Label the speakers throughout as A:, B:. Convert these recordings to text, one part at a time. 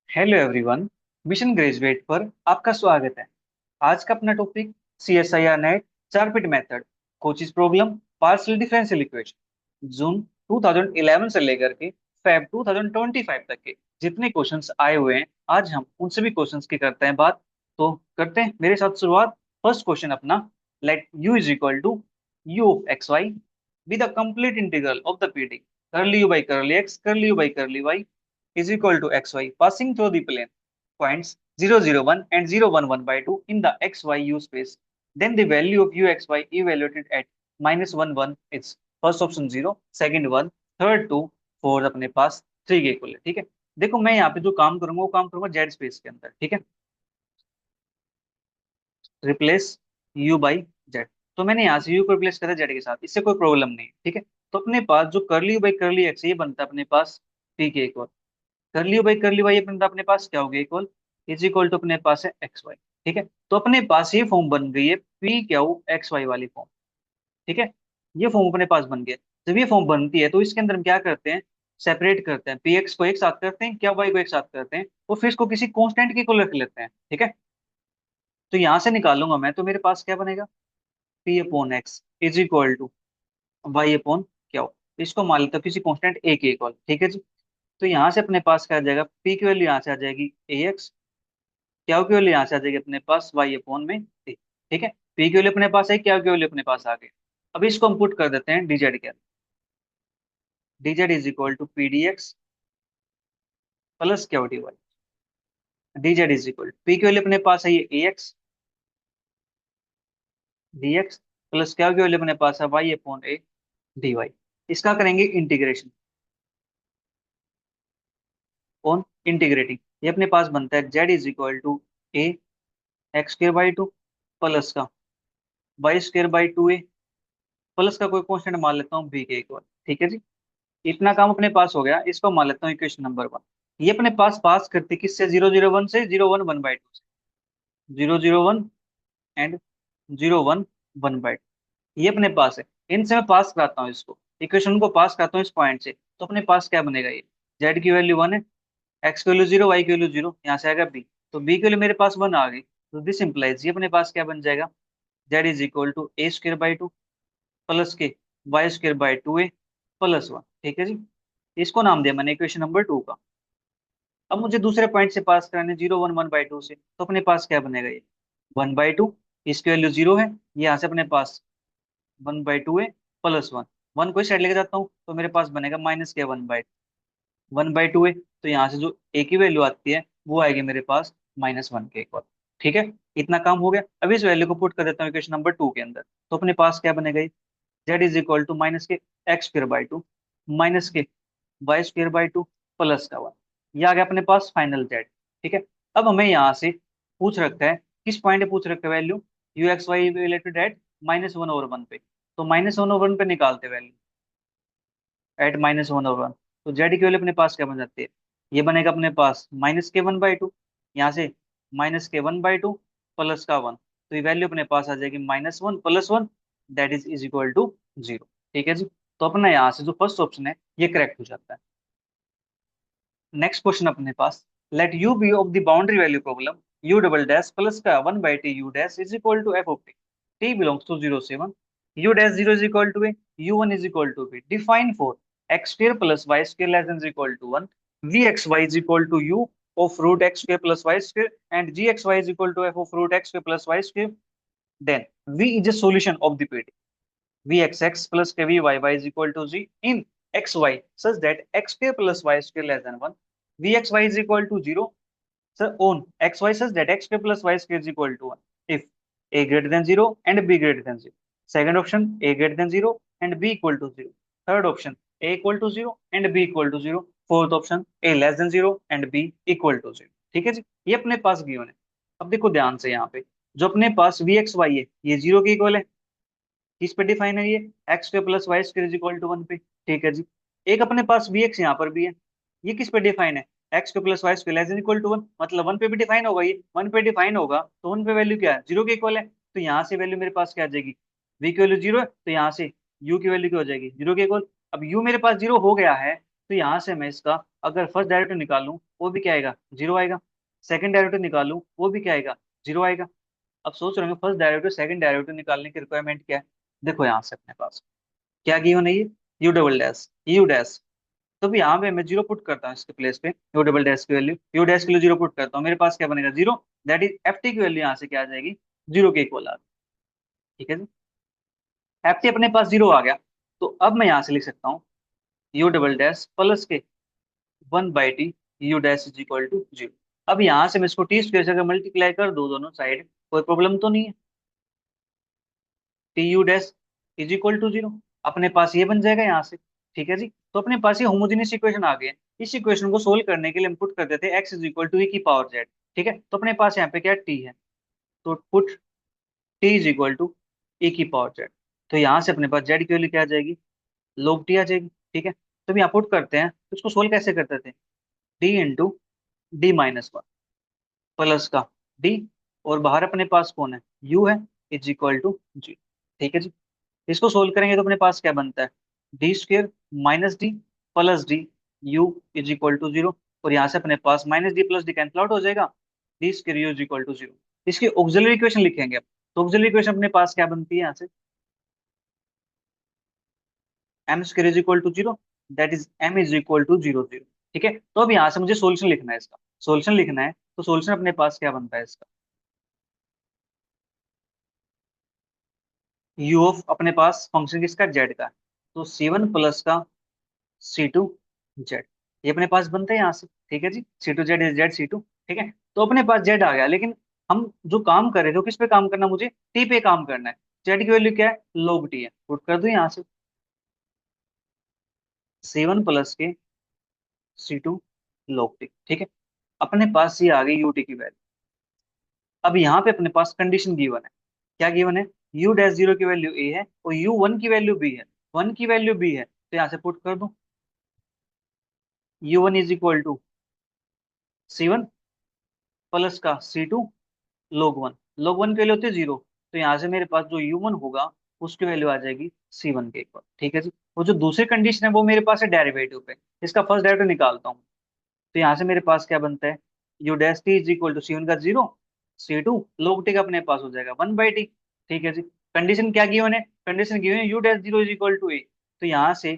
A: Hello everyone. Mission graduate पर आपका स्वागत है। आज का अपना topic CSIR NET Charpit method Cauchy's problem partial differential equation June 2011 से लेकर के फेब 2025 तक के जितने क्वेश्चंस आए हुए हैं, आज हम उन सभी क्वेश्चंस की करते हैं बात। तो करते हैं मेरे साथ शुरुआत। फर्स्ट क्वेश्चन अपना, let u is equal to u of x y with the complete integral of the PD curly u by curly x curly u by curly y is equal to xy passing through the plane points 0, 0, 1 and 0, 1, 1 by 2 in the xy space. Then the value of uxy evaluated at minus 1, 1 is first option 0, second 1, third 2, fourth अपने पास 3 के equal है। ठीक है, देखो मैं यहाँ पे जो काम करूंगा वो काम करूंगा जेड स्पेस के अंदर। ठीक है, रिप्लेस u बाई जेड। तो मैंने यहाँ से u को रिप्लेस करा जेड के साथ, इससे कोई प्रॉब्लम नहीं है। ठीक है, तो अपने पास जो करली u बाई करली एक्स ये बनता है अपने पास p के इक्वल, करली यू बाई करली वाई अपने अपने पास क्या हो गया इक्वल, इज इक्वल टू अपने पास है एक्स वाई। ठीक है, तो अपने पास ये फॉर्म बन गई है पी क्या हो एक्स वाई वाली फॉर्म। ठीक है, ये फॉर्म अपने पास बन गया। जब ये फॉर्म बनती है तो इसके अंदर हम क्या करते हैं, सेपरेट करते हैं, पी एक्स को एक साथ करते हैं, क्या वाई को एक साथ करते हैं, और फिर इसको किसी कॉन्स्टेंट के इक्वल रख लेते हैं। ठीक है, तो यहां से निकालूंगा मैं, तो मेरे पास क्या बनेगा, P upon x is equal to y upon क्या हो, इसको मान लेता हूँ किसी कॉन्स्टेंट ए के इक्वल। ठीक है जी, तो यहाँ से अपने पास क्या आ जाएगा, पी की वैल्यू यहाँ से आ जाएगी ए एक्स, क्या की वैल्यू यहाँ से आ जाएगी अपने पास वाई अपॉन में ए। ठीक है, पी की वैल्यू अपने पास है, क्या की वैल्यू अपने पास आ गई। अब इसको हम पुट कर देते हैं डीजेड के अंदर, DZ is equal to P D x plus क्या D Y. DZ is equal P की वैल्यू अपने पास है ये A X D x plus क्या की वैल्यू अपने पास है Y upon A D Y. इसका करेंगे इंटीग्रेशन ऑन इंटीग्रेटिंग, ये अपने पास बनता है Z is equal to A X square by two plus का Y square by two A plus का कोई कॉन्स्टेंट मान लेता हूँ बी के इक्वल। ठीक है जी, इतना काम अपने पास हो गया, इसको मान लेता हूँ इक्वेशन नंबर 1। ये अपने पास करती किससे, 0, 0, 1 से, 0, 1, 1 बाई 2 से, 0, 0, 1 एंड 0, 1, 1 बाई 2, ये अपने पास है। इनसे मैं पास कराता हूँ इसको, इक्वेशन को पास कराता हूँ इस पॉइंट से, तो अपने पास क्या बनेगा, ये जेड की वैल्यू 1 है, एक्स की वैल्यू 0, वाई की वैल्यू 0, यहाँ से आएगा बी, तो बी की वैल्यू मेरे पास 1 आ गई। तो दिस इंप्लाइज ये अपने पास क्या बन जाएगा, Z is equal to A square by two plus के Y square by two A plus 1। ठीक है जी, इसको नाम दिया मैंने इक्वेशन नंबर 2 का। अब मुझे दूसरे पॉइंट से पास कराने 0, 1, 1 बाई 2 से, तो अपने पास क्या बनेगा, ये 1 बाई 2, इसकी वैल्यू 0 है, ये यहाँ से अपने पास 1 बाई 2 है प्लस 1, 1 को इस साइड लेके जाता हूँ तो मेरे पास बनेगा माइनस के 1 बाई 2 है, तो यहाँ से जो ए की वैल्यू आती है वो आएगी मेरे पास -1 के इक्वल। ठीक है, इतना काम हो गया। अब इस वैल्यू को पुट कर देता हूँ इक्वेशन नंबर 2 के अंदर, तो अपने पास क्या बनेगा, z is equal to minus के x square by two minus के Y square by two plus का 1, ये आ गया अपने पास फाइनल जेड। ठीक है, अब हमें यहाँ से पूछ रखा है, किस पॉइंट पे पूछ रखा है value, u x y related at -1/1 पे, तो -1/1 पे निकालते वैल्यू एट -1/1, तो जेड की वैल्यू अपने पास क्या बन जाती है, ये बनेगा अपने पास -1/2, यहाँ से -1/2 प्लस का 1, तो ये वैल्यू अपने पास आ जाएगी -1 plus 1, that is equal to 0। ठीक है जी, तो अपना यहाँ से जो फर्स्ट ऑप्शन है ये करेक्ट हो जाता है। नेक्स्ट क्वेश्चन अपने पास, let u be of the boundary value problem u double dash plus का 1/t u dash is equal to f of t, t belongs to 0 से 1, u dash 0 is equal to a, u1 is equal to b, define for x square plus y square less than equal to 1, v x y is equal to u of root x square plus y square and g x y is equal to f of root x square plus y square, then v is a solution of the PD, vxx plus kvyy is equal to z in xy such that x square plus y square less than 1, vxy is equal to 0 so on xy such that x square plus y square is equal to 1 if a greater than 0 and b greater than 0, second option a greater than 0 and b equal to 0, third option a equal to 0 and b equal to 0, fourth option a less than 0 and b equal to 0। ठीक है जी, ये अपने पास given है। अब देखो ध्यान से, यहाँ पे जो अपने पास वी एक्स वाई है ये 0 के इक्वल है, किस पे डिफाइन है ये, x square plus y square is equal to 1 पे। ठीक है जी, एक अपने पास वी एक्स यहाँ पर भी है, ये किस पे डिफाइन है, x square plus y square less than equal to 1, मतलब 1 पे भी डिफाइन होगा, ये 1 पे डिफाइन होगा तो 1 पे वैल्यू क्या है, 0 के इक्वल है, तो यहाँ से वैल्यू मेरे पास क्या आ जाएगी, वी की वैल्यू 0 है तो यहाँ से यू की वैल्यू क्या हो जाएगी 0 के इक्वल। अब यू मेरे पास 0 हो गया है, तो यहाँ से मैं इसका अगर फर्स्ट डेरिवेटिव निकालूं वो भी क्या आएगा, जीरो आएगा। सेकंड डेरिवेटिव निकालूं वो भी क्या आएगा, जीरो आएगा। अब सोच रहे होंगे फर्स्ट डेरिवेटिव सेकंड डेरिवेटिव निकालने की रिक्वायरमेंट क्या है। देखो यहाँ से अपने पास क्या गिवन है, ये you double dash you dash. तो भी यहाँ पे मैं जीरो पुट करता हूँ इसके प्लेस पे, यू डबल डैश की वैल्यू यू डैश के लिए जीरो पुट करता हूँ, मेरे पास क्या बनेगा, zero. That is F T की वैल्यू यहाँ से क्या आ जाएगी, जीरो के इक्वल आ गई। ठीक है जी, एफ टी अपने पास जीरो आ गया। तो अब मैं यहाँ से लिख सकता हूँ u double dash plus k one by t u dash is equal to zero. अब यहाँ से मैं इसको टी स्क्वायर से अगर मल्टीप्लाई कर दो दोनों साइड, कोई प्रॉब्लम तो नहीं है। T u dash is equal to zero, अपने पास ये बन जाएगा यहाँ से। ठीक है जी, तो अपने पास ये होमोजेनियस इक्वेशन आ गई है। इस इक्वेशन को सोल्व करने के लिए हम पुट कर देते हैं x is equal to e की पावर जेड। ठीक है, तो अपने पास यहाँ पे क्या टी है, तो put t is equal to e की पावर जेड। तो यहाँ से अपने पास जेड की वैल्यू क्या आ जाएगी, लोग टी आ जाएगी। ठीक है, तो हम यहाँ पुट करते हैं, तो इसको सोल्व कैसे करते थे, D into D minus one plus का डी, और बाहर अपने पास कौन है, यू है, इज इक्वल टू जी। ठीक है जी, इसको सोल्व करेंगे तो अपने पास क्या बनता है, d square minus d plus d u is equal to zero. और यहाँ से अपने पास minus d plus d cancel out हो जाएगा, d square u is equal to zero. इसकी ऑक्सिलरी इक्वेशन लिखेंगे अब। तो ऑक्सिलरी इक्वेशन अपने पास क्या बनती है यहाँ से, m square is equal to zero, that is m is equal to zero zero. ठीक है, तो अब यहाँ से मुझे सोल्यूशन लिखना है इसका, सोल्यूशन लिखना है, तो सोल्यूशन अपने पास क्या बनता है इसका, यू ऑफ अपने पास फंक्शन किसका, जेड का है। तो सी वन प्लस का सी टू जेड, ये अपने पास बनता है यहाँ से। ठीक है जी, c two z is z c two. ठीक है, तो अपने पास जेड आ गया, लेकिन हम जो काम कर रहे थे वो किस पे काम करना, मुझे टी पे काम करना है। जेड की वैल्यू क्या है, लोग टी है, पुट कर दो यहाँ से सी वन प्लस के सी टू लोग टी। ठीक है, अपने पास ये आ गई यूटी की वैल्यू। अब यहाँ पे अपने पास कंडीशन गिवन है, क्या गिवन है, यू डैश जीरो की वैल्यू ए है और यू वन की वैल्यू बी है, वन की वैल्यू बी है, तो यहाँ से पुट कर दो u one is equal to c one plus का c two log one, log one की वैल्यू होती है जीरो। तो यहाँ से मेरे पास जो यू वन होगा उसकी वैल्यू आ जाएगी सी वन के इक्वल। ठीक है जी, वो जो दूसरी कंडीशन है वो मेरे पास है डेरिवेटिव पे, इसका फर्स्ट डेरिवेटिव निकालता हूँ। तो यहाँ से मेरे पास क्या बनता है, u dash t is equal to c one का zero, c two log t का अपने पास हो जाएगा वन बाई टी। ठीक है जी, कंडीशन क्या गिवन है, कंडीशन गिवन है u dash zero is equal to a. तो यहाँ से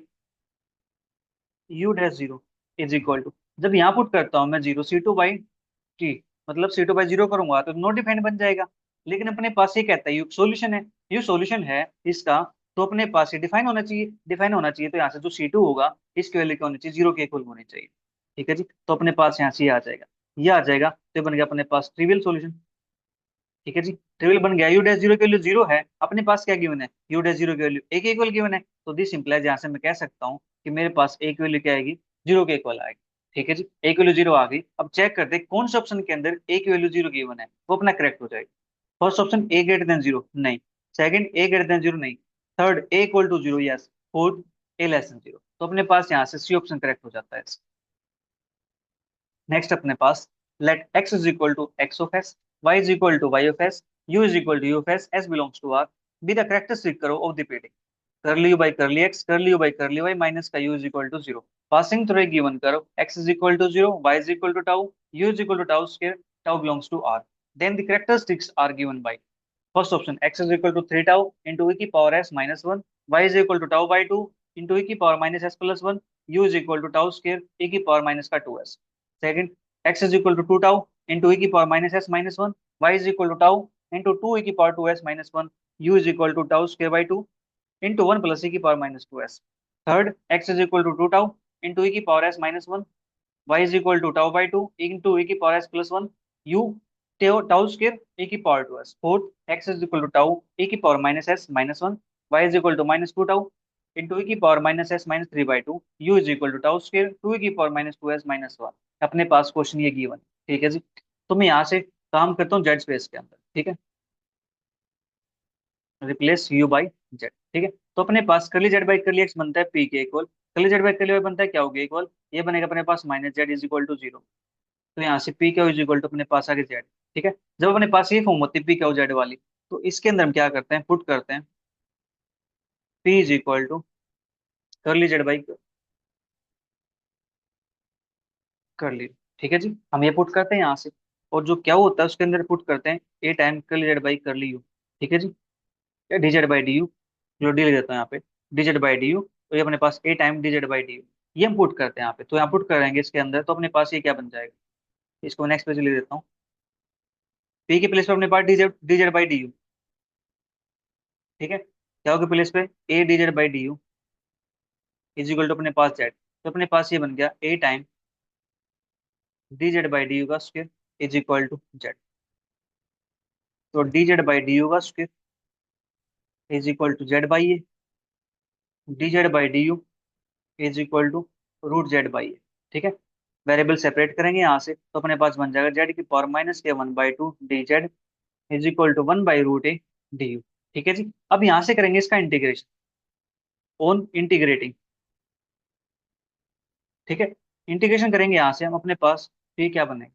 A: u dash zero is equal to, जब यहाँ पुट करता हूँ मैं zero c two by t, मतलब सी टू बाई जीरो करूंगा तो नो डिफाइंड बन जाएगा। लेकिन अपने पास ये कहता है यू सॉल्यूशन है, यू सॉल्यूशन है इसका, तो अपने पास ये डिफाइन होना चाहिए, डिफाइन होना चाहिए, तो यहाँ से जो सी टू होगा इसकी वैल्यू क्या होनी चाहिए, जीरो के इक्वल होनी चाहिए। ठीक है जी, तो अपने पास यहाँ से ये आ जाएगा, ये आ जाएगा, तो ये बन गया अपने पास ट्रिवियल सॉल्यूशन। ठीक है जी, ट्रिवियल बन गया, यू डैश जीरो की वैल्यू जीरो है, अपने पास क्या गिवन है, यू डैश जीरो की वैल्यू ए के इक्वल गिवन है। तो दिस इंप्लाइज यहाँ से मैं कह सकता हूँ कि मेरे पास ए की वैल्यू क्या आएगी, जीरो के इक्वल आएगी। ठीक है जी, ए की वैल्यू जीरो आ गई। अब चेक करते हैं कौन से ऑप्शन के अंदर ए की वैल्यू जीरो गिवन है, वो अपना करेक्ट हो जाएगा। First option a greater than zero, नहीं। Second a greater than zero, नहीं। Third a equal to zero, yes. Fourth a less than zero, तो अपने पास यहाँ से सी ऑप्शन करेक्ट हो जाता है। नेक्स्ट अपने पास let x is equal to x of s, y is equal to y of s, u is equal to u of s, s belongs to r, be the characteristic curve of the पीडिंग curly u by curly x curly u by curly y minus का u is equal to zero, passing through a given curve x is equal to zero, y is equal to tau, u is equal to tau square, tau belongs to r, then the characteristics are given by first option x is equal to three tau into e की power s minus one, y is equal to tau by two into e की power minus s plus one, u is equal to tau square e की power minus का two s. Second, x is equal to 2 tau into e की power minus s minus one, y is equal to tau into 2 e की power 2s minus one, u is equal to tau square by 2 into 1 plus e की power minus 2s। Third, x is equal to 2 tau into e की power s minus one, y is equal to tau by 2 into e की power s plus one, u tau square e की power 2s। Fourth, x is equal to tau e की power minus s minus one, y is equal to minus 2 tau into e की power minus s minus three by two, u is equal to tau square two e की power minus two s minus one. अपने पास question ये given. ठीक है जी, तो मैं यहाँ से काम करता हूँ जेड स्पेस के अंदर। ठीक है, रिप्लेस यू बाई जेड। ठीक है, तो अपने पास curly z by curly x बनता है पी के इक्वल, करली जेड बाई करली वाई बनता है क्या हो गया इक्वल, ये बनेगा अपने पास minus z is equal to zero. तो यहाँ से p q is equal to अपने पास आ गया जेड। ठीक है, जब अपने पास ये फॉर्म होती है पी क्यू जेड वाली, तो इसके अंदर हम क्या करते हैं, पुट करते हैं P is equal to curly z by curly. ठीक है जी, हम ये पुट करते हैं यहाँ से, और जो क्या होता है उसके अंदर पुट करते हैं a time curly z by curly u. ठीक है जी, या d z by d u, जो डी लिख देता हूँ यहाँ पे, d z by d u. तो ये अपने पास a time d z by d u, ये हम पुट करते हैं यहाँ पे। तो यहाँ पुट करेंगे इसके अंदर, तो अपने पास ये क्या बन जाएगा, इसको नेक्स्ट पेज लिख देता हूँ। पी के प्लेस पे अपने पास d z by d u. ठीक है, क्या होगा प्लेस पे, a d z by d u is equal to अपने पास जेड। तो अपने पास ये बन गया a time d z by d u का square is equal to z. तो d z by d u का square is equal to z by a, d z by d u is equal to root Z by ए। ठीक है, variable separate करेंगे यहाँ से, तो अपने पास बन जाएगा जेड की पावर माइनस के 1/2 d z is equal to 1/√a d u. ठीक है जी, अब यहाँ से करेंगे इसका इंटीग्रेशन, ऑन इंटीग्रेटिंग। ठीक है, इंटीग्रेशन करेंगे यहाँ से हम, अपने पास तो ये क्या बनेगा,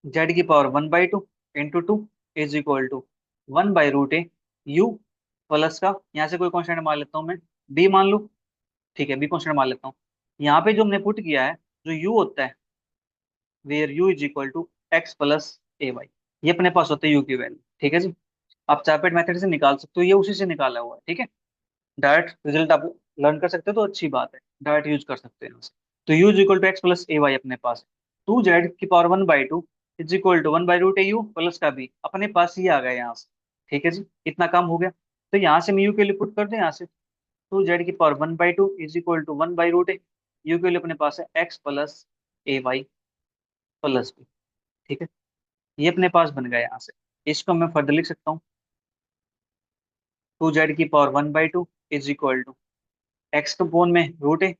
A: जेड की power 1/2 into two is equal to 1/√a u plus का, यहाँ से कोई कॉन्स्टेंट मान लेता हूँ मैं, बी मान लूँ। ठीक है, बी कॉन्स्टेंट मान लेता हूँ। यहाँ पे जो हमने पुट किया है, जो यू होता है, where u is equal to x plus a y, ये अपने पास होता है यू की वैल्यू। ठीक है जी, आप चापेट मेथड से निकाल सकते हो, ये उसी से निकाला हुआ है। ठीक है, डायरेक्ट रिजल्ट आप लर्न कर सकते हो तो अच्छी बात है, डायरेक्ट यूज कर सकते हैं यहाँ से। तो u is equal to x plus a y अपने पास है, टू जेड की power 1/2 is equal to 1/√a u plus का बी, अपने पास ये आ गया यहाँ से। ठीक है जी, इतना काम हो गया। तो यहाँ से मैं यू के लिए पुट कर दूं यहाँ से, टू जेड की power 1/2 is equal to 1/√a, u के लिए अपने पास है x plus a y plus b. ठीक है, ये अपने पास बन गया यहाँ से। इसको मैं फर्दर लिख सकता हूँ, टू जेड की power 1/2 is equal to x तो पोन में √a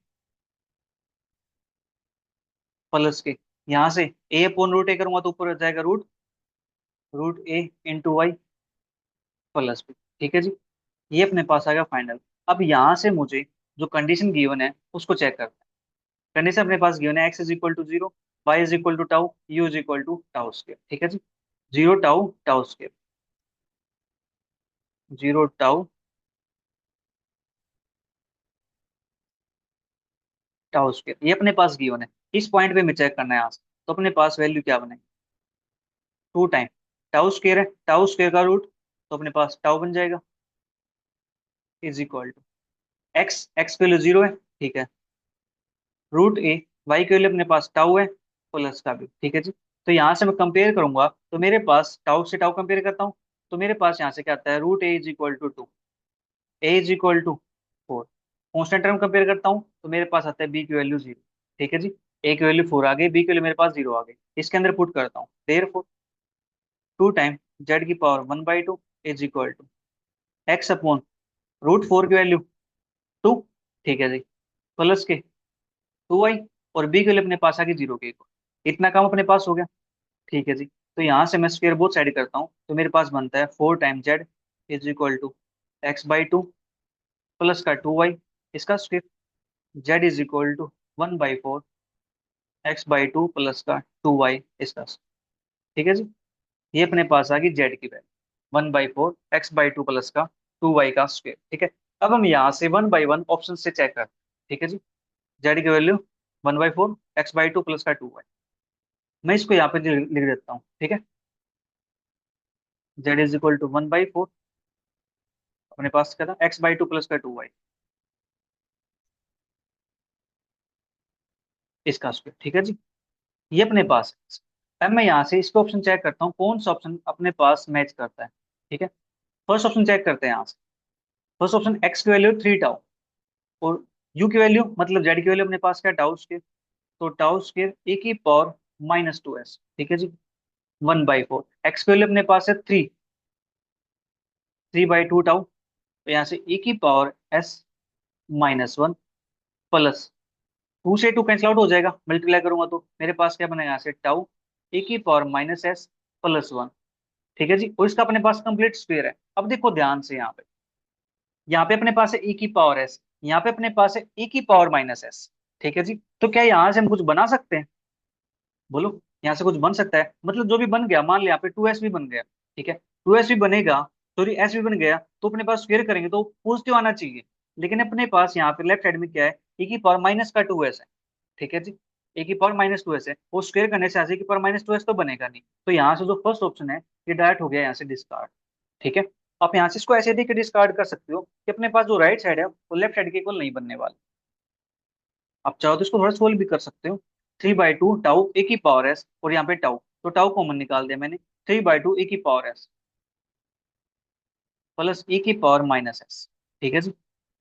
A: प्लस के, यहाँ से ए अपॉन √a करूंगा तो ऊपर आ जाएगा रूट ए इंटू वाई प्लस बी। ठीक है जी, ये अपने पास आ गया फाइनल। अब यहाँ से मुझे जो कंडीशन गिवन है उसको चेक करना है। कंडीशन अपने पास गिवन है, x is equal to zero, y is equal to tau, u is equal to tau square. ठीक है जी, zero tau tau square, zero tau tau square, ये अपने पास गिवन है। इस पॉइंट पे हमें चेक करना है यहाँ से, तो अपने पास वैल्यू क्या बनेगी, टू टाइम टाउ स्क्वायर है, टाउ स्क्वायर का रूट, तो अपने पास टाउ बन जाएगा is equal to x, x value zero है। ठीक है, √a, वाई के लिए अपने पास टाउ है प्लस का भी। ठीक है जी, तो यहाँ से मैं कंपेयर करूंगा, तो मेरे पास टाउ से टाउ कंपेयर करता हूँ, तो मेरे पास यहाँ से क्या आता है, √a is equal to 2, a is equal to 4। Constant term compare करता हूँ, तो मेरे पास आता है बी की वैल्यू 0। ठीक है जी, ए की वैल्यू 4 आ गई, बी के लिए मेरे पास 0 आ गई। इसके अंदर पुट करता हूँ, there four two time z की power 1/2 is equal to x upon √4 की वैल्यू 2। ठीक है जी, प्लस के 2y, और बी के लिए अपने पास आ गई 0 के इक्वल। इतना काम अपने पास हो गया। ठीक है जी, तो यहाँ से मैं स्क्वायर बोथ साइड करता हूँ, तो मेरे पास बनता है 4 time z is equal to x/2 plus का 2y, इसका square, z is equal to 1/4 x/2 plus का 2y, इसका square। ठीक है जी, ये अपने पास आ गई जेड की वैल्यू 1/4 x/2 प्लस का 2y का स्क्वायर। ठीक है, अब हम यहाँ से 1/1 ऑप्शन से चेक करते हैं। ठीक है जी, जेड की वैल्यू 1/4 x/2 प्लस का 2y, मैं इसको यहाँ पे लिख देता हूँ। ठीक है, जेड इज इक्वल टू 1/4, अपने पास क्या था, x/2 प्लस का 2y, इसका स्क्वायर। ठीक है जी, ये अपने पास है। अब मैं यहाँ से इसको ऑप्शन चेक करता हूँ, कौन सा ऑप्शन अपने पास मैच करता है। ठीक है, फर्स्ट ऑप्शन चेक करते हैं यहाँ से। फर्स्ट ऑप्शन, एक्स की वैल्यू 3 टाउ, और यू की वैल्यू मतलब जेड की वैल्यू अपने पास क्या, टाउ स्क्वायर। तो टाउ स्क्वायर ए की पावर -2s। ठीक है जी, 1/4, एक्स की वैल्यू अपने पास है 3/2 टाउ, तो यहाँ से ए की पावर s-1 प्लस, टू से टू कैंसिल आउट हो जाएगा, मल्टीप्लाई करूंगा तो मेरे पास क्या बनेगा यहाँ से, टाउ ए की पावर -s+1। ठीक है जी, और इसका अपने पास कंप्लीट स्क्वायर है। अब देखो ध्यान से, यहाँ पे अपने पास है e की पावर s, यहाँ पे अपने पास है e की पावर -s। ठीक है जी, तो क्या यहाँ से हम कुछ बना सकते हैं, बोलो, यहाँ से कुछ बन सकता है, मतलब जो भी बन गया, मान लिया यहाँ पे 2s भी बन गया। ठीक है, 2s भी बनेगा, सॉरी s भी बन गया, तो अपने पास स्क्वायर करेंगे तो पॉजिटिव आना चाहिए। लेकिन अपने पास यहाँ पे लेफ्ट साइड में क्या है, e की पावर माइनस का 2s है। ठीक है जी। ए की पावर माइनस टू एस है, वो स्क्वायर करने से ए की पावर माइनस टू एस तो बनेगा नहीं, तो यहाँ से जो फर्स्ट ऑप्शन है ये डायरेक्ट हो गया यहाँ से डिस्कार्ड। ठीक है। आप यहाँ से इसको ऐसे देख के डिस्कार्ड कर सकते हो कि अपने पास जो राइट साइड है वो लेफ्ट साइड के इक्वल नहीं बनने वाला। आप चाहो तो इसको थोड़ा सोल्व भी कर सकते हो। 3/2 टाउ ए की पावर एस, और यहाँ पे टाउ, तो टाउ कॉमन निकाल दिया मैंने। 3/2 ए की पावर एस प्लस ए की पावर माइनस एस। ठीक है जी।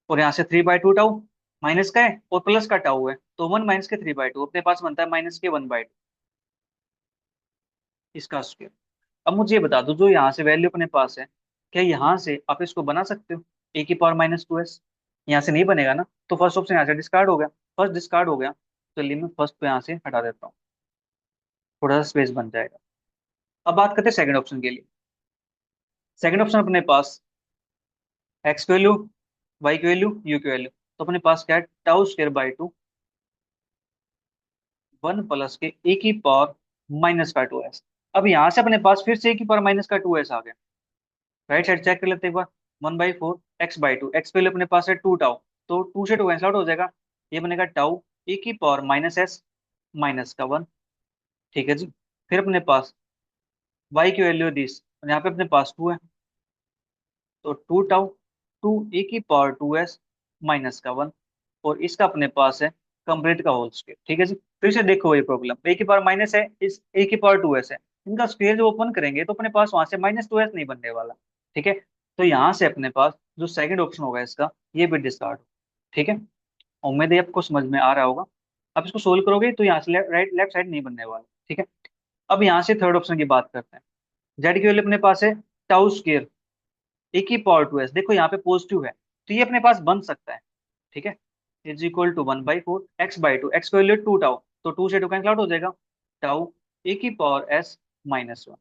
A: और यहाँ से 3/2 टाउ माइनस का है और प्लस का टाउ है, तो 1 - के 3/2 अपने पास बनता है -के 1/2 इसका स्क्वायर। अब मुझे ये बता दो, जो यहाँ से वैल्यू अपने पास है, क्या यहाँ से आप इसको बना सकते हो ए की पावर माइनस टू एस? यहाँ से नहीं बनेगा ना, तो फर्स्ट ऑप्शन यहाँ से डिस्कार्ड हो गया। फर्स्ट डिस्कार्ड हो गया, चलिए मैं फर्स्ट को यहाँ से हटा देता हूँ, थोड़ा सा स्पेस बन जाएगा। अब बात करते हैं सेकंड ऑप्शन के लिए। सेकंड ऑप्शन अपने पास एक्स की वैल्यू, वाई की वैल्यू, यू की वैल्यू, तो अपने पास क्या है, टाउ स्क्वायर बाई टू 1 + के ए की पावर माइनस का टू एस। अब यहाँ से अपने पास फिर से ए की पावर माइनस का टू एस आ गया। राइट साइड चेक कर लेते हैं एक बार। 1/4 एक्स बाई टू, एक्स पहले अपने पास है टू टाउ, तो टू से टू कैंसिल आउट हो जाएगा, ये बनेगा टाउ ए की पावर माइनस एस माइनस का 1। ठीक है जी। फिर अपने पास वाई की वैल्यू दिस, और यहाँ पे अपने पास टू है, तो टू टाउ टू ए की पावर टू एस माइनस का 1, और इसका अपने पास है कंप्लीट का होल स्क्वायर। ठीक है जी। फिर से देखो ये प्रॉब्लम, ए की पावर माइनस है, इस ए की पावर टू एस है, इनका स्क्वायर जो ओपन करेंगे तो अपने पास वहां से -2s नहीं बनने वाला। ठीक है। तो यहाँ से अपने पास जो सेकंड ऑप्शन होगा इसका, ये भी डिस्कार्ड हो। ठीक है। उम्मीद है आपको समझ में आ रहा होगा। अब इसको सोल्व करोगे तो यहाँ से राइट लेफ्ट साइड नहीं बनने वाला। ठीक है। अब यहाँ से थर्ड ऑप्शन की बात करते हैं। जेड की वैल्यू अपने पास है टाउ स्क्वायर ए की पावर टू एस, देखो यहाँ पे पॉजिटिव है, तो ये अपने पास बन सकता है। ठीक है। Is equal to 1/4 x by two, x की वैल्यू टू टाउ, तो टू से टू कैंसिल आउट हो जाएगा, टाउ ए की पावर एस माइनस 1।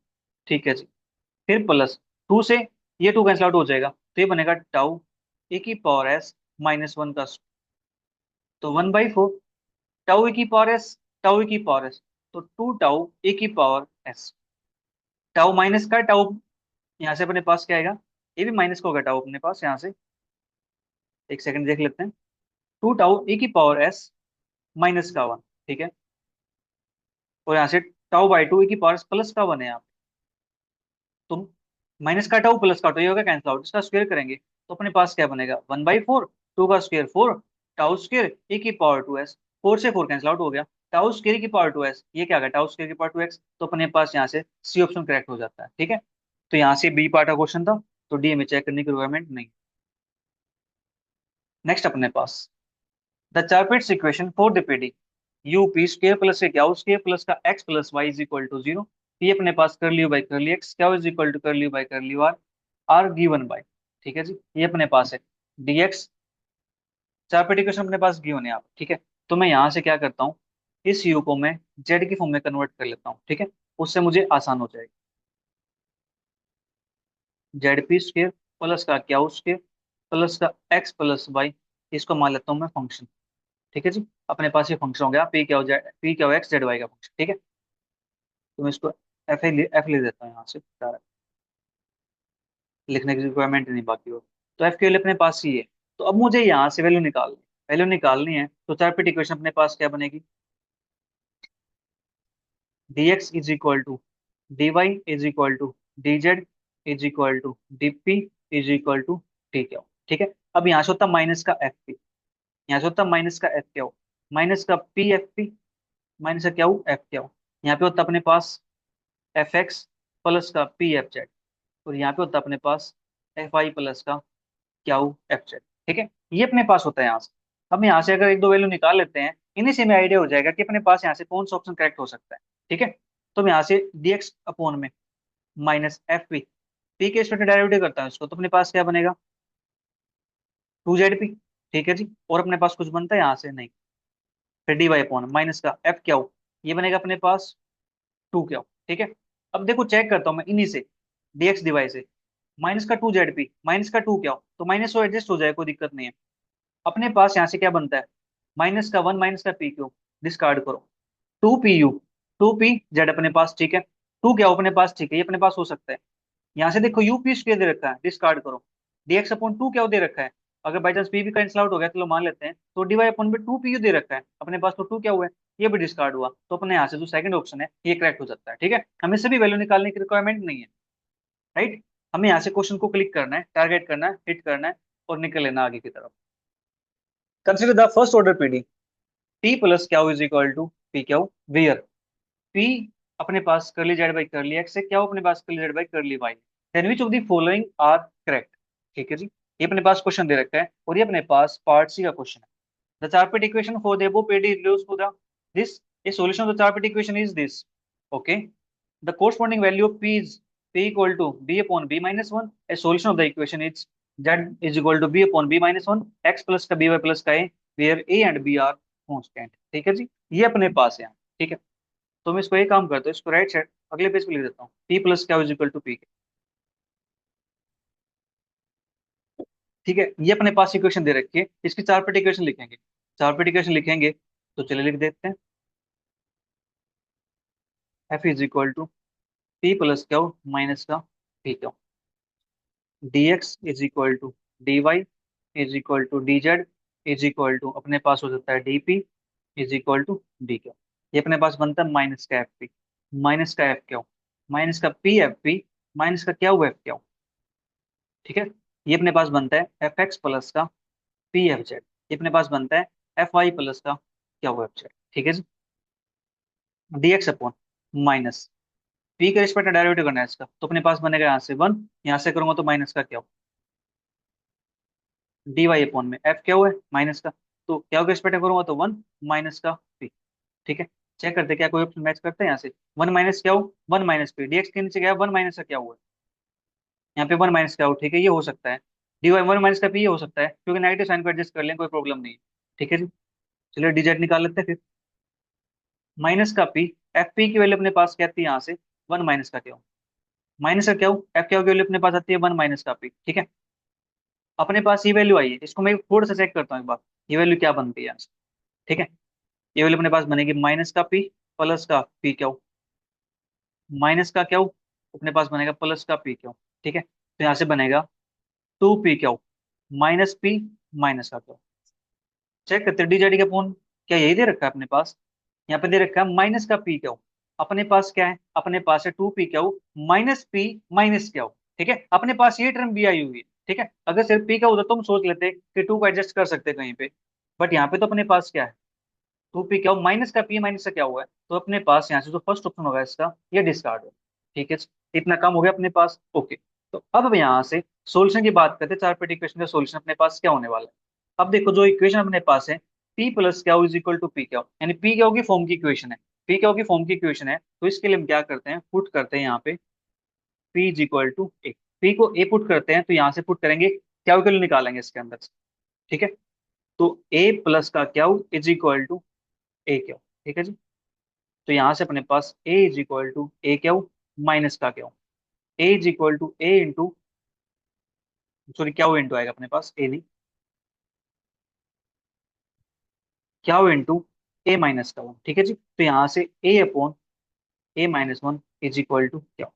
A: ठीक है जी। फिर प्लस टू से ये टू कैंसिल आउट हो जाएगा, तो ये बनेगा टाउ ए की पावर एस -1 का तो 1/4 टाउ ए की पावर एस, टाउ ए की पावर एस, तो टू टाउ ए की पावर एस। टाउ माइनस का टाउ, यहाँ से अपने पास क्या आएगा, ये भी माइनस का होगा टाउ अपने पास यहाँ से। एक सेकंड देख लेते हैं। टू टाउ ए की पावर एस माइनस का 1। ठीक है। और यहाँ से टाउ/2 ए की पावर प्लस का 1 है यहाँ पे। तो माइनस का टाउ प्लस का टाउ, ये होगा कैंसिल आउट, इसका स्क्वायर करेंगे तो अपने पास क्या बनेगा, 1/4, टू का स्क्वायर 4, टाउ स्क्वायर ए की पावर टू एस, 4 से 4 कैंसिल आउट हो गया, टाउ स्क्वायर की पावर टू एस, ये क्या आ गया, टाउ स्क्वायर की पावर टू एक्स, तो अपने पास यहाँ से सी ऑप्शन करेक्ट हो जाता है। ठीक है। तो यहाँ से बी पार्ट का क्वेश्चन था, तो डी में चेक करने की रिक्वायरमेंट नहीं। नेक्स्ट अपने पास the Charpit's equation for the PD u p square plus के क्या स्क्वायर प्लस का x plus y is equal to zero. ये अपने पास curly by curly x क्या is equal to curly by curly r, r given by. ठीक है जी। ये अपने पास है dx, चारपेट इक्वेशन अपने पास गिवन है आप। ठीक है। तो मैं यहाँ से क्या करता हूँ, इस यू को मैं जेड की फॉर्म में कन्वर्ट कर लेता हूँ। ठीक है। उससे मुझे आसान हो जाएगा। जेड पी स्क्वायर प्लस का क्या स्क्वायर प्लस का एक्स प्लस वाई, इसको मान लेता हूँ मैं फंक्शन। ठीक है जी। अपने पास ये फंक्शन हो गया पी क्या हो जाए, पी क्या हो एक्स जेड वाई का फंक्शन। ठीक है। तो मैं इसको एफ ले देता हूँ यहाँ से, लिखने की रिक्वायरमेंट नहीं बाकी हो। तो एफ के लिए अपने पास ही है। तो अब मुझे यहाँ से वैल्यू निकालनी है, तो चारपेट इक्वेशन अपने पास क्या बनेगी, dx is equal to dy is equal to dz is equal to dp is equal to t क्या हो। ठीक है। अब यहाँ से होता माइनस का एफ पी, यहाँ से होता माइनस का एफ क्या हो, माइनस का पी एफ पी, माइनस का क्या हो एफ क्या हो, यहाँ पे होता अपने पास एफ एक्स प्लस का पी एफ जेड, और यहाँ पे होता अपने पास एफ आई प्लस का क्या हो एफ जेड। ठीक है। ये अपने पास होता है यहाँ से। हम यहाँ से अगर एक दो वैल्यू निकाल लेते हैं, इन्हीं से हमें आइडिया हो जाएगा कि अपने पास यहाँ से कौन सा ऑप्शन करेक्ट हो सकता है। ठीक है। तो मैं यहाँ से dx अपॉन में माइनस एफ पी के स्टूडेंट डेरिवेटिव करता है उसको, तो अपने पास क्या बनेगा, 2 ZP। ठीक है जी। और अपने पास कुछ बनता है यहाँ से नहीं। फिर डी वाई अपॉन माइनस का एफ क्या हो, ये बनेगा अपने पास टू क्या हो। ठीक है। अब देखो चेक करता हूँ मैं इन्हीं से, dx dy से, माइनस का 2 ZP माइनस का टू क्या हो, तो माइनस तो एडजस्ट हो जाए, कोई दिक्कत नहीं है। अपने पास यहाँ से क्या बनता है, माइनस का 1 माइनस का पी क्यू, डिस्कार्ड करो, 2 PU, 2 PZ अपने पास। ठीक है। टू क्या हो अपने पास, ठीक है, ये अपने पास हो सकता है। यहाँ से देखो यूपी स्क्वायर दे रखा है, डिस्कार्ड करो, dx अपॉन टू क्या हो दे रखा है, अगर बाई चांस पी भी कैंसिल आउट हो गया, तो मान लेते हैं, तो डी वाई अपन में टू पी यू दे रखा है अपने पास, तो टू क्या हुआ है, ये भी डिस्कार्ड हुआ, तो अपने यहाँ से जो सेकंड ऑप्शन है ये करेक्ट हो जाता है। ठीक है, हमें सभी वैल्यू निकालने की रिक्वायरमेंट नहीं है, राइट। हमें यहाँ से क्वेश्चन को क्लिक करना है, टारगेट करना है, हिट करना है, और निकल लेना आगे की तरफ। Consider the first order PD, t plus q is equal to p q where p अपने पास curly z by curly x है, क्या अपने पास curly z by curly y, then which of the following are correct. ठीक है जी, ये अपने पास क्वेश्चन दे रखा है, और ये अपने पास पार्ट सी का क्वेश्चन है। द चारपेट equation for the above PD is to the this a solution of the चारपेट equation is this. Okay, the corresponding value of p is p equal to b upon b minus 1. A solution of the equation is z is equal to b upon b minus 1 x plus का b y plus का a where a and b are constant. ठीक है जी, ये अपने पास है। ठीक है, तो मैं इसको एक काम करता हूँ, इसको राइट साइड अगले पेज पे लिख देता हूँ, p प्लस क्या इज इक्वल टू p। ठीक है, ये अपने पास इक्वेशन दे रखी है, इसकी चारपेट इक्वेशन लिखेंगे। चारपेट इक्वेशन लिखेंगे तो चलिए लिख देते हैं, f is equal to p plus क्या माइनस का p क्या, dx is equal to dy is equal to dz is equal to अपने पास हो जाता है dp is equal to d क्या, ये अपने पास बनता है माइनस का fp, माइनस का f क्या, माइनस का p fp माइनस का क्या हुआ f क्या। ठीक है, ये अपने पास बनता है एफ एक्स प्लस का पी एफ जेड, ये अपने पास बनता है एफ वाई प्लस का क्या हुआ एफ जेड। ठीक है जी, d x upon minus p के रिस्पेक्ट में डेरिवेटिव करना है इसका, तो अपने पास बनेगा यहाँ से वन, यहाँ से करूंगा तो माइनस का क्या हो, डी वाई अपॉन में एफ क्या हुआ है माइनस का, तो क्या के रिस्पेक्ट में करूंगा तो वन माइनस का पी। ठीक है, चेक करते हैं क्या कोई ऑप्शन मैच करते हैं यहाँ से, वन माइनस क्या हो, one minus P, D x के नीचे क्या है वन माइनस का क्या हुआ है, यहाँ पे वन माइनस क्या हो। ठीक है, ये हो सकता है डी वाई वन माइनस का पी, ये हो सकता है, क्योंकि नेगेटिव साइन को एडजस्ट कर लें, कोई प्रॉब्लम नहीं है। ठीक है जी, चलिए डिजिट निकाल लेते हैं फिर, माइनस का पी, एफ पी की वैल्यू अपने पास क्या आती है यहाँ से, वन माइनस का क्या हो, माइनस का क्या हो, एफ क्या की वैल्यू अपने पास आती है वन माइनस का पी। ठीक है, अपने पास ये वैल्यू आई है, इसको मैं थोड़ा सा चेक करता हूँ एक बार, ये वैल्यू क्या बनती है यहाँ से। ठीक है, ये वैल्यू अपने पास बनेगी माइनस का पी प्लस का पी क्या हो, माइनस का क्या हो अपने पास बनेगा प्लस का पी क्या हो। ठीक है, तो यहाँ से बनेगा टू पी क्या हो माइनस पी माइनस का क्या हो। चेक करते डी जेड का फोन, क्या यही दे रखा है अपने पास, यहाँ पे दे रखा है माइनस का पी क्यू, अपने पास क्या है, अपने पास है two p q minus p minus q. ठीक है, अपने पास ये टर्म भी आई हुई है। ठीक है, अगर सिर्फ पी का होता तो हम सोच लेते कि टू को एडजस्ट कर सकते कहीं पे, बट यहाँ पे तो अपने पास क्या है, टू पी क्यू माइनस का पी माइनस का क्या हुआ है, तो अपने पास यहाँ से जो फर्स्ट ऑप्शन होगा इसका ये डिस्कार्ड हो। ठीक है, इतना कम हो गया अपने पास। ओके, तो अब यहाँ से सोल्यूशन की बात करते हैं, चार पेटी इक्वेशन का सोल्यूशन अपने पास क्या होने वाला है। अब देखो जो इक्वेशन अपने पास है, पी प्लस क्या इज इक्वल टू पी क्या, यानी पी क्या की फॉर्म की इक्वेशन है, पी क्या की फॉर्म की इक्वेशन है, तो इसके लिए हम क्या करते हैं, पुट करते हैं यहाँ पे p is equal to a, p को ए पुट करते हैं, तो यहाँ से पुट करेंगे क्या वैल्यू निकालेंगे इसके अंदर से। ठीक है, तो ए प्लस का क्या इज इक्वल टू ए क्या। ठीक है जी, तो यहाँ से अपने पास a is equal to a क्या हो माइनस का क्या हो, a is equal to a into, sorry क्या हो इंटू आएगा अपने पास ए नहीं, क्या हो इंटू ए माइनस का वन। ठीक है जी, तो यहाँ से a upon a minus one is equal to क्या,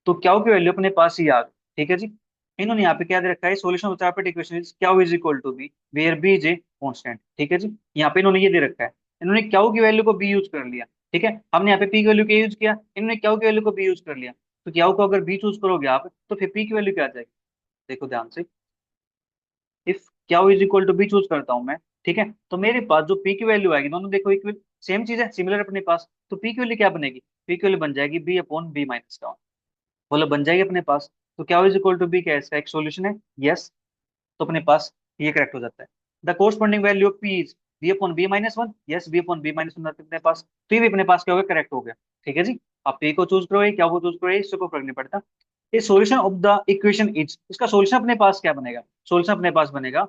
A: तो क्या की वैल्यू अपने पास ही आ गई। ठीक है जी, इन्होंने यहाँ पे क्या दे रखा है, solution of Charpit equation is क्या is equal to b where b is a constant. ठीक है जी, यहाँ पे इन्होंने ये दे रखा है, इन्होंने क्या की वैल्यू को बी यूज कर लिया। ठीक है, हमने यहाँ पे पी की वैल्यू के यूज किया, इन्होंने क्या की वैल्यू को बी यूज कर लिया, तो क्या को अगर बी चूज करोगे आप, तो फिर पी की वैल्यू क्या आ जाएगी, देखो ध्यान से, इफ क्या is equal to b choose करता हूं मैं, ठीक है, तो मेरे पास जो पी की वैल्यू आएगी, दोनों देखो इक्वल सेम चीज है, सिमिलर अपने पास, तो पी की वैल्यू क्या बनेगी, पी की वैल्यू बन जाएगी बी अपॉन बी माइनस का, बोलो बन जाएगी अपने पास। तो क्या इज इक्वल टू बी क्या है, इसका एक सोल्यूशन है, यस, तो अपने पास ये करेक्ट हो जाता है। The corresponding value of p is b upon B minus one, yes b upon B minus one अपने पास, तो ये भी अपने पास क्या हो गया, करेक्ट हो गया। ठीक है जी, आप पी को चूज करो क्या को चूज करो, इससे कोई फर्क नहीं पड़ता। ये solution of the equation is, इसका सॉल्यूशन अपने पास क्या बनेगा, सॉल्यूशन अपने पास बनेगा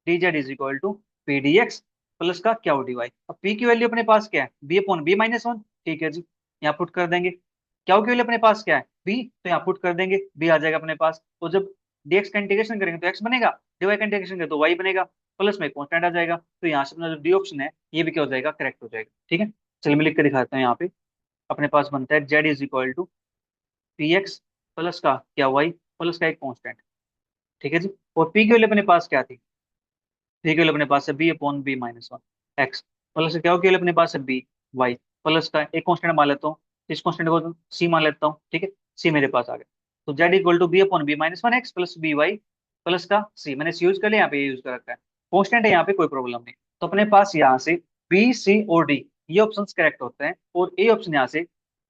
A: d z is equal to P D x plus का क्या डी वाई। अब पी की वैल्यू अपने पास क्या है, b upon B minus one. ठीक है जी, यहाँ पुट कर देंगे, क्या की वैल्यू अपने पास क्या है बी, तो यहाँ पुट कर देंगे बी आ जाएगा अपने पास, तो जब dx का इंटीग्रेशन करेंगे तो x बनेगा, dy का इंटीग्रेशन करेंगे तो y बनेगा, प्लस में कॉन्स्टेंट आ जाएगा, तो यहाँ से अपना जो डी ऑप्शन है ये भी क्या हो जाएगा, करेक्ट हो जाएगा। ठीक है, चलिए मैं लिख के दिखाता हूँ यहाँ पे, अपने पास बनता है z is equal to p x plus का क्या y प्लस का एक कॉन्स्टेंट। ठीक है जी, और p की वैल्यू अपने पास क्या थी, पी की वैल्यू अपने पास है b upon B minus one x, plus क्या की वैल्यू अपने पास है बी वाई, प्लस का एक कॉन्स्टेंट मान लेता हूँ, इस कॉन्स्टेंट को सी मान लेता हूँ, ठीक है, सी मेरे पास आ गया। तो Z equal to B upon B minus one x plus B Y plus का सी, मैंने सी यूज कर लिया, यहाँ पे यूज कर रखा है, कॉन्स्टेंट है यहाँ पे, कोई प्रॉब्लम नहीं। तो अपने पास यहाँ से बी सी और डी ये ऑप्शन करेक्ट होते हैं, और ए ऑप्शन यहाँ से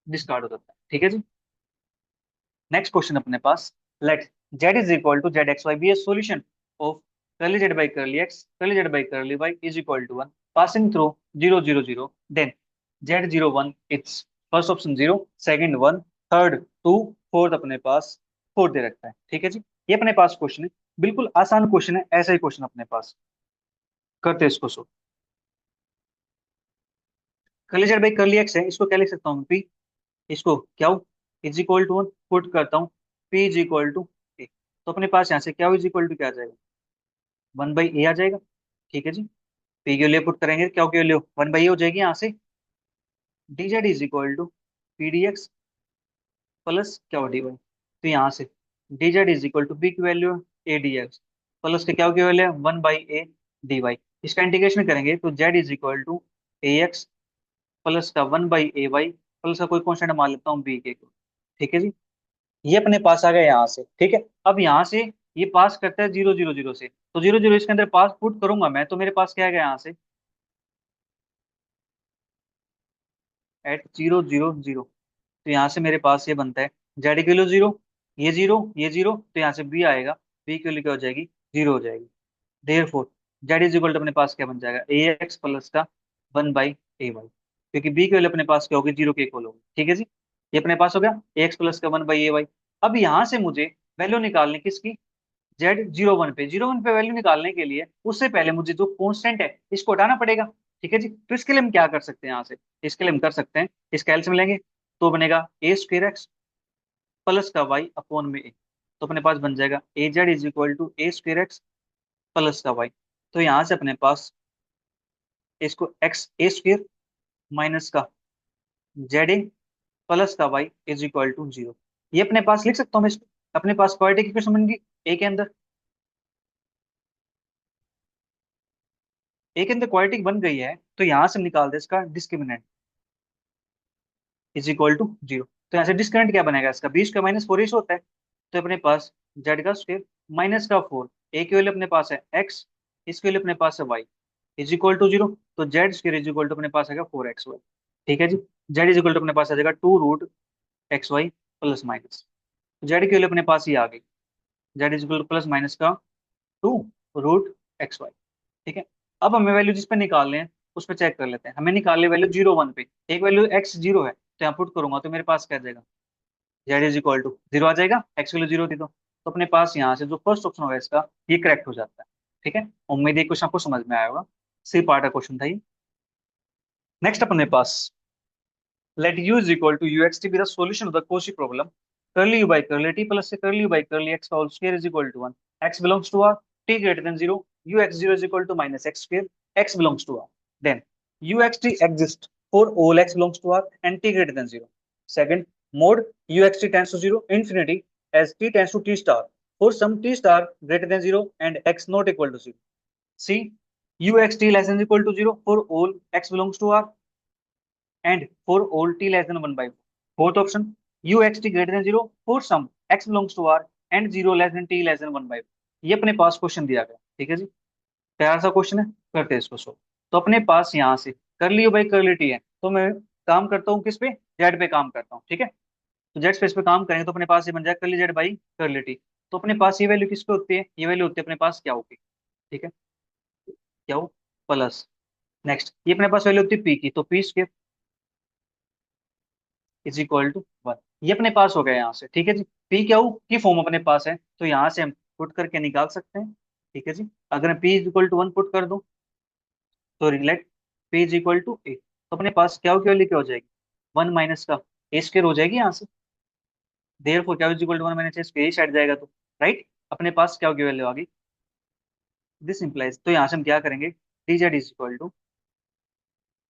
A: डिस्कार्ड हो जाता है, ठीक है जी। नेक्स्ट क्वेश्चन अपने पास, let z is equal to z x y be a solution of curly z by curly x curly z by curly y is equal to one passing through zero zero zero, then z zero one it's first option zero, second one, third two, fourth अपने पास four दे रखता है, ठीक है जी। ये अपने पास question है, बिल्कुल आसान क्वेश्चन है, ऐसा ही क्वेश्चन अपने पास, करते हैं इसको so. Curly z by curly x है, इसको क्या लिख सकता हूँ पी, इसको q is equal to one put करता हूँ, p is equal to a, तो अपने पास यहाँ से क्या इज इक्वल टू क्या आ जाएगा, वन बाई ए आ जाएगा, ठीक है जी। पी के लिए पुट करेंगे, क्या के लिए वन बाई ए हो जाएगी यहाँ से, d z is equal to P D x plus क्या डी वाई, तो यहाँ से d z is equal to p की value a d x plus के क्या की वैल्यू है one by a D Y, इसका इंटीग्रेशन करेंगे तो z is equal to A x plus का one by a y plus का कोई कॉन्स्टेंट मान लेता हूँ बी के को, ठीक है जी। ये अपने पास आ गया यहाँ से, ठीक है। अब यहाँ से ये पास करता है जीरो जीरो जीरो से, तो जीरो जीरो इसके अंदर पास पुट करूंगा मैं, तो मेरे पास क्या आ गया यहाँ से एट जीरो जीरो जीरो, तो यहाँ से मेरे पास ये बनता है जेड के लिए जीरो, ये जीरो ये जीरो, तो यहाँ से बी आएगा, बी के लिए क्या हो जाएगी जीरो हो जाएगी, therefore z is equal to अपने पास क्या बन जाएगा ए एक्स प्लस का वन बाई ए वाई, क्योंकि बी के वैल्यू अपने पास क्या होगी जीरो के इक्वल होगी, ठीक है जी। ये अपने पास हो गया ए एक्स प्लस का वन बाई ए वाई। अब यहाँ से मुझे वैल्यू निकालनी किसकी, जेड जीरो वन पे, जीरो वन पे वैल्यू निकालने के लिए उससे पहले मुझे जो कांस्टेंट है इसको हटाना पड़ेगा, ठीक है जी। तो इसके लिए हम क्या कर सकते हैं, यहाँ से इसके लिए हम कर सकते हैं, इसका एलसीएम लेंगे तो बनेगा ए स्क्र एक्स प्लस का वाई अपॉन में ए, तो अपने पास बन जाएगा a z is equal to A square x plus का वाई, तो यहाँ से अपने पास इसको एक्स ए स्क्र माइनस का जेड ए प्लस का y is equal to zero, ये अपने पास लिख सकता हूँ मैं इसको, अपने पास क्वाड्रेटिक इक्वेशन बन गई ए के अंदर, ए के अंदर क्वाड्रेटिक बन गई है, तो यहां से हम निकाल दे इसका discriminant is equal to zero, तो यहाँ से डिस्क्रिमिनेंट क्या बनेगा इसका, बीस का माइनस फोर होता है, तो अपने पास जेड का स्क्वायर माइनस का फोर, ए के वैल्यू अपने पास है एक्स, इसके वैल्यू अपने पास है y is equal to zero, तो z square is equal to अपने पास आएगा फोर एक्स वाई, ठीक है जी। जेड इज इक्वल टू अपने पास आ जाएगा two root x y plus minus, z की वैल्यू अपने पास ही आ गई, z is equal to plus minus का टू रूट एक्स वाई, ठीक है। अब हमें वैल्यू जिस पे निकालने हैं उस पर चेक कर लेते हैं, हमें निकालने वैल्यू जीरो वन पे, एक वैल्यू एक्स जीरो है तो यहाँ पुट करूंगा तो मेरे पास क्या आ जाएगा, Z is equal to zero आ जाएगा, एक्स वैल्यू जीरो थी तो अपने पास यहाँ से जो फर्स्ट ऑप्शन होगा इसका ये करेक्ट हो जाता है, ठीक है। उम्मीद है क्वेश्चन आपको समझ में आया होगा, सी पार्ट का क्वेश्चन था ये। नेक्स्ट अपने पास, let u is equal to uxt be the solution of the Cauchy problem. Curly u by curly t plus curly u by curly x whole square is equal to 1. X belongs to R, t greater than 0, ux0 is equal to minus x square, x belongs to R. Then uxt exists for all x belongs to R and t greater than 0. Second, mod uxt tends to 0 infinity as t tends to t star for some t star greater than 0 and x not equal to 0. C, uxt less than equal to 0 for all x belongs to R and for all t less than 1 by 4. Fourth option, uxt greater than 0 for some x belongs to R and 0 less than t less than 1 by 4. ये अपने पास question दिया गया, ठीक है जी, प्यारा सा question है, करते हैं इसको सो। तो अपने पास यहाँ से कर लियो बाई कर टी है, तो मैं काम करता हूँ किस पे, जेड पे काम करता हूँ, ठीक है। तो जेड स्पेस पे काम करेंगे तो अपने पास ये बन जाएगा कर ली जेड बाई कर टी, तो अपने पास ये वैल्यू किस पे होती है, ये वैल्यू होती है अपने पास क्या होगी, ठीक है, क्या हो प्लस, नेक्स्ट ये अपने पास वैल्यू होती है पी की, तो p square is equal to one, ये अपने पास हो गया यहाँ से, ठीक है जी। पी क्या हो की फॉर्म अपने पास है, तो यहाँ से हम पुट करके निकाल सकते हैं, ठीक है जी। अगर मैं p is equal to one put कर दूं तो relate p is equal to a, तो अपने पास क्या हो, क्या लिखा हो जाएगी वन माइनस का ए स्क्वायर हो जाएगी यहाँ से, therefore q is equal to one minus a square side जाएगा तो राइट, अपने पास क्या होगी वैल्यू आ गई दिस इंप्लाइज, तो यहाँ से हम क्या करेंगे d z is equal to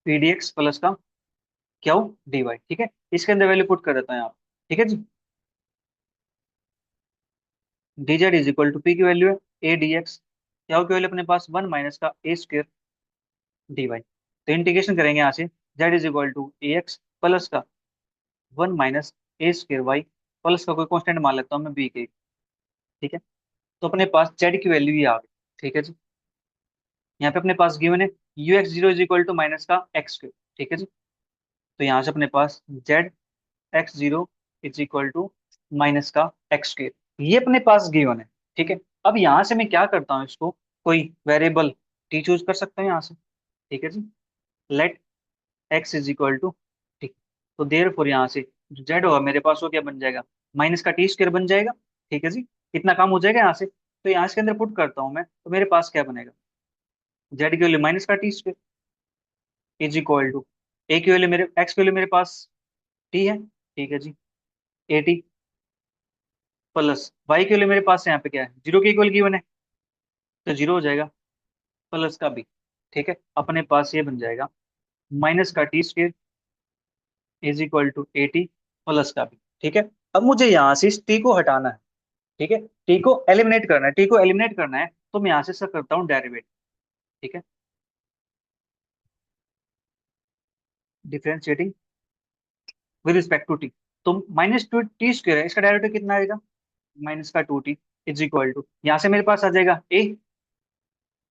A: P D x plus का क्या हो डी वाई, ठीक है। इसके अंदर वैल्यू पुट कर देता हूँ यहाँ पे, ठीक है जी। D z is equal to p की वैल्यू है ए डी एक्स क्या हो केवल अपने पास 1 - का a² dy। तो इंटीग्रेशन करेंगे यहाँ से, z is equal to A x plus का 1 - a² y प्लस का कोई कांस्टेंट मान लेता हूँ मैं b के। ठीक है, तो अपने पास z की वैल्यू ही आ गई। ठीक है जी, यहाँ पे अपने पास गिवन है ux0 इज इक्वल टू -का x²। ठीक है जी, तो यहाँ से अपने पास x0 इज इक्वल टू -का x², ये अपने पास गिवन है। ठीक है, अब यहाँ से मैं क्या करता हूँ, इसको कोई वेरिएबल टी चूज कर सकता हूँ यहाँ से। ठीक है जी, let x is equal to, ठीक, तो देर फोर यहाँ से जो z होगा मेरे पास वो क्या बन जाएगा, -का t² बन जाएगा। ठीक है जी, कितना काम हो जाएगा यहाँ से, तो यहाँ इसके अंदर पुट करता हूँ मैं, तो मेरे पास क्या बनेगा, z की वैल्यू -का t² is equal to a की वैल्यू मेरे x की वैल्यू मेरे पास t है। ठीक है जी, AT प्लस y की वैल्यू मेरे पास यहाँ पे क्या है, 0 के इक्वल गिवन है, तो 0 हो जाएगा प्लस का b। ठीक है, अपने पास ये बन जाएगा -का t² is equal to AT plus का b। ठीक है, अब मुझे यहाँ से इस t को हटाना है। ठीक है, t को एलिमिनेट करना है, t को एलिमिनेट करना है, तो मैं यहाँ से सर करता हूँ डेरिवेटिव। ठीक है, differentiating with respect to t, तो -2t² है, इसका डेरिवेटिव कितना आएगा, -का 2t इज इक्वल टू, यहाँ से मेरे पास आ जाएगा a।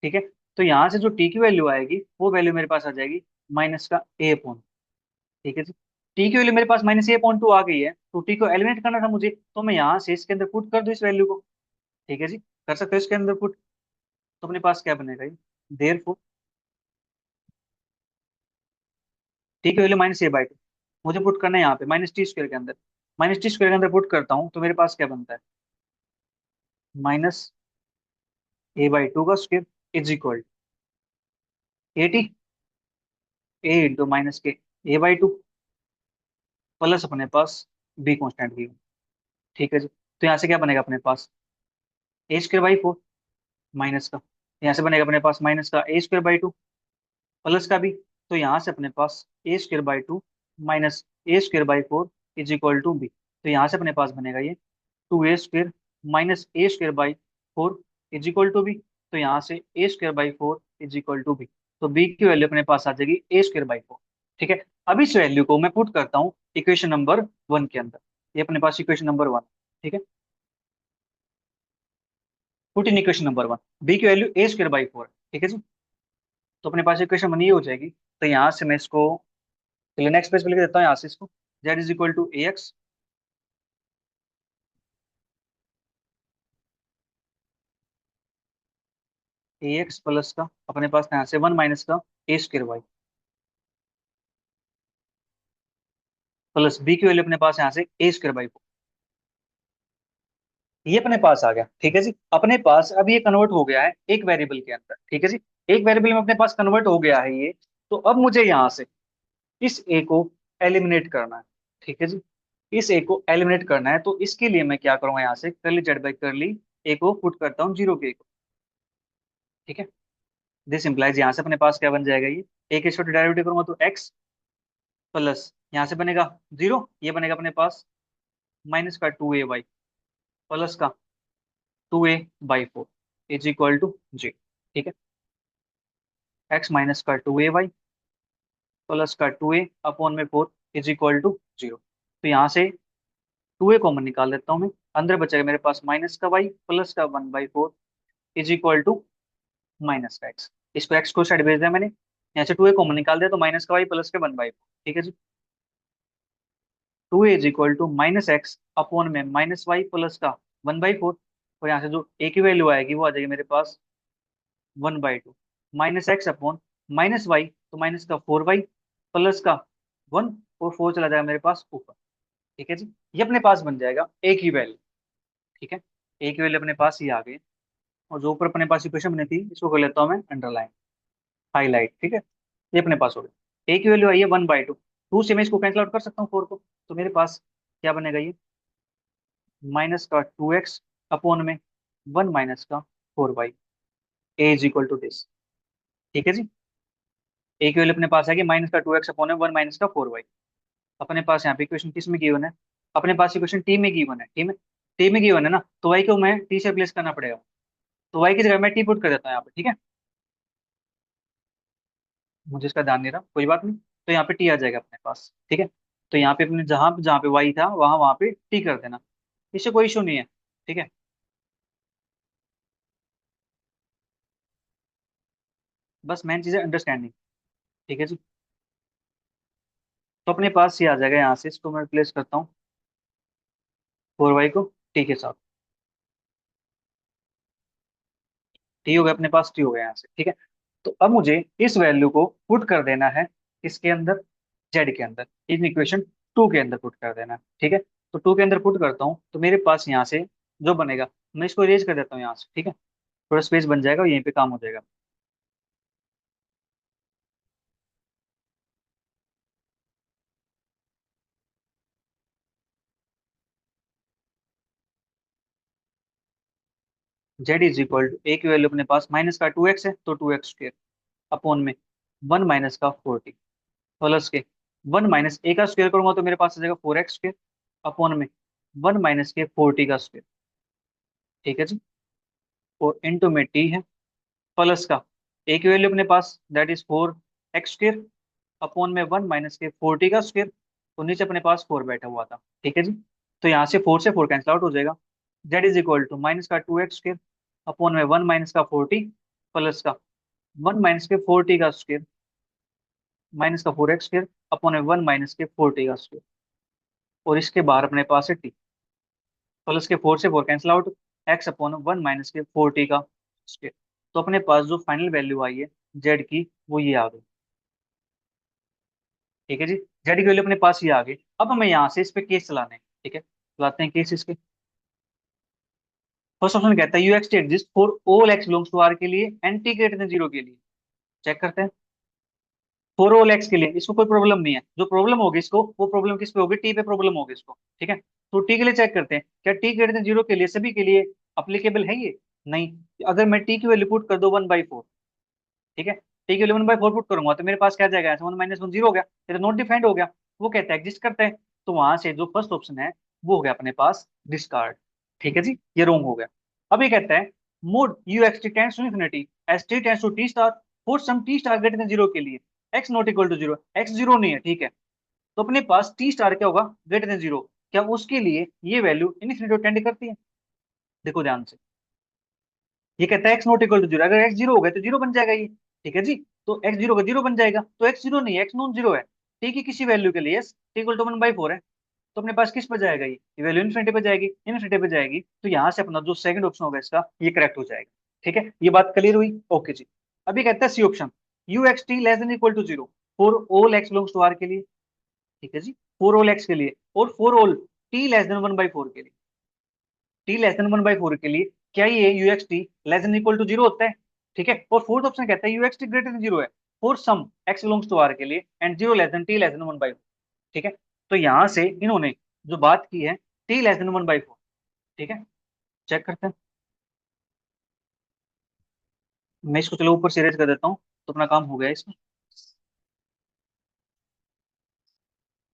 A: ठीक है, तो यहाँ से जो t की वैल्यू आएगी वो वैल्यू मेरे पास आ जाएगी -का a/। ठीक है जी, t की वैल्यू मेरे पास -a/2 आ गई है, तो t को एलिमिनेट करना था मुझे, तो मैं यहाँ से इसके अंदर पुट कर दूं इस वैल्यू को। ठीक है जी, कर सकते हो इसके अंदर पुट, तो अपने पास क्या बनेगा ये, देयरफॉर t की वैल्यू -a/2 मुझे पुट करना है यहाँ पे -t² के अंदर, -t² के अंदर पुट करता हूँ तो मेरे पास क्या बनता है, -a/2 का square is equal to 80 a into -a/2 plus अपने पास b कॉन्स्टेंट भी। ठीक है जी, तो यहाँ से क्या बनेगा अपने पास, a²/4 माइनस का, यहाँ से बनेगा अपने पास -का a²/2 प्लस का भी, तो यहाँ से अपने पास a²/2 -a²/4 is equal to b। तो यहाँ से अपने पास बनेगा ये 2a² -a²/4 is equal to b। तो यहाँ से a²/4 is equal to b, तो b की वैल्यू अपने पास आ जाएगी a²/4। ठीक है, अब इस वैल्यू को मैं पुट करता हूँ इक्वेशन नंबर 1 के अंदर, ये अपने पास इक्वेशन नंबर 1। ठीक है, put in equation number 1, b की वैल्यू a²/4 है। ठीक है जी, तो अपने पास इक्वेशन 1 ये हो जाएगी, तो यहाँ से मैं इसको चलिए नेक्स्ट पेज पे लिख देता हूँ यहाँ से इसको, z is equal to A x plus का अपने पास यहाँ से 1 - का a²y प्लस b की वैल्यू अपने पास यहाँ से a²/4, ये अपने पास आ गया। ठीक है जी, अपने पास अब ये कन्वर्ट हो गया है एक वेरिएबल के अंदर। ठीक है जी, एक वेरिएबल में अपने पास कन्वर्ट हो गया है ये, तो अब मुझे यहाँ से इस a को एलिमिनेट करना है। ठीक है जी, इस a को एलिमिनेट करना है, तो इसके लिए मैं क्या करूंगा, यहाँ से करली z/करली a को पुट करता हूँ 0 के a को। ठीक है, दिस इंप्लाइज यहाँ से अपने पास क्या बन जाएगा, ये a के छोटे डेरिवेटिव करूंगा तो x प्लस यहाँ से बनेगा 0, ये बनेगा अपने पास -का 2a/y प्लस का 2a/4 इज इक्वल टू जी। ठीक है, x -का 2a/y प्लस का 2a/4 इज इक्वल टू 0। तो यहाँ से 2a कॉमन निकाल लेता हूँ मैं, अंदर बचेगा मेरे पास -का y प्लस का 1/4 इज इक्वल टू -का x। इसको x को साइड भेज दिया मैंने, यहाँ से 2a कॉमन निकाल दिया तो -का y प्लस का 1/4। ठीक है जी, 2a इज इक्वल टू -x/में -y प्लस का 1/4, और यहाँ से जो a की वैल्यू आएगी वो आ जाएगी मेरे पास 1/2 -x/-y, तो -का 4y प्लस का 1, और 4 चला जाएगा मेरे पास ऊपर। ठीक है जी, ये अपने पास बन जाएगा a की वैल्यू। ठीक है, a की वैल्यू अपने पास ही आ गई, और जो ऊपर अपने पास इक्वेशन बनी थी इसको कर लेता हूँ मैं अंडरलाइन, हाईलाइट। ठीक है, ये अपने पास हो गया, a की वैल्यू आई है 1/2, 2 से मैं इसको कैंसिल आउट कर सकता हूँ 4 को, तो मेरे पास क्या बनेगा ये -का 2x/में 1 -का 4y, a is equal to this. ठीक है जी, a की वैल्यू अपने पास आएगी -का 2x/में 1 -का 4y। अपने पास यहाँ पे इक्वेशन किस में गिवन है, अपने पास इक्वेशन टी में गिवन है, टी में, टी में गिवन है ना, तो y को मैं टी से रिप्लेस करना पड़ेगा। तो वाई की जगह मैं टी पुट कर देता हूँ यहाँ पे, ठीक है। मुझे इसका ध्यान नहीं रहा, कोई बात नहीं। तो यहाँ पे टी आ जाएगा अपने पास, ठीक है। तो यहाँ पे अपने जहां जहाँ पे वाई था वहां वहां पे टी कर देना, इससे कोई इशू नहीं है, ठीक है। बस मेन चीज है अंडरस्टैंडिंग, ठीक है जी। तो अपने पास ये आ जाएगा, यहाँ से इसको मैं रिप्लेस करता हूँ, 4y को टी के साथ। टी हो गया अपने पास, टी हो गया यहाँ से, ठीक है। तो अब मुझे इस वैल्यू को पुट कर देना है किसके अंदर, जेड के अंदर, इन इक्वेशन 2 के अंदर पुट कर देना है, ठीक है। तो 2 के अंदर पुट करता हूँ तो मेरे पास यहाँ से जो बनेगा, मैं इसको इरेज कर देता हूँ यहाँ से, ठीक है। थोड़ा स्पेस बन जाएगा, यहीं पे काम हो जाएगा। Z is equal to a की वैल्यू अपने पास माइनस का 2x है, तो 2x² अपॉन में 1 माइनस का 40 प्लस के 1 माइनस ए का स्क्वायर करूंगा तो मेरे पास आ जाएगा 4x² अपॉन में 1 माइनस के 40 का स्क्वायर, ठीक है जी। और इंटू में टी है, प्लस का ए की वैल्यू अपने पास दैट इज 4x² अपॉन में 1 माइनस के 40 का स्क्वायर, तो नीचे अपने पास 4 बैठा हुआ था, ठीक है जी। तो यहाँ से 4 से 4 कैंसिल आउट हो जाएगा। Z is equal to minus का 2x² अपॉन में 1 माइनस का 40 प्लस का 1 माइनस के 40 का स्क्वायर माइनस का 4x² अपॉन में 1 माइनस के 40 का स्क्वायर, और इसके बाहर अपने पास है टी, प्लस के 4 से 4 cancel out, x upon 1 minus के 40 का स्क्वायर। तो अपने पास जो फाइनल वैल्यू आई है जेड की, वो ये आ गई, ठीक है जी। जेड की वैल्यू अपने पास ये आ गई। अब हमें यहाँ से इस पे केस चलाने हैं, ठीक है, चलाते हैं केस इसके। फर्स्ट ऑप्शन कहता है u x t exist for all x belongs to r के लिए एंड टी ग्रेटर देन 0 के लिए। चेक करते हैं, फॉर ऑल एक्स के लिए इसको कोई प्रॉब्लम नहीं है, जो प्रॉब्लम होगी इसको, वो प्रॉब्लम किस पे होगी, टी पे प्रॉब्लम होगी इसको, ठीक है। तो टी के लिए चेक करते हैं, क्या टी ग्रेटर देन 0 के लिए सभी के लिए अप्लीकेबल है ये, नहीं। अगर मैं टी की वैल्यू पुट कर दो 1/4, ठीक है, टी की वैल्यू 1/4 पुट करूंगा तो मेरे पास क्या जाएगा, 1 - 1 0 हो गया, ये तो नॉट डिफाइंड हो गया। वो कहता है एग्जिस्ट करता है, तो वहां से जो फर्स्ट ऑप्शन है वो हो गया अपने पास डिस्कार्ड, ठीक है जी, ये रॉन्ग हो गया। अब ये कहता है mod u x t tends to infinity s t tends to t star for some t star greater than 0 के लिए x not equal to 0, x 0 नहीं है, ठीक है। तो अपने पास टी स्टार क्या होगा, ग्रेटर देन 0, क्या उसके लिए ये वैल्यू इन्फिनिटी टेंड करती है। देखो ध्यान से, ये कहता है एक्स नॉट इक्वल टू 0, अगर एक्स 0 हो गया तो 0 बन जाएगा ये, ठीक है जी। तो एक्स 0 का 0 बन जाएगा, तो एक्स 0 नहीं है, एक्स नॉन 0 है, टी की किसी वैल्यू के लिए यस टी इक्वल टू 1/4 है। तो अपने पास किस पर जाएगा, ये वैल्यू इन्फिनिटी पे जाएगी, इन्फिनिटी पे जाएगी, तो यहाँ से अपना जो सेकंड ऑप्शन होगा इसका ये करेक्ट हो जाएगा, ठीक है। ये बात क्लियर हुई, ओके जी। अभी कहता है c option u x t less than equal to 0 for all x belongs to r के लिए, ठीक है जी, फॉर ऑल एक्स के लिए, और for all T less than 1/4 के लिए, टी लेस देन 1/4 के लिए क्या ये u x t less than equal to 0 होता है, ठीक है। और फोर्थ ऑप्शन कहता है u x t greater than 0 है for some x belongs to r के लिए and 0 less than t less than 1/4, ठीक है। तो यहां से इन्होंने जो बात की है टी लेस देन 1/4, ठीक है। चेक करते हैं, मैं इसको चलो ऊपर से इरेज कर देता हूँ, तो अपना काम हो गया इसमें।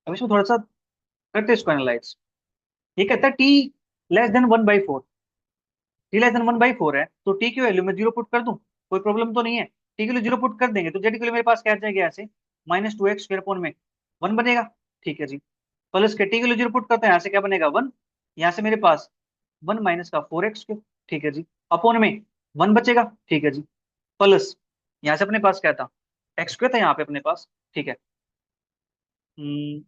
A: अब इसको थोड़ा सा करते हैं इसको एनालाइज। ये कहता है T less than 1/4, T less than 1/4 है, तो टी की वैल्यू में 0 पुट कर दूं, कोई प्रॉब्लम तो नहीं है। टी के लिए 0 पुट कर देंगे तो जेड के लिए मेरे पास क्या आ जाएगा, ऐसे -2x² अपॉन में 1 बनेगा, ठीक है जी। प्लस के टी के लिए 0 पुट करते हैं, यहाँ से क्या बनेगा 1, यहाँ से मेरे पास 1 माइनस का 4x², ठीक है जी, अपॉन में 1 बचेगा, ठीक है जी। प्लस यहाँ से अपने पास क्या था, x² था यहाँ पे अपने पास, ठीक है। हम्म,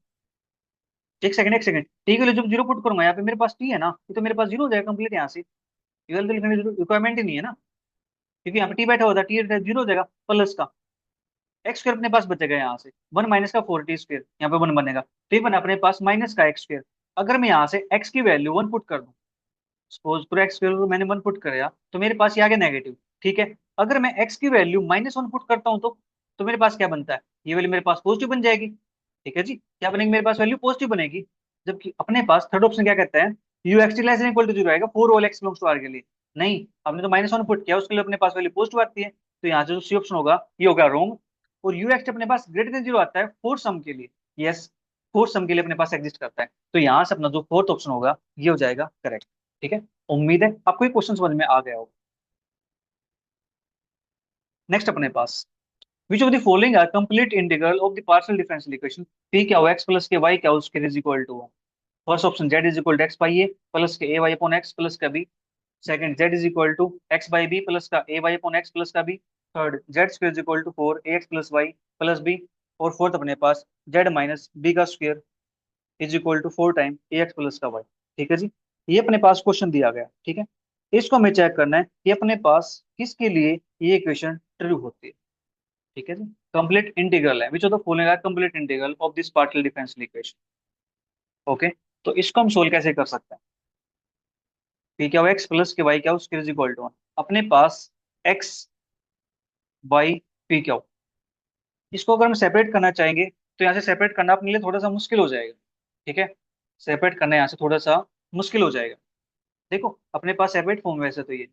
A: एक सेकंड एक सेकंड, टी के लिए जब 0 पुट करूंगा यहाँ पे मेरे पास टी है ना, ये तो मेरे पास 0 हो जाएगा कंप्लीट, यहाँ से इक्वल लिखने की रिक्वायरमेंट ही नहीं है ना, क्योंकि यहाँ पे टी बैठा हुआ था, टी 0 हो जाएगा, प्लस का x² अपने पास बचेगा यहाँ से 1 माइनस का 4t² यहाँ पे 1 बनेगा, तो ये बना अपने पास माइनस का x²। अगर मैं यहाँ से x की वैल्यू 1 पुट कर दूं, सपोज पूरा x की वैल्यू मैंने 1 पुट कराया, तो मेरे पास ये आ गया नेगेटिव, ठीक है। अगर मैं x की वैल्यू -1 पुट करता हूँ तो मेरे पास क्या बनता है, ये वैल्यू मेरे पास पॉजिटिव बन जाएगी, ठीक है जी, क्या बनेगी, मेरे पास वैल्यू पॉजिटिव बनेगी। जबकि अपने पास थर्ड ऑप्शन क्या कहता है, u x t less than equal to 0 आएगा for all x belongs to r के लिए, नहीं, हमने तो -1 पुट किया, उसके लिए अपने पास वैल्यू पॉजिटिव आती है, तो यहाँ से जो सी ऑप्शन होगा ये होगा रॉन्ग। और यू एक्स अपने पास ग्रेटर देन 0 आता है फोर सम के लिए, यस, फोर सम के लिए अपने पास एग्जिस्ट करता है, तो यहाँ से अपना जो फोर्थ ऑप्शन होगा ये हो जाएगा करेक्ट, ठीक है। उम्मीद है आपको ये क्वेश्चन समझ में आ गया होगा। नेक्स्ट अपने पास which of the following are complete integral of the partial differential equation p क्या हो एक्स प्लस के वाई क्या हो उसके is equal to. First option z is equal to x by a plus के a y upon x plus का b. Second z is equal to x by b plus का a y upon x plus का b. Third z square is equal to four a x plus y plus b. और fourth अपने पास z minus b का square is equal to four time a x plus का y. ठीक है जी, ये अपने पास क्वेश्चन दिया गया। ठीक है, इसको हमें चेक करना है कि अपने पास किसके लिए ये इक्वेशन ट्रू होती है। ठीक है जी, कंप्लीट इंटीग्रल है which of the following are complete integral of this partial differential equation. Okay, तो इसको हम सोल्व कैसे कर सकते हैं। पी क्या एक्स प्लस के वाई क्या उसके इज इक्वल टू अपने पास एक्स बाई पी क्या। इसको अगर हम सेपरेट करना चाहेंगे तो यहाँ से सेपरेट करना अपने लिए थोड़ा सा मुश्किल हो जाएगा। ठीक है, सेपरेट करना यहाँ से थोड़ा सा मुश्किल हो जाएगा। देखो अपने पास सेपरेट फॉर्म वैसे तो ये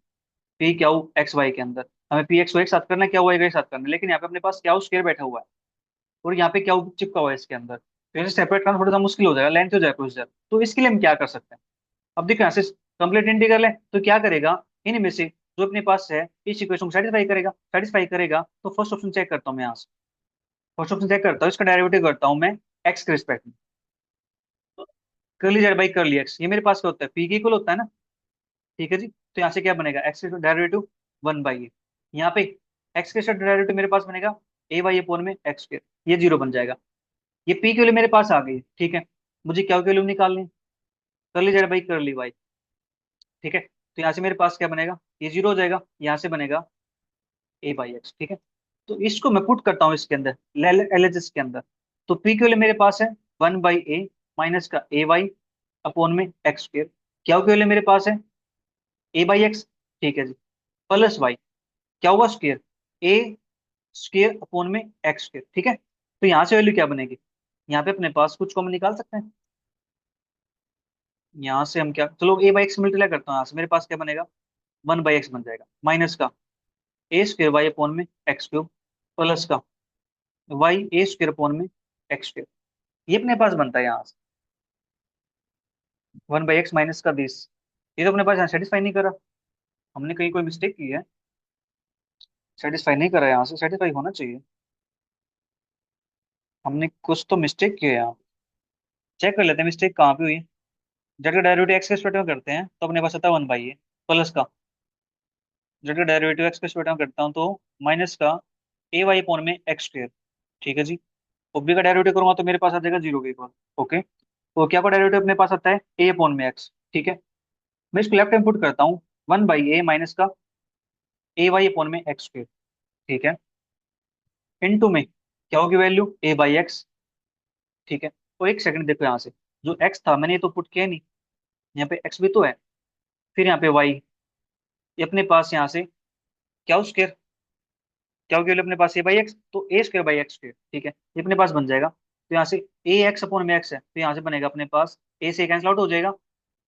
A: पी क्या एक्स वाई के अंदर हमें पी एक्स वाई के साथ करना है, क्या वाई के साथ करना है, लेकिन यहाँ पे अपने पास क्या स्क्वायर बैठा हुआ है और यहाँ पे क्या चिपका हुआ है इसके अंदर, तो इसे सेपरेट करना थोड़ा सा मुश्किल हो जाएगा, लेंथ हो जाएगा प्रोसीजर। तो इसके लिए हम क्या कर सकते हैं। अब देखो यहाँ से कंप्लीट इंटीग्रल है तो क्या करेगा, इनमें से जो अपने पास है इस इक्वेशन को सेटिस्फाई करेगा तो फर्स्ट ऑप्शन चेक करता हूँ मैं यहाँ से। फर्स्ट ऑप्शन चेक करता हूँ, इसका डेरिवेटिव करता हूँ मैं एक्स के रिस्पेक्ट में। Curly z by curly x, ये मेरे पास क्या होता है पी के इक्वल होता है ना। ठीक है जी, तो यहाँ से क्या बनेगा एक्स के डेरिवेटिव वन बाई ए। यहाँ पे एक्स के साथ डेरिवेटिव मेरे पास बनेगा ए वाई अपोन में एक्स स्क्वायर, ये जीरो बन जाएगा। ये पी की वैल्यू मेरे पास आ गई है। ठीक है, मुझे क्या की वैल्यू निकालनी है, curly z by curly y. ठीक है, तो यहाँ से मेरे पास क्या बनेगा, ये जीरो हो जाएगा, यहाँ से बनेगा ए बाई एक्स। ठीक है, तो इसको मैं पुट करता हूँ इसके अंदर एल एच एस के अंदर। तो पी की वैल्यू मेरे पास है वन बाई ए माइनस का ए वाई अपॉन में एक्स स्क्वायर। क्या की वैल्यू मेरे पास है ए बाई एक्स। ठीक है जी, प्लस वाई क्या हुआ स्क्वायर ए स्क्वायर अपॉन में एक्स स्क्वायर। ठीक है, तो यहाँ से वैल्यू क्या बनेगी, यहाँ पे अपने पास कुछ कॉमन निकाल सकते हैं। यहाँ से हम क्या, चलो ए बाई एक्स मल्टीप्लाई करता हूँ, यहाँ से मेरे पास क्या बनेगा वन बाई एक्स बन जाएगा माइनस का ए स्क्वायर वाई अपॉन में एक्स क्यूब प्लस का वाई ए स्क्वायर अपॉन में एक्स स्क्वायर। ये अपने पास बनता है यहाँ से वन बाई एक्स माइनस का बीस। ये तो अपने पास यहाँ सेटिस्फाई नहीं करा, हमने कहीं कोई मिस्टेक की है। सेटिस्फाई नहीं करा, यहाँ से सेटिस्फाई होना चाहिए, हमने कुछ तो मिस्टेक किया है यहाँ। चेक कर लेते हैं मिस्टेक कहाँ पे हुई है। जेड का डेरिवेटिव एक्स के स्क्वायर में करते हैं तो अपने पास आता है वन बाई ए प्लस का जेड का डेरिवेटिव एक्स के स्क्वायर में करता हूँ तो माइनस का ए वाई अपॉन में एक्स स्क्वायर। ठीक है जी, बी का डेरिवेटिव करूंगा तो मेरे पास आ जाएगा जीरो के इक्वल। ओके, तो क्या का डेरिवेटिव अपने पास आता है ए अपॉन में एक्स। ठीक है, मैं इसको लेफ्ट हैंड पुट करता हूँ वन बाई ए माइनस का ए वाई अपॉन में एक्स स्क्वायर। ठीक है, इनटू में क्या होगी वैल्यू ए बाई एक्स। ठीक है, तो एक सेकंड देखो यहाँ से, जो एक्स था मैंने ये तो पुट किया नहीं, यहाँ पे एक्स भी तो है, फिर यहाँ पे वाई, ये अपने पास यहाँ से क्या स्क्वायर क्या होगी वैल्यू अपने पास ए बाई एक्स, तो ए स्क्वायर बाई एक्स स्क्वायर। ठीक है, ये अपने पास बन जाएगा, तो यहाँ से ए एक्स अपॉन में एक्स है तो यहाँ से बनेगा अपने पास ए से कैंसिल आउट हो जाएगा,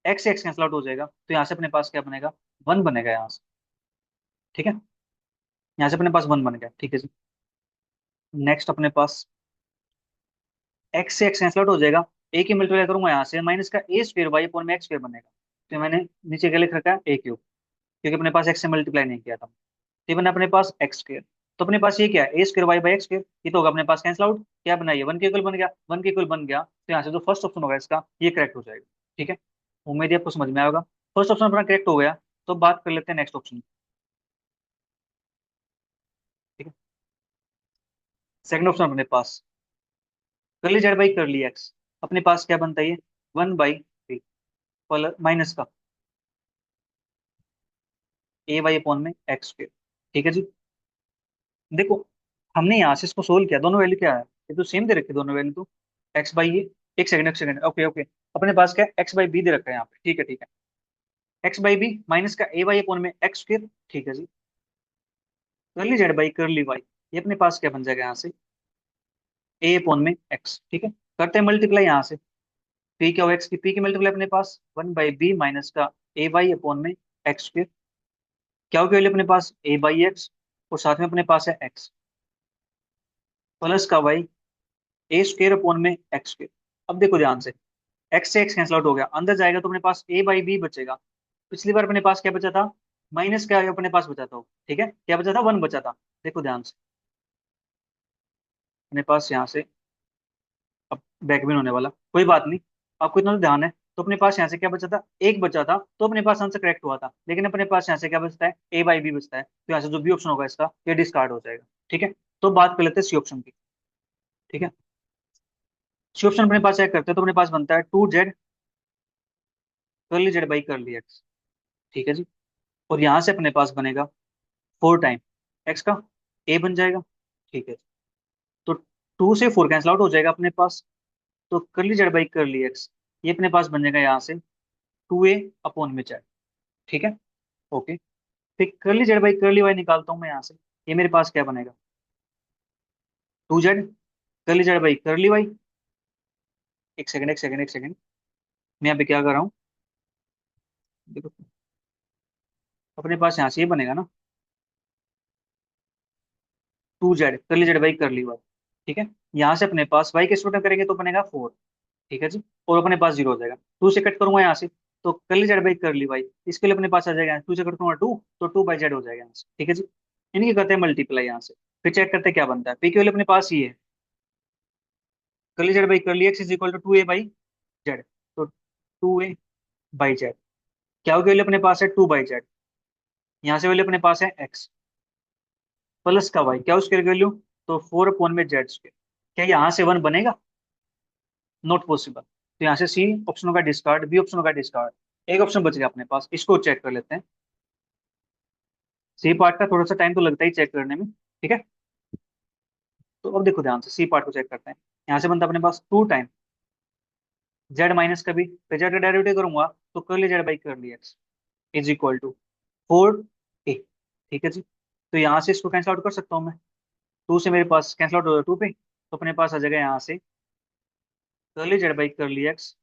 A: एक्स से एक्स कैंसिल आउट हो जाएगा, तो यहाँ से अपने पास क्या बनेगा वन बनेगा यहाँ से। ठीक है, यहाँ से अपने पास वन बन गया। ठीक है जी, नेक्स्ट अपने पास एक्स से एक्स कैंसिल आउट हो जाएगा, ए की मल्टीप्लाई करूंगा यहाँ से माइनस का ए स्क्वायर वाई अपॉन में एक्स स्क्वायर बनेगा। तो मैंने नीचे क्या लिख रखा है ए क्यूब, क्योंकि अपने पास एक्स से मल्टीप्लाई नहीं किया था। तो ये बना अपने पास एक्स स्क्वायर, तो अपने पास ये क्या है a square y by x square, ये तो होगा अपने पास कैंसिल आउट, क्या बनाइए वन के इक्वल बन गया, वन के इक्वल बन गया तो यहाँ से जो फर्स्ट ऑप्शन होगा इसका ये करेक्ट हो जाएगा। ठीक है, उम्मीद है आपको समझ में आएगा। फर्स्ट ऑप्शन अपना करेक्ट हो गया, तो बात कर लेते हैं नेक्स्ट ऑप्शन। ठीक है, सेकंड ऑप्शन अपने पास कर ली z by curly x, अपने पास क्या बनता है ये वन बाई थ्री माइनस का ए वाई अपॉन में एक्स स्क्वायर। ठीक है जी, देखो हमने यहाँ से इसको सोल्व किया, दोनों वैल्यू क्या है, ये तो सेम दे रखे दोनों वैल्यू तो एक्स बाई ये, एक सेकंड ओके ओके, अपने पास क्या है एक्स बाई बी दे रखा है यहाँ पे। ठीक है ठीक है, एक्स बाई बी माइनस का ए वाई अपॉन में एक्स स्क्वायर। ठीक है जी, करली जेड बाई करली वाई, ये अपने पास क्या बन जाएगा यहाँ से ए अपॉन में एक्स। ठीक है, करते हैं मल्टीप्लाई यहाँ से, पी क्या हो एक्स की पी की मल्टीप्लाई अपने पास वन बाई बी माइनस का ए वाई अपॉन में एक्स स्क्वायर। क्या हो गया अपने पास ए बाई एक्स और साथ में अपने पास है एक्स प्लस का वाई ए स्क्वायर अपॉन में एक्स स्क्वायर। अब देखो ध्यान से एक्स कैंसिल आउट हो गया, अंदर जाएगा तो अपने पास ए बाई बी बचेगा। पिछली बार अपने पास क्या बचा था माइनस क्या अपने पास बचा था, ठीक है, क्या बचा था, 1 बचा था। देखो ध्यान से, अपने पास यहाँ से, अब बैकबिन होने वाला, कोई बात नहीं, आपको इतना तो ध्यान है। तो अपने पास यहाँ से क्या बचा था, एक बचा था, तो अपने पास आंसर करेक्ट हुआ था। लेकिन अपने पास यहाँ से क्या बचता है, ए बाई बी बचता है, तो यहाँ से जो बी ऑप्शन होगा इसका, ये डिस्कार्ड हो जाएगा। ठीक है, तो बात कर लेते हैं सी ऑप्शन की। ठीक है, सी ऑप्शन अपने पास चेक करते हैं, तो अपने पास बनता है 2z curly z by curly x. ठीक है जी, और यहाँ से अपने पास बनेगा 4 टाइम एक्स का ए बन जाएगा। ठीक है, तो 2 से 4 कैंसिल आउट हो जाएगा अपने पास, तो curly z by curly x, ये अपने पास बन जाएगा यहाँ से 2a अपॉन में जेड। ठीक है, ओके। फिर curly z by curly y निकालता हूँ मैं यहाँ से, ये मेरे पास क्या बनेगा, 2z curly z by curly y. एक सेकंड, एक सेकंड, एक सेकंड, मैं यहाँ पे क्या कर रहा हूँ, देखो, अपने पास यहाँ से ये बनेगा ना, 2z curly z by curly y. ठीक है, यहाँ से अपने पास y के स्टूडेंट करेंगे तो बनेगा 4। ठीक है जी, और अपने पास 0 हो जाएगा, 2 से कट करूंगा यहाँ से, तो curly z by curly y, इसके लिए अपने पास आ जाएगा, 2 से कट करूंगा 2, तो 2 बाई जेड हो जाएगा यहाँ से। ठीक है जी, इनकी करते हैं मल्टीप्लाई यहाँ से, फिर चेक करते हैं क्या बनता है। पी के वैल्यू अपने पास ये है, curly z by curly x is equal to 2a by z, तो 2a बाई जेड, क्या की वैल्यू अपने पास है 2 बाई जेड, यहाँ से वैल्यू अपने पास है x प्लस का y, क्या उसकी वैल्यू, तो 4 अपॉन में जेड स्क्वायर। क्या यहाँ से 1 बनेगा, नॉट पॉसिबल, तो यहाँ से सी ऑप्शन का डिस्कार्ड, बी ऑप्शन का डिस्कार्ड, एक ऑप्शन बच गया अपने पास, इसको चेक कर लेते हैं। सी पार्ट का थोड़ा सा टाइम तो लगता ही चेक करने में। ठीक है, तो अब देखो ध्यान से सी पार्ट को चेक करते हैं। यहाँ से बनता है अपने पास 2 टाइम जेड माइनस का भी, फिर जेड का डेरिवेटिव करूंगा तो कर ली z by curly x is equal to 4a। ठीक है जी, तो यहाँ से इसको कैंसिल आउट कर सकता हूँ मैं, 2 से मेरे पास कैंसिल आउट हो जाएगा 2 पे, तो अपने पास आ जाएगा यहाँ से कर ली z by curly x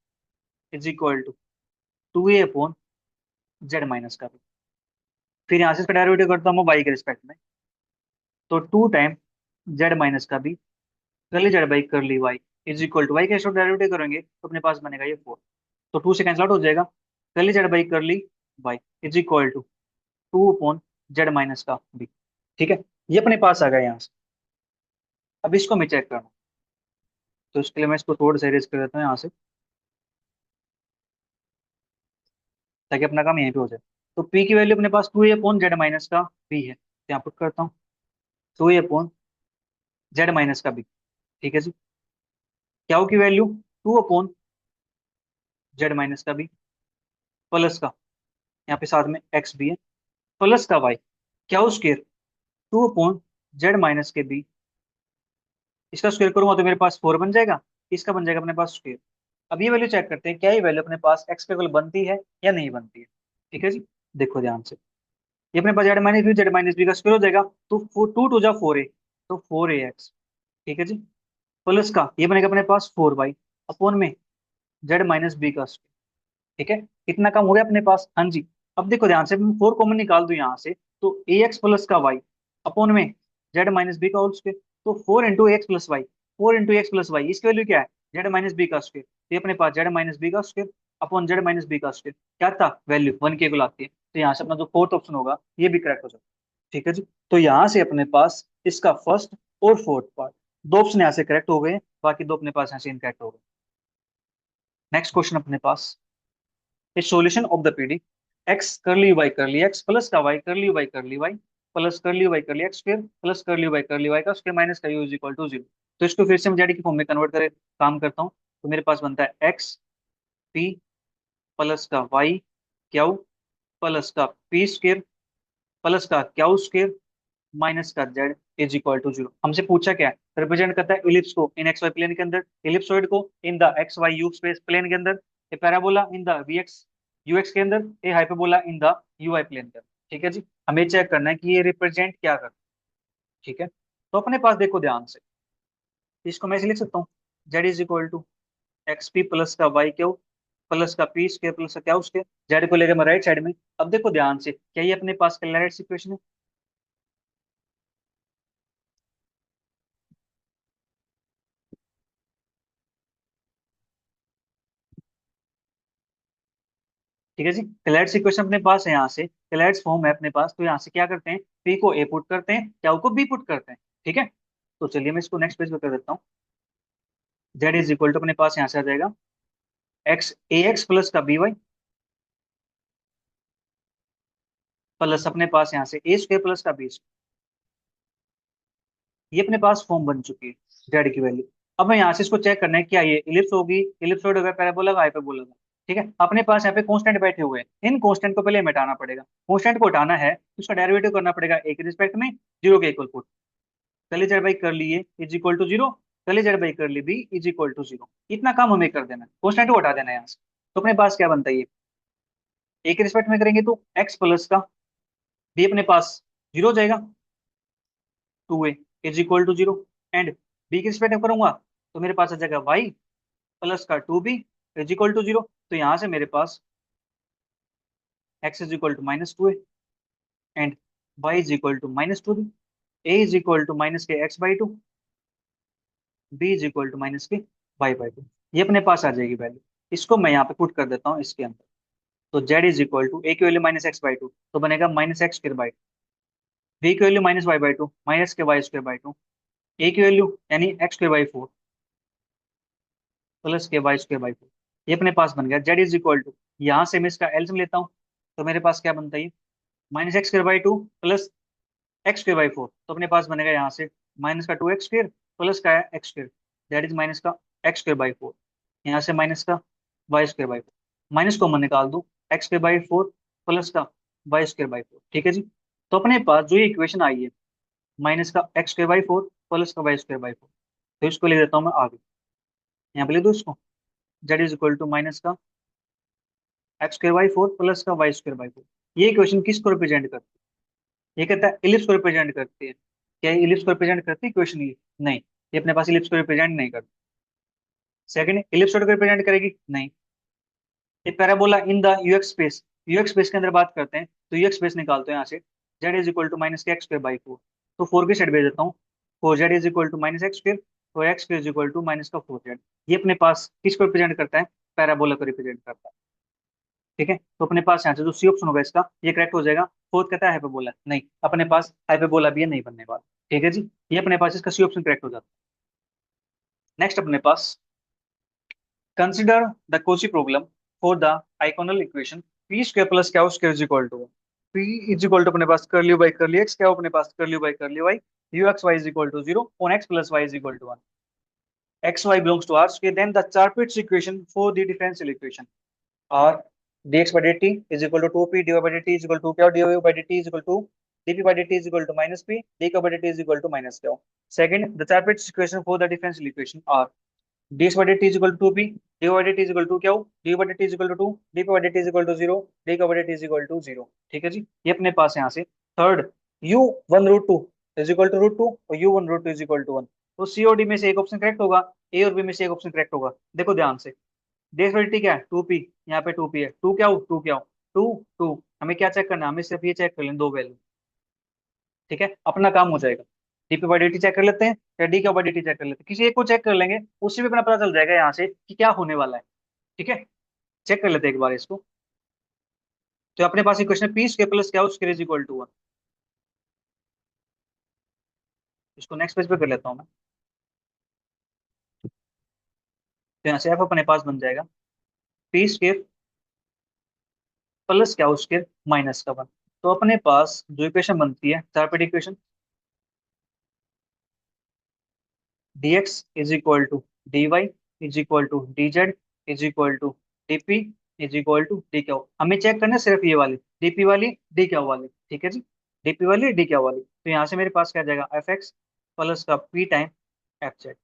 A: is equal to 2a upon z minus का भी। फिर यहाँ से इसका डेरिवेटिव करता हूँ वाई के रिस्पेक्ट में, तो 2 टाइम जेड माइनस का भी कर ली z by curly y is equal to y का डेरिवेटिव करेंगे तो अपने पास बनेगा ये 4, तो 2 से कैंसिल आउट हो जाएगा, कर ली z by curly y is equal to 2 upon z minus का बी। ठीक है, ये अपने पास आ गया यहाँ से। अब इसको मैं चेक करना, तो इसके लिए मैं इसको थोड़ा सा इरेज कर देता हूँ यहाँ से, ताकि अपना काम यहीं पे हो जाए। तो पी की वैल्यू अपने पास 2 अपॉन जेड माइनस का बी है, तो यहाँ पुट करता हूँ 2 अपॉन जेड माइनस का बी। ठीक है जी, क्या हो की वैल्यू 2 अपॉन जेड माइनस का बी प्लस का, यहाँ पे साथ में एक्स भी है, प्लस का वाई, क्या हो स्क्वायर 2 अपॉन जेड माइनस के बी, इसका स्क्वायर करूंगा तो मेरे पास 4 बन जाएगा, इसका बन जाएगा अपने पास स्क्वायर। अब ये वैल्यू चेक करते हैं, क्या ये वैल्यू अपने पास एक्स के इक्वल बनती है या नहीं बनती है। ठीक है जी, देखो ध्यान से, ये अपने पास जेड माइनस बी का स्क्वायर हो जाएगा, तो 2 टू जा 4a, तो 4ax। ठीक है जी, प्लस का ये बनेगा अपने पास 4y अपॉन में जेड माइनस बी का स्क्वायर। ठीक है, कितना कम हो गया अपने पास, हाँ जी। अब देखो ध्यान से, 4 कॉमन निकाल दो यहाँ से, तो ए एक्स प्लस का वाई अपॉन में जेड माइनस बी का होल स्क्वायर, तो 4 इंटू एक्स प्लस वाई, इसकी वैल्यू क्या है, जेड माइनस बी का स्क्वायर, तो ये अपने पास जेड माइनस बी का square upon z minus b का स्क्वायर, क्या था वैल्यू 1 के इक्वल आती है, तो यहाँ से अपना जो फोर्थ ऑप्शन होगा ये भी करेक्ट हो जाएगा। ठीक है जी, तो यहाँ से अपने पास इसका फर्स्ट और फोर्थ पार्ट, दो ऑप्शन यहाँ से करेक्ट हो गए, बाकी दो अपने पास यहाँ से इनकरेक्ट हो गए। नेक्स्ट क्वेश्चन अपने पास, a solution of the PD x curly x plus का y curly y plus curly x square plus curly y का स्क्वायर माइनस का u इज इक्वल टू 0। तो इसको फिर से हम जेड की फॉर्म में कन्वर्ट करे काम करता हूँ, तो मेरे पास बनता है x p प्लस का y क्यू प्लस का p स्क्वायर प्लस का क्यू स्क्वायर माइनस का जेड इज इक्वल टू 0। हमसे पूछा क्या है, रिप्रेजेंट करता है इलिप्स को इन एक्स वाई प्लेन के अंदर, इलिप्सॉइड को in the x y u space plane के अंदर, a parabola in the v x u x के अंदर, a hyperbola in the u y plane के अंदर। ठीक है जी, हमें चेक करना है कि ये रिप्रेजेंट क्या करता है। ठीक है, तो अपने पास देखो ध्यान से, इसको मैं ऐसे लिख सकता हूँ, z is equal to x p plus का वाई क्यू प्लस का पी स्क्वायर प्लस का क्या उसके, जेड को लेकर मैं राइट साइड में। अब देखो ध्यान से, क्या ये अपने पास कैलकुलेट इक्वेशन है, ठीक है जी, क्लैड्स इक्वेशन अपने पास है, यहाँ से क्लैड्स फॉर्म है अपने पास, तो यहाँ से क्या करते हैं, पी को ए पुट करते हैं, क्या को बी पुट करते हैं। ठीक है, तो चलिए मैं इसको नेक्स्ट पेज पे कर देता हूँ। जेड इज इक्वल टू अपने पास यहाँ से आ जाएगा एक्स ए एक्स प्लस का बी वाई प्लस अपने पास यहाँ से ए स्क्वायर प्लस का बी। ये अपने पास फॉर्म बन चुकी है जेड की वैल्यू। अब मैं यहाँ से इसको चेक करना है, क्या ये इलिप्स होगी, इलिप्सॉइड होगा, पैराबोला होगा, हाइपरबोला होगा। ठीक है, अपने पास यहाँ पे कांस्टेंट बैठे हुए हैं, इन कांस्टेंट को पहले हमें हटाना पड़ेगा। कांस्टेंट को हटाना है तो उसका डेरिवेटिव करना पड़ेगा एक रिस्पेक्ट में, जीरो के equal put. Curly z by curly is equal to zero, curly z by curly b is equal to zero. इतना काम हमें कर देना है, कांस्टेंट को हटा देना है यहाँ से। तो अपने पास क्या बनता है, ये एक रिस्पेक्ट में करेंगे तो एक्स प्लस का बी अपने पास जीरो हो जाएगा, two a is equal to zero. And b की रिस्पेक्ट में करूंगा तो मेरे पास आ जाएगा वाई प्लस का two b is equal to zero. तो यहाँ से मेरे पास x is equal to minus two a and y is equal to minus two b, a is equal to minus के x by two, b is equal to minus के y by two. ये अपने पास आ जाएगी value. इसको मैं यहाँ पे पुट कर देता हूँ इसके अंदर। तो z is equal to a की value minus x by two, तो बनेगा minus x square by two, b की value minus y by two, minus के Y square by two, a की वैल्यू यानी x square by four plus के Y square by four. ये अपने पास बन गया जेड इज इक्वल टू, यहाँ से मैं इसका एलसीएम लेता हूँ तो मेरे पास क्या बनता है, minus x square by two plus x square by four. तो अपने पास बनेगा यहाँ से माइनस का टू एक्स स्क्र प्लस का x square, that is minus का एक्स स्क्र बाई फोर, यहाँ से माइनस का Y square by four, minus को मैं निकाल दूँ, x square by four plus का वाई स्क्र बाई फोर। ठीक है जी, तो अपने पास जो ये इक्वेशन आई है माइनस का x square by four plus का वाई स्क्र बाई फोर, तो इसको लिख देता हूँ मैं आगे, यहाँ पे लिख दो इसको, z is equal to minus का x square by four plus का वाई स्क्र बाई फोर। ये इक्वेशन किसको रिप्रेजेंट करती है, ये कहता है इलिप्स को रिप्रेजेंट करती है। क्या ये इलिप्स को रिप्रेजेंट करती है इक्वेशन, ये नहीं, ये अपने पास इलिप्स को रिप्रेजेंट नहीं करती। सेकंड, इलिप्स को रिप्रेजेंट करेगी नहीं। ये parabola in the UX space, UX space के अंदर बात करते हैं तो यूएक्स स्पेस निकालते हैं यहाँ से, z is equal to minus के एक्स स्क्वायर बाई फोर, तो फोर की साइड भेज देता हूँ, four z is equal to minus x square, तो x square is equal to minus का फोर जेड। ये अपने पास किसको रिप्रेजेंट करता है, पैराबोला को रिप्रेजेंट करता है। ठीक है, तो अपने पास यहाँ से जो सी ऑप्शन होगा इसका ये करेक्ट हो जाएगा। फोर्थ कहता है हाइपरबोला, नहीं अपने पास हाइपरबोला भी है, नहीं बनने वाला। ठीक है जी, ये अपने पास इसका सी ऑप्शन करेक्ट हो जाता है। नेक्स्ट अपने पास consider the Cauchy problem for the iconal equation p square plus q square is equal to 1। p is equal to अपने पास कर लियो बाई कर लियो x, क्या अपने पास कर लियो बाई कर लियो y, u x y is equal to 0 on x plus y is equal to 1, x y belongs to R square, then the Charpit's equation for the differential equation r dx by dt is equal to 2p dy by dt is equal to q dy by dt is equal to dp by dt is equal to minus p dq by dt is equal to minus q। Second, the Charpit's equation for the differential equation are dx by dt is equal to 2p, dy by dt is equal to q, dy by dt is equal to 2, dp by dt is equal to 0, dq by dt is equal to 0। ठीक है जी, ये अपने पास यहाँ से। Third, u one root two is equal to root two और u one root two is equal to one, तो c और डी में से एक ऑप्शन करेक्ट होगा, ए और बी में से एक ऑप्शन करेक्ट होगा। देखो ध्यान से, dx by dt क्या है, 2p, यहाँ पे 2p है, टू क्या हो, टू क्या हो, टू टू। हमें क्या चेक करना है, हमें सिर्फ ये चेक कर लें दो वैल्यू। ठीक है, अपना काम हो जाएगा। डीपी बाई डी चेक कर लेते हैं या d q by d check कर लेते हैं, किसी एक को चेक कर लेंगे, उससे भी अपना पता चल जाएगा यहाँ से कि क्या होने वाला है। ठीक है, चेक कर लेते हैं एक बार इसको। तो अपने पास equation p square plus q square is equal to one, इसको नेक्स्ट पेज पे कर लेता हूँ मैं। तो यहाँ से एफ अपने पास बन जाएगा p square plus q square minus का वन। तो अपने पास जो इक्वेशन बनती है चार equation, dx is equal to dy is equal to dz is equal to dp is equal to d q. हमें चेक करना है सिर्फ ये वाली dp वाली डी क्यू वाली। ठीक है जी, dp वाली डी क्यू वाली, तो यहाँ से मेरे पास क्या जाएगा, एफ एक्स प्लस का p time f z,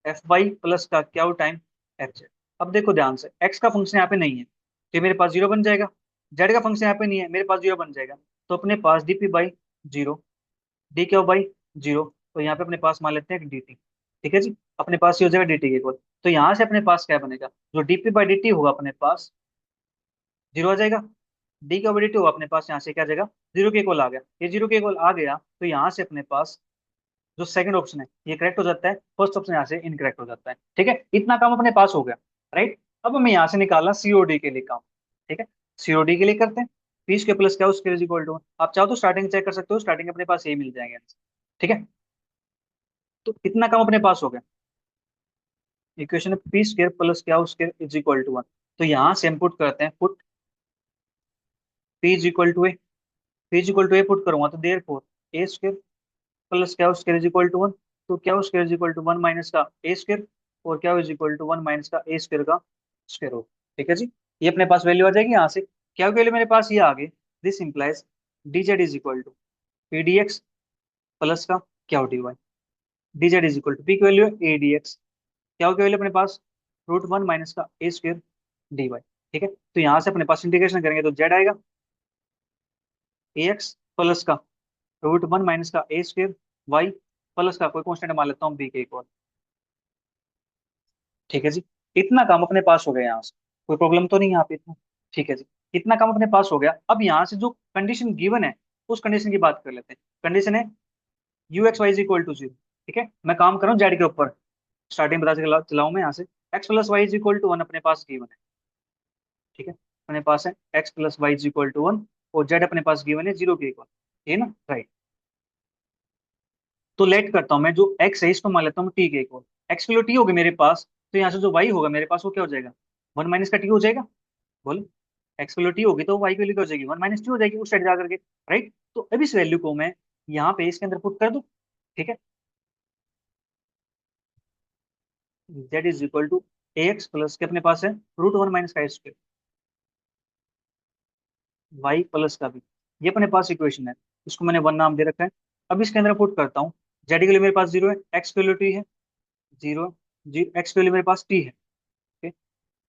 A: f y plus का क्यू टाइम एफ जेड। अब देखो ध्यान से, x का फंक्शन यहाँ पे नहीं है तो ये मेरे पास जीरो बन जाएगा, z का फंक्शन यहाँ पे नहीं है मेरे पास जीरो बन जाएगा, तो अपने पास dp by zero, D q by zero, तो यहाँ पे अपने पास मान लेते हैं डी टी। ठीक है जी, अपने पास ये हो जाएगा डी टी के इक्वल। तो यहाँ से अपने पास क्या बनेगा, जो डीपी बाई डी टी होगा अपने पास जीरो आ जाएगा, D q by D T होगा अपने पास यहाँ से क्या आ जाएगा, जीरो के इक्वल आ गया। ये जीरो के इक्वल आ गया तो यहाँ से अपने पास जो सेकंड ऑप्शन है ये करेक्ट हो जाता है, फर्स्ट ऑप्शन यहाँ से इनकरेक्ट हो जाता है। ठीक है, इतना काम अपने पास हो गया, राइट। अब हमें यहाँ से निकालना सीओडी के लिए काम। ठीक है, सीओडी के लिए करते हैं। P square plus q square is equal to 1। आप चाहो तो स्टार्टिंग चेक कर सकते हो, स्टार्टिंग अपने पास यही मिल जाएंगे। ठीक है, तो कितना कम अपने पास हो गया। इक्वेशन है p square plus q square is equal to 1। तो यहाँ से हम पुट करते हैं, put p is equal to a. P is equal to a put करूंगा तो therefore a square plus q square is equal to 1। तो q square is equal to 1 minus का ए स्क्वायर, और क्या is equal to 1 minus का a square का square root. ठीक है जी, ये अपने पास वैल्यू आ जाएगी यहाँ से। क्या वैल्यू मेरे पास ये आ गई। This implies d z is equal to P D x plus का क्या D y. D z is equal to p की वैल्यू है ए डी एक्स, क्या वैल्यू अपने पास रूट 1 माइनस का ए स्क्वायर डी वाई। ठीक है, तो यहाँ से अपने पास इंटीग्रेशन करेंगे तो जेड आएगा ए एक्स प्लस का रूट 1 माइनस का ए स्क्वायर वाई प्लस का कोई कॉन्स्टेंट मान लेता हूँ बी के इक्वल। ठीक है जी, इतना काम अपने पास हो गया यहाँ से, कोई प्रॉब्लम तो नहीं यहाँ पे इतना। ठीक है जी, इतना काम अपने पास हो गया। अब यहाँ से जो कंडीशन गिवन है उस कंडीशन की बात कर लेते हैं। कंडीशन है u x y is equal to zero. ठीक है, मैं काम कर रहा हूँ जेड के ऊपर, स्टार्टिंग बता चलाऊं मैं यहाँ से। X plus y is equal to 1 अपने पास गिवन है। ठीक है, अपने पास है x plus y is equal to 1, और जेड अपने पास गिवन है 0 के इक्वल। ये ना राइट। तो लेट करता हूँ मैं, जो एक्स है इसको मान लेता हूँ टी के इक्वल। एक्स किलो टी होगी मेरे पास, तो यहाँ से जो वाई होगा मेरे पास वो क्या हो जाएगा, 1 माइनस का टी हो जाएगा। बोलो, एक्स वैल्यू टी होगी तो वाई की वैल्यू क्या हो जाएगी, 1 माइनस टी हो जाएगी उस साइड जा करके। राइट, तो अब इस वैल्यू को मैं यहाँ पे इसके अंदर पुट कर दूं। ठीक है, Z is equal to A x plus के अपने पास है रूट 1 माइनस का स्क्वायर वाई प्लस का भी। ये अपने पास इक्वेशन है, इसको मैंने वन नाम दे रखा है। अब इसके अंदर पुट करता हूँ, जेड के लिए मेरे पास जीरो है, एक्स की वैल्यू टी है जीरो, जी एक्स की वैल्यू मेरे पास टी है। ठीक है,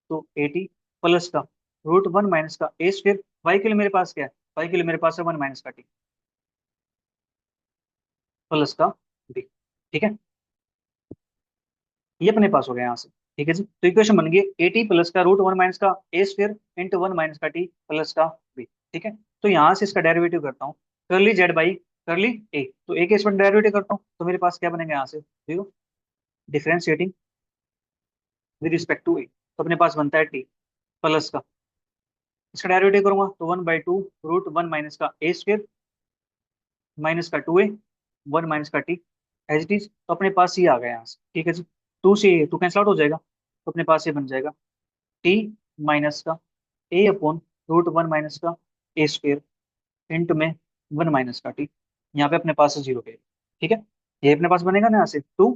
A: तो ए टी प्लस का रूट 1 माइनस का ए स्क्वायर, वाई के लिए मेरे पास क्या है, वाई के लिए मेरे पास है 1 माइनस का टी प्लस का डी। ठीक है, ये अपने पास हो गया यहाँ से। ठीक है जी, तो इक्वेशन बन गई ए टी प्लस का रूट 1 माइनस का ए स्क्वायर इंटू 1 माइनस का टी प्लस का बी। ठीक है, तो यहाँ से इसका डेरिवेटिव करता हूँ, कर ली जेड बाई कर ली ए, तो ए के इस पर डेरिवेटिव करता हूँ तो मेरे पास क्या बनेगा यहाँ से zero, differentiating with respect to a, तो अपने पास बनता है टी प्लस का, इसका डेरिवेटिव करूंगा तो 1/2 रूट 1 माइनस का ए स्क्वायर माइनस का 2a 1 माइनस का टी एज इट इज, तो अपने पास ये आ गया यहाँ से। ठीक है जी, टू से टू कैंसिल आउट हो जाएगा, तो अपने पास ये बन जाएगा टी माइनस का ए अपॉन रूट 1 माइनस का ए स्क्वायर इंटू में 1 माइनस का टी, यहाँ पे अपने पास है जीरो के। ठीक है, ये अपने पास बनेगा ना यहाँ से टू,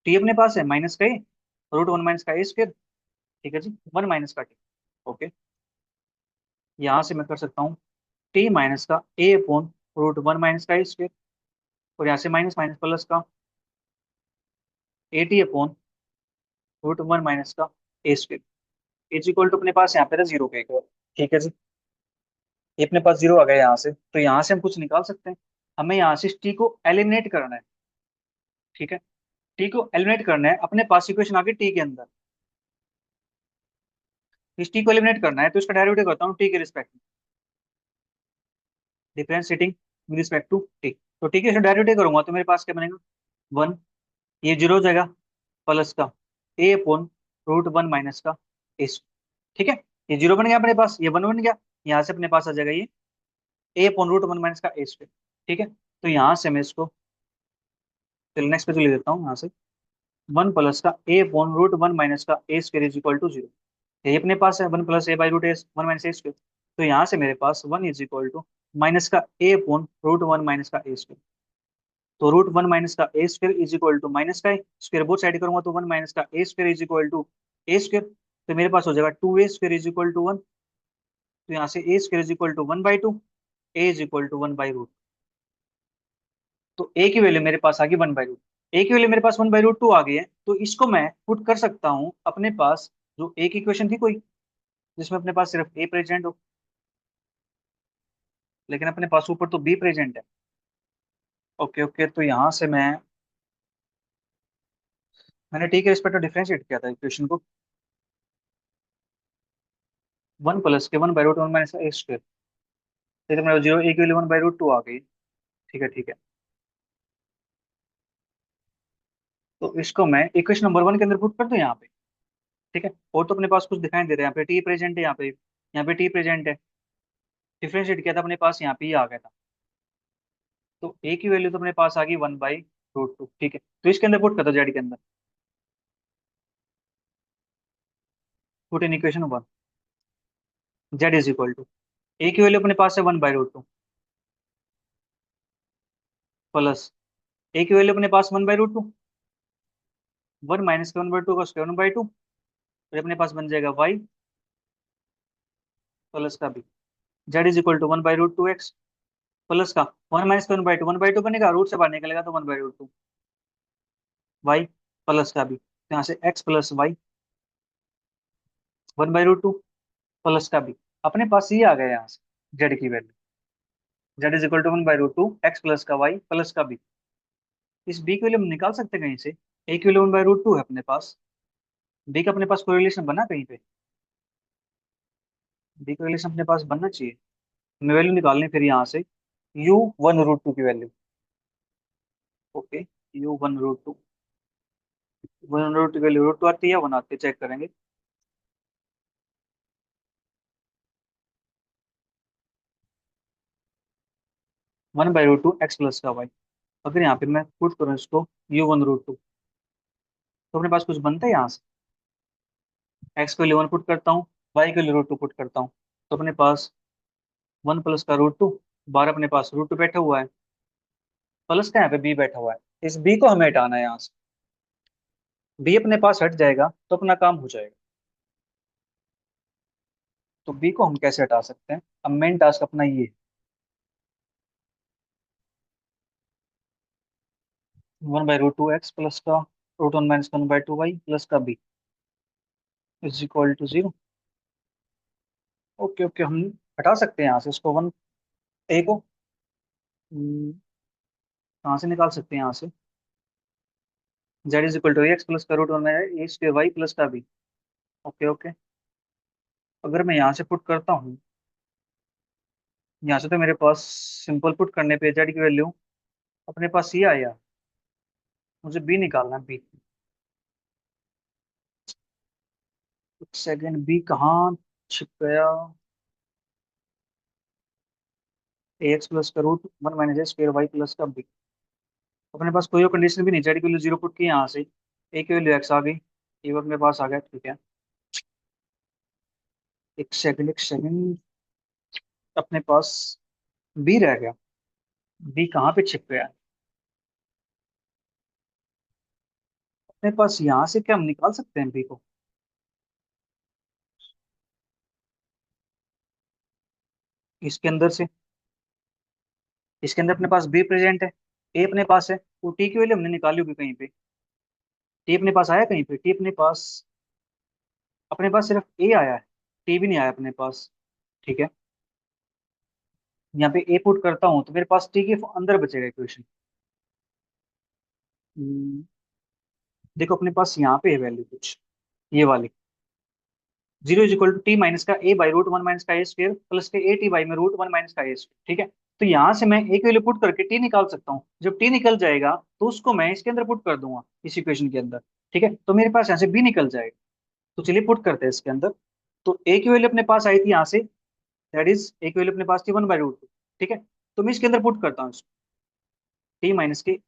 A: टी अपने पास है माइनस का ए रूट 1 माइनस का ए स्क्वायर। ठीक है जी, 1 माइनस का टी। ओके, यहाँ से मैं कर सकता हूँ टी माइनस का ए अपॉन रूट 1 माइनस का ए स्क्वायर, और यहाँ से माइनस माइनस प्लस का a t upon root 1 minus का a square is equal to अपने पास यहाँ पे था जीरो के इक्वल। ठीक है जी, ये अपने पास जीरो आ गया यहाँ से, तो यहाँ से हम कुछ निकाल सकते हैं। हमें यहाँ से इस टी को एलिमिनेट करना है। ठीक है, टी को एलिमिनेट करना है, अपने पास इक्वेशन आ गई टी के अंदर, इस टी को एलिमिनेट करना है तो इसका डेरिवेटिव करता हूँ टी के रिस्पेक्ट में, differentiating with respect to t. तो टी के डेरिवेटिव करूंगा तो मेरे पास क्या बनेगा 1, ये जीरो हो जाएगा प्लस का ए अपॉन रूट 1 माइनस का ए। ठीक है, ये जीरो बन गया अपने पास, ये 1 बन गया, यहाँ से अपने पास आ जाएगा ये ए अपॉन रूट 1 माइनस का ए स्क्वायर। ठीक है, तो यहाँ से मैं इसको चलो नेक्स्ट पे तो ले देता हूँ यहाँ से 1 प्लस का ए अपॉन रूट 1 माइनस का a square is equal to zero. ये अपने पास है 1 plus a by root a 1 minus a square, तो यहाँ से मेरे पास 1 इज इक्वल टू माइनस का ए अपॉन रूट 1 माइनस का ए स्क्वायर। तो रूट 1 माइनस का a square is equal to minus का स्क्वायर बोथ साइड करूंगा तो 1 माइनस का a square is equal to a square, तो मेरे पास हो जाएगा 2a square is equal to 1, तो यहाँ से a square is equal to 1/2, a is equal to 1/√। तो ए की वैल्यू मेरे पास आ गई 1/√, ए की वैल्यू मेरे पास 1/√2 आ गई है, तो इसको मैं पुट कर सकता हूँ अपने पास जो ए की इक्वेशन थी कोई, जिसमें अपने पास सिर्फ ए प्रेजेंट हो, लेकिन अपने पास ऊपर तो बी प्रेजेंट है। ओके ओके, तो यहाँ से मैंने टी के रिस्पेक्ट में डिफरेंशिएट किया था इक्वेशन को, 1 प्लस के 1/√1 माइनस ए स्क्वायर, तो मेरा जीरो ए की वैल्यू 1/√2 आ गई। ठीक है ठीक है, तो इसको मैं इक्वेशन नंबर 1 के अंदर पुट कर दूं यहाँ पे। ठीक है, और तो अपने पास कुछ दिखाई दे रहा है, यहाँ पे टी प्रेजेंट है यहाँ पे, यहाँ पे टी प्रेजेंट है, डिफरेंशिएट किया था अपने पास, यहाँ पे ही आ गया था। तो ए की वैल्यू तो अपने पास आ गई 1/√2, ठीक है। तो इसके अंदर पुट कर दो, जेड के अंदर, put in equation 1, z is equal to, a की वैल्यू अपने पास है 1/√2 प्लस, ए की वैल्यू अपने पास 1/√2, 1 - 1/2 का स्क्वायर 1/2, फिर अपने पास बन जाएगा वाई प्लस का b, z is equal to 1/√2x plus का 1 - 1/2, 1/2 बनेगा, रूट से बाहर निकलेगा तो 1/√2 वाई प्लस का बी, यहाँ से एक्स प्लस वाई 1/√2 प्लस का बी। अपने पास ये आ गया यहाँ से जेड की value, Z is equal to 1/√2 X plus का वाई प्लस का बी। इस बी की वैल्यू हम निकाल सकते हैं कहीं से, ए की वैल्यू 1/√2 है अपने पास, बी का अपने पास कोई रिलेशन बना कहीं पे, बी का रिलेशन अपने पास बनना चाहिए। हमें वैल्यू निकालनी फिर यहाँ से, u 1√2 की वैल्यू, ओके, u 1√2, 1√2 की वैल्यू √2 आती है, 1 आती है, चेक करेंगे। 1/√2 एक्स प्लस का वाई, अगर यहाँ पे मैं पुट करूँ इसको u 1√2, तो अपने पास कुछ बनता है यहाँ से, एक्स को 11 पुट करता हूँ, वाई को √2 पुट करता हूँ, तो अपने पास 1 प्लस का √2, 12 अपने पास √2 बैठा हुआ है, प्लस का यहाँ पे बी बैठा हुआ है, इस बी को हमें हटाना है यहाँ से, बी अपने पास हट जाएगा तो अपना काम हो जाएगा। तो बी को हम कैसे हटा सकते हैं, अब मेन टास्क अपना ये है, 1/√2 एक्स प्लस का √1 - 1/2 वाई प्लस का b is equal to 0। Okay okay, हम हटा सकते हैं यहाँ से इसको, वन ए को कहाँ से निकाल सकते हैं यहाँ से, z is equal to x plus का √1 - a² वाई प्लस का बी। ओके ओके, अगर मैं यहाँ से पुट करता हूँ, यहाँ से तो मेरे पास सिंपल पुट करने पे जेड की वैल्यू अपने पास ये आया, मुझे बी निकालना है, बी, एक सेकेंड, बी कहाँ छिप गया, ए एक्स प्लस का √1 - a² वाई प्लस का बी। अपने पास कोई और कंडीशन भी नहीं, जेड की वैल्यू 0 पुट की यहाँ से, ए की वैल्यू एक्स आ गई, ये वो अपने पास आ गया, ठीक है। एक सेकंड एक सेकंड, अपने पास बी रह गया, बी कहाँ पे छिप गया, अपने पास यहाँ से क्या हम निकाल सकते हैं बी को, इसके अंदर से, इसके अंदर अपने पास बी प्रेजेंट है, ए अपने पास है, वो टी की वैल्यू हमने निकाली होगी कहीं पे, टी अपने पास आया कहीं पे, टी अपने पास, अपने पास सिर्फ ए आया है, टी भी नहीं आया अपने पास, ठीक है। यहाँ पे ए पुट करता हूँ तो मेरे पास टी के अंदर बचेगा इक्वेशन। देखो अपने पास यहाँ पे है वैल्यू कुछ, ये वाली, 0 = t - a/√1 - a² प्लस के a t बाई में √1 - a², ठीक है। तो यहाँ से मैं एक वैल्यू पुट करके टी निकाल सकता हूँ, जब टी निकल जाएगा तो उसको मैं इसके अंदर पुट कर दूंगा, इस इक्वेशन के अंदर, ठीक है। तो मेरे पास यहाँ से बी निकल जाएगा, तो चलिए पुट करते हैं इसके अंदर। तो ए की वैल्यू अपने पास आई थी यहाँ से, दैट इज ए की वैल्यू अपने पास थी 1/√2, ठीक है। तो मैं इसके अंदर पुट करता हूँ, टी माइनस के,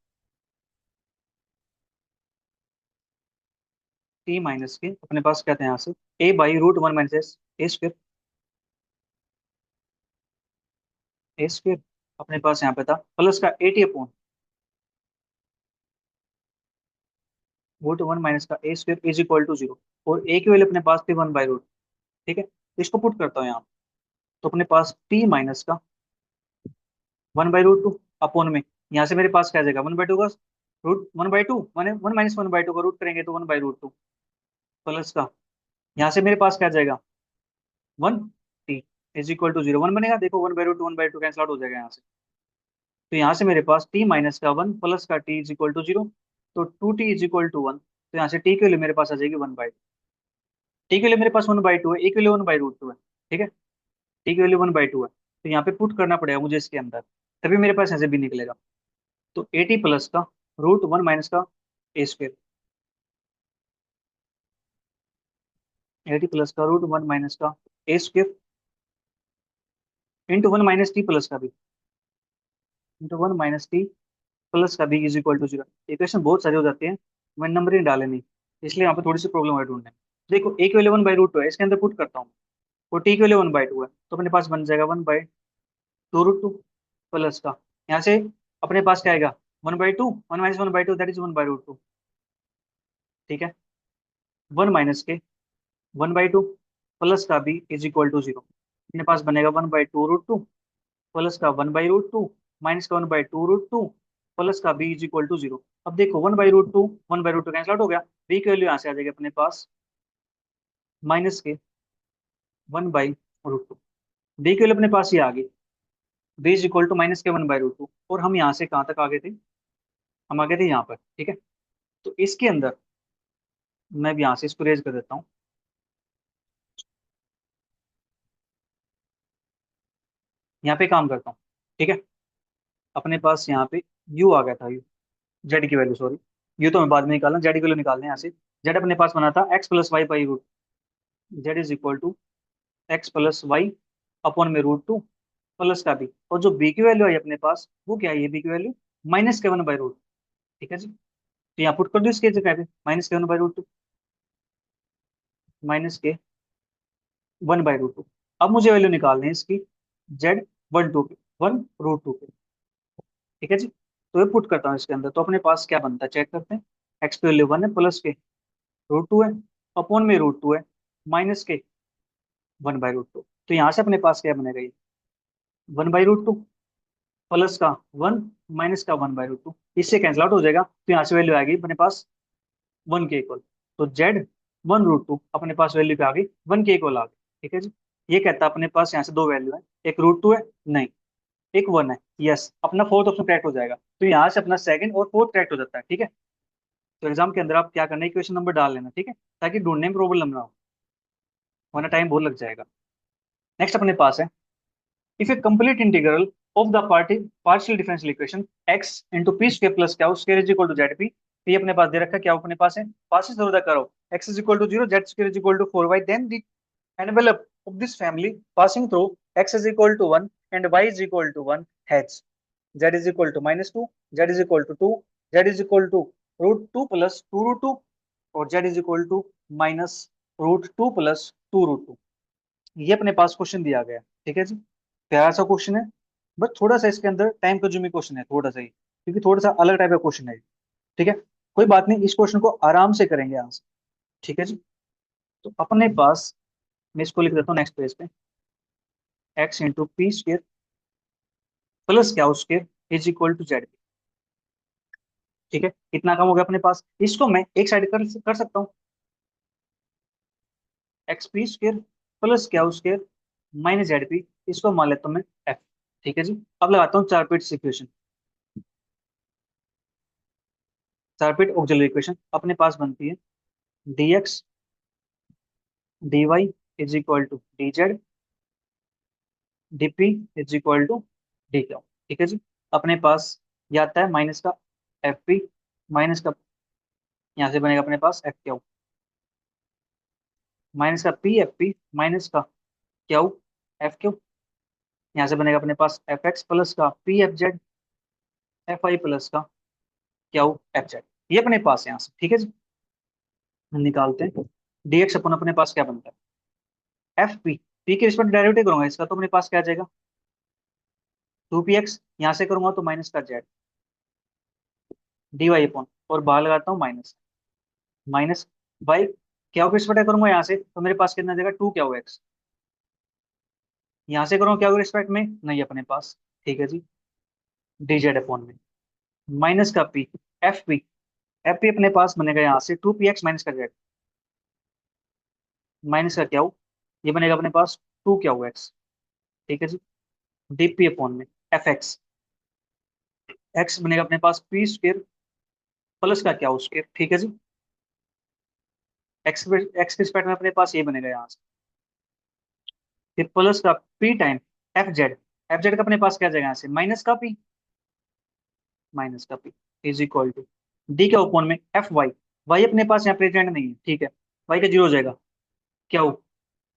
A: टी माइनस के अपने पास कहते हैं यहाँ से a/√1 - a², अपने पास यहाँ पे था प्लस का √1 - a² इज इक्वल टू 0, और ए की वैल्यू अपने पास थी 1/√2, ठीक है। तो इसको पुट करता हूँ यहाँ, तो अपने पास टी माइनस का 1/√2 अपॉन में, यहाँ से मेरे पास क्या आ जाएगा 1/2 का √1/2, माने 1 - 1/2 का रूट करेंगे तो 1/√2 प्लस का, यहाँ से मेरे पास क्या आ जाएगा 1, टी इज इक्वल टू 0, 1 बनेगा, देखो 1/√2 1/2 कैंसिल आउट हो जाएगा यहाँ से। तो यहाँ से मेरे पास टी माइनस का 1 प्लस का टी इज इक्वल टू 0, तो 2t इज इक्वल टू 1, तो यहाँ से टी के लिए मेरे पास आ जाएगी 1/2, टी के लिए मेरे पास 1/2 है, ए के लिए 1/√2 है, ठीक है, टी की वैल्यू 1/2 है, तो यहाँ पे पुट करना पड़ेगा मुझे इसके अंदर, तभी मेरे पास यहाँ से भी निकलेगा। तो ए टी प्लस का √1 माइनस का a², ए टी प्लस का √1 माइनस का a², into one minus t plus का b, into one minus t plus का b is equal to zero. Equation बहुत सारी हो जाती है, मैं नंबर ही डाले नहीं, इसलिए यहाँ पे थोड़ी सी प्रॉब्लम है ढूंढने में। देखो ए की value one by root two है, इसके अंदर पुट करता हूँ, और टी की वैल्यू वन बाई टू है, तो अपने पास बन जाएगा one by two root two plus का, यहाँ से अपने पास क्या आएगा, one by two, one minus one by two that is one by root two. ठीक है, वन माइनस के वन बाई टू प्लस का b is equal to zero, अपने पास बनेगा one by two root two plus का one by root two minus का one by two root two plus का b is equal to zero. अब देखो one by root two cancel out हो गया, बी की वैल्यू यहाँ से आ जाएगी अपने पास माइनस के one by root two, b की वैल्यू अपने पास ये आ गई, b is equal to minus के वन बाई रूट टू, और हम यहाँ से कहाँ तक आ गए थे, हम आ गए थे यहाँ पर। ठीक है, तो इसके अंदर मैं भी यहाँ से इसको रेज कर देता हूँ, यहाँ पे काम करता हूँ। ठीक है, अपने पास यहाँ पे यू आ गया था, यू जेड की वैल्यू, सॉरी यू तो मैं बाद में निकालना, जेड की वैल्यू निकालने हैं यहाँ से। जेड अपने पास बना था x plus y by root, z is equal to x plus y upon में रूट टू प्लस का बी, और जो बी की वैल्यू आई अपने पास वो क्या है, ये बी की वैल्यू माइनस के वन बाई रूट। ठीक है जी, तो यहाँ पुट कर दो इसके जगह पे माइनस के one by root two, minus के वन बाई रूट टू। अब मुझे वैल्यू निकालनी है इसकी जेड वन टू पे, वन रूट टू पे। ठीक है जी, तो ये पुट करता हूँ इसके अंदर, तो अपने पास क्या बनता है चेक करते हैं। एक्स की वैल्यू वन है प्लस के रूट टू है, अपॉन में रूट टू है माइनस के वन बाई रूट टू, तो यहाँ से अपने पास क्या बनेगा, ये one by root two plus का वन माइनस का वन बाई रूट टू, इससे कैंसिल आउट हो जाएगा, तो यहाँ से वैल्यू आ गई अपने पास वन के इक्वल। तो जेड वन रूट टू अपने पास वैल्यू पे आ गई वन के इक्वल आ गई। ठीक है जी, ये कहता है अपने पास यहाँ से दो वैल्यू है, एक रूट टू है, नहीं एक वन है, यस अपना फोर्थ ऑप्शन करेक्ट हो जाएगा, तो यहाँ से अपना सेकंड और फोर्थ करेक्ट हो जाता है। ठीक है, तो एग्जाम के अंदर आप क्या करना है, इक्वेशन नंबर डाल लेना, ठीक है, ताकि ढूंढने में प्रॉब्लम ना हो, वरना टाइम बहुत लग जाएगा। नेक्स्ट अपने पास है, if a complete integral of the partial differential equation x into p square plus q square is equal to zp, तो ये अपने पास दे रखा है, क्या अपने पास है, पास थोड़ा सा करो, x is equal to 0, z square is equal to 4y, then the envelope of this family passing through x is equal to 1 and y is equal to 1 has z is equal to minus 2, z is equal to 2, z is equal to root 2 plus 2 root 2, और z is equal to minus root 2 plus 2 root 2। ये अपने पास question दिया गया है। ठीक है जी, प्यारा सा क्वेश्चन है, बट थोड़ा सा इसके अंदर टाइम कंज्यूमिंग क्वेश्चन है थोड़ा सा ही, क्योंकि थोड़ा सा अलग टाइप का क्वेश्चन है। ठीक है, कोई बात नहीं, इस क्वेश्चन को आराम से करेंगे यहाँ से। ठीक है जी, तो अपने पास मैं इसको लिख देता हूँ नेक्स्ट पेज पे, x into p square plus क्या square is equal to z. ठीक है, इतना कम हो गया अपने पास, इसको मैं एक साइड कर सकता हूँ, एक्स पी स्क्र प्लस क्या स्क्र माइनस जेड पी, इसको मान लेता हूँ मैं एफ। ठीक है जी, अब लगाता हूँ चार पीट इक्वेशन, चार पीट ऑक्सिलरी इक्वेशन अपने पास बनती है dx dy is equal to dz dp is equal to dq। ठीक है जी, अपने पास ये आता है माइनस का एफ पी, माइनस का यहाँ से बनेगा अपने पास एफ क्यू, माइनस का पी एफ पी माइनस का क्यू एफ क्यू, यहाँ से बनेगा अपने पास एफ एक्स प्लस का P F z F I plus का क्यू एफ जेड, ये अपने पास है यहाँ से। ठीक है जी, हम निकालते हैं dx अपन अपने पास क्या बनता है, एफ पी, पी के रिस्पेक्ट डेरिवेटिव करूंगा इसका, तो अपने पास क्या आ जाएगा टू पी एक्स, यहाँ से करूंगा तो माइनस का जेड डी वाई अपॉन, और बाहर लगाता हूँ माइनस, माइनस बाई क्या हो रिस्पेक्ट करूंगा यहाँ से, तो मेरे पास कितना आ जाएगा टू क्या हो एक्स, यहाँ से करूंगा क्या हो रिस्पेक्ट में, नहीं अपने पास। ठीक है जी, डी जेड अपॉन में माइनस का P F P, F P अपने पास बनेगा यहाँ से टू पी एक्स माइनस का जेड, माइनस का क्या हो, ये बनेगा अपने पास टू क्या हो एक्स। ठीक है जी, डी पी अपॉन में एफ एक्स, एक्स बनेगा अपने पास पी स्क्र प्लस का क्या हो स्क्र। ठीक है जी, एक्स एक्स के रिस्पेक्ट में अपने पास ये बनेगा यहाँ से, फिर प्लस का पी टाइम एफ जेड का अपने पास क्या आ जाएगा यहाँ से माइनस का पी, माइनस का p is equal to d के ओपन में एफ वाई, वाई अपने पास यहाँ प्रेजेंट नहीं है। ठीक है, वाई का जीरो हो जाएगा, क्या हो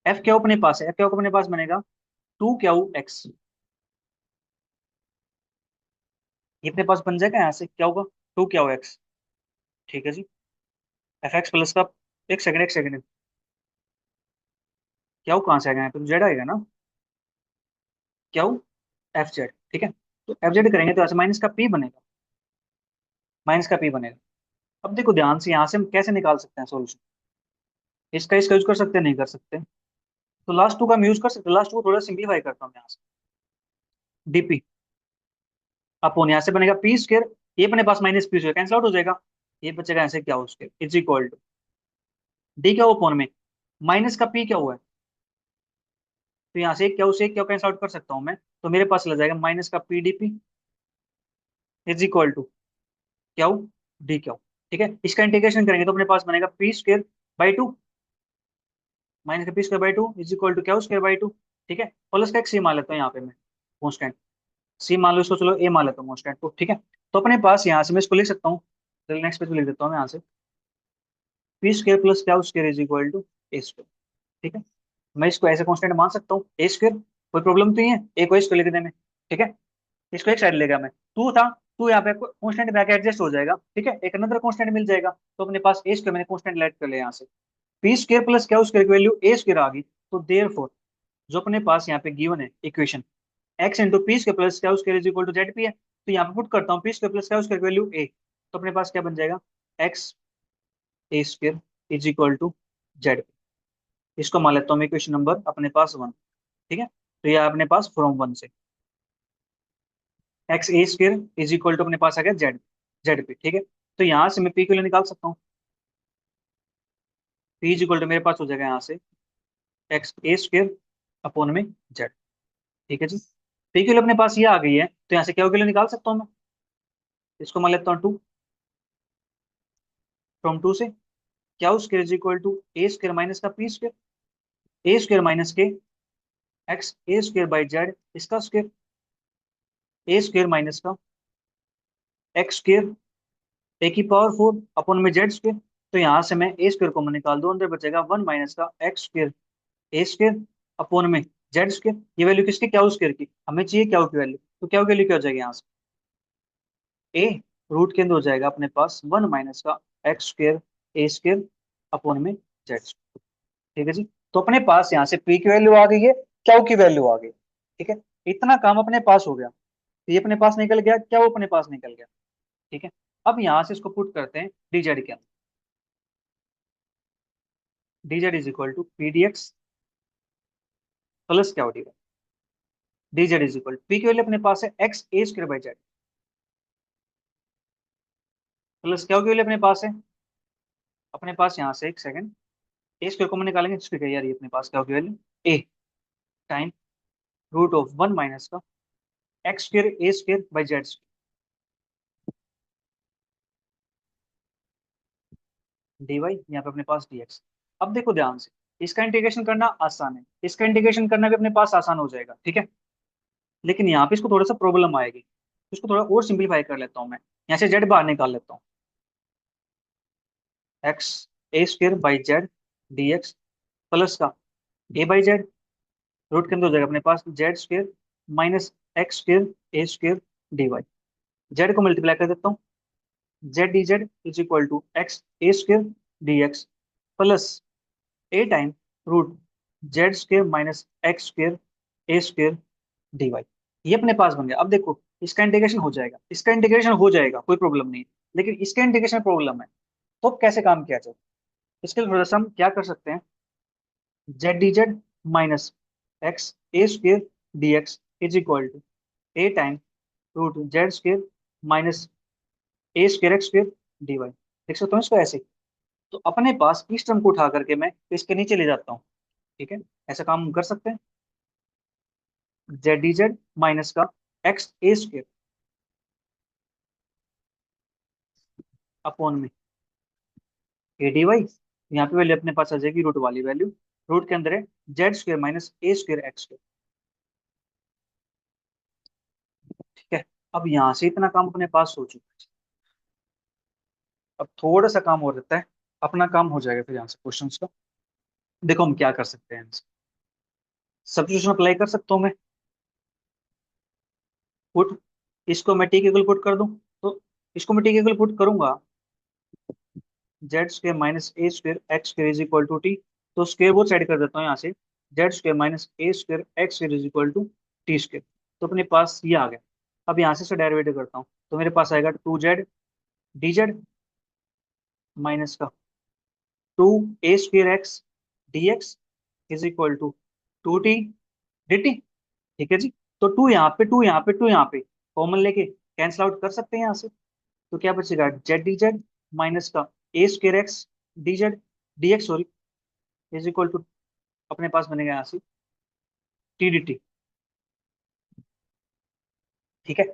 A: एफ क्या अपने पास है, एफ क्या अपने पास बनेगा टू क्या एक्स, ये अपने पास बन जाएगा, यहाँ से क्या होगा, टू क्या होगा एक्स। ठीक है जी। एफ एक्स प्लस का, एक सेकंड, क्या हो कहाँ से आएगा, यहाँ पे तो जेड आएगा ना, क्या हो, एफ जेड। ठीक है, तो एफ जेड करेंगे तो ऐसे माइनस का पी बनेगा, माइनस का पी बनेगा। अब देखो ध्यान से, यहाँ से हम कैसे निकाल सकते हैं सॉल्यूशन, इसका यूज कर सकते हैं, नहीं कर सकते। तो लास्ट टू का हम यूज कर सकते हैं, लास्ट टू को थोड़ा सिंप्लीफाई करता हूँ यहाँ से, डीपी अपॉन, यहाँ से बनेगा पी स्क्र, ये अपने पास minus p square cancel out हो जाएगा, ये बचेगा ऐसे क्या हो square is equal to d q हो अपॉन में, माइनस का पी क्या हुआ है, तो यहाँ से एक क्या उसे एक क्या कैंसिल आउट कर सकता हूँ मैं, तो मेरे पास लग जाएगा माइनस का p d p is equal to क्या हो, डी क्या हो। ठीक है, इसका इंटीग्रेशन करेंगे तो अपने पास बनेगा p square by two, minus का p square by two is equal to क्या हो स्क्र बाई टू। ठीक है, प्लस का एक सी मान लेता हूँ यहाँ पे मैं, कॉन्स्टेंट सी मान लो इसको, चलो ए मान लेता हूँ कॉन्स्टेंट को। ठीक है, तो अपने पास यहाँ से मैं इसको लिख सकता हूँ, चलो नेक्स्ट पेज पे लिख देता हूँ मैं यहाँ से, पी स्क्र प्लस क्या square is equal to A square. ठीक है, मैं इसको ऐसे कांस्टेंट मान सकता हूँ ए स्क्र, कोई प्रॉब्लम तो नहीं है, ए को इसको लिख देने में। ठीक है, इसको एक साइड लेगा मैं, टू था, टू यहाँ पे कांस्टेंट में आके एडजस्ट हो जाएगा। ठीक है, एक अनदर कांस्टेंट मिल जाएगा, तो अपने पास ए स्क्र मैंने कांस्टेंट लेट कर लिया यहाँ से, पी स्क्र प्लस क्या स्क्र की वैल्यू ए स्क्र आ गई। तो देयरफॉर जो अपने पास यहाँ पे गिवन है equation, x into p square plus क्या square is equal to z p है, तो यहाँ पे पुट करता हूँ पी स्क्र प्लस क्या स्क्र की वैल्यू ए, तो अपने पास क्या बन जाएगा, x a square is equal to z. इसको मान लेता हूँ मैं इक्वेशन नंबर अपने पास वन। ठीक है, तो ये अपने पास फ्रॉम वन से x a square is equal to अपने पास आ गया जेड, जेड पी। ठीक है, तो यहाँ से मैं पी के लिए निकाल सकता हूँ, पी इज इक्वल टू मेरे पास हो जाएगा यहाँ से एक्स ए स्क्र अपॉन में जेड। ठीक है जी, पी के लिए अपने पास ये आ गई है, तो यहाँ से क्या के लिए निकाल सकता हूँ मैं, इसको मान लेता हूँ टू, फ्रॉम टू से क्या square is equal to A square minus का p square, a square minus के x a square by z इसका स्क्र, ए स्क्र माइनस का एक्स स्क्र ए की पावर फोर अपॉन में जेड स्क्र। तो यहाँ से मैं ए स्क्र को मैं निकाल दूं, अंदर बचेगा वन माइनस का x square a square upon में जेड स्क्र। ये वैल्यू किसकी, क्या स्क्र की, हमें चाहिए क्या की वैल्यू, तो क्या वैल्यू क्या हो जाएगी यहाँ से, ए रूट के अंदर हो जाएगा अपने पास वन माइनस का x square a square upon में जेड स्क्र। ठीक है जी, तो अपने पास यहाँ से पी की वैल्यू आ गई है, क्या की वैल्यू आ गई। ठीक है, इतना काम अपने पास हो गया, तो ये अपने पास निकल गया, क्या वो अपने पास निकल गया। ठीक है, अब यहाँ से इसको पुट करते हैं dz के अंदर, dz is equal to P D x plus क्या हो d, dz is equal P की वैल्यू अपने पास है x a square by z plus क्या की वैल्यू अपने पास है, अपने पास यहाँ से एक सेकंड, ए स्क्र को हम निकालेंगे, ठीक है यार, ये अपने पास क्या होगी value, a time root of one minus का x square a square by z square d y, यहाँ पे अपने पास डी एक्स। अब देखो ध्यान से, इसका इंटीग्रेशन करना आसान है, इसका इंटीग्रेशन करना भी अपने पास आसान हो जाएगा। ठीक है, लेकिन यहाँ पे इसको थोड़ा सा प्रॉब्लम आएगी, इसको थोड़ा और सिंप्लीफाई कर लेता हूँ मैं, यहाँ से जेड बाहर निकाल लेता हूँ, x a square by Z d x plus का ए बाई जेड, रूट के अंदर हो जाएगा अपने पास z square minus x square a square d y, z को मल्टीप्लाई कर देता हूँ, z d z is equal to x a square d x plus a time root z square minus x square a square d y. ये अपने पास बन गया। अब देखो इसका इंटीग्रेशन हो जाएगा, इसका इंटीग्रेशन हो जाएगा, कोई प्रॉब्लम नहीं है, लेकिन इसका इंटीग्रेशन प्रॉब्लम है, तो अब कैसे काम किया जाए, इसके लिए थोड़ा सा हम क्या कर सकते हैं, z d z minus x a square d x is equal to a time root z square minus a square x square d y, देख सकते हो इसको ऐसे। तो अपने पास इस टर्म को उठा करके मैं इसके नीचे ले जाता हूँ। ठीक है, ऐसा काम हम कर सकते हैं, जेड डी जेड माइनस का एक्स ए स्क्र अपॉन में ए डी वाई, यहाँ पे वैल्यू अपने पास आ जाएगी रूट वाली वैल्यू, रूट के अंदर है Z square minus a square x square. ठीक है, अब यहाँ से इतना काम अपने पास हो चुका है, अब थोड़ा सा काम और रहता है, अपना काम हो जाएगा फिर यहाँ से क्वेश्चन का। देखो हम क्या कर सकते हैं, सब्स्टिट्यूशन अप्लाई कर सकता हूँ मैं, पुट इसको मैं टी के इक्वल पुट कर दूं, तो इसको मैं टी के इक्वल पुट करूंगा, z square minus a square x square is equal to t. तो स्क्र वो साइड कर देता हूँ यहाँ से, z square minus a square x square is equal to t square. तो अपने पास ये आ गया। अब यहाँ से इसका डेरिवेटिव करता हूँ, तो मेरे पास आएगा two z d z minus का two A square x D x is equal to two t d t. ठीक है जी। तो टू यहाँ पे, टू यहाँ पे, टू यहाँ पे कॉमन लेके कैंसिल आउट कर सकते हैं यहाँ से। तो क्या बचेगा, जेड डी जेड माइनस का a square x d z d x sorry is equal to, अपने पास बनेगा यहाँ से टी डी टी। ठीक है,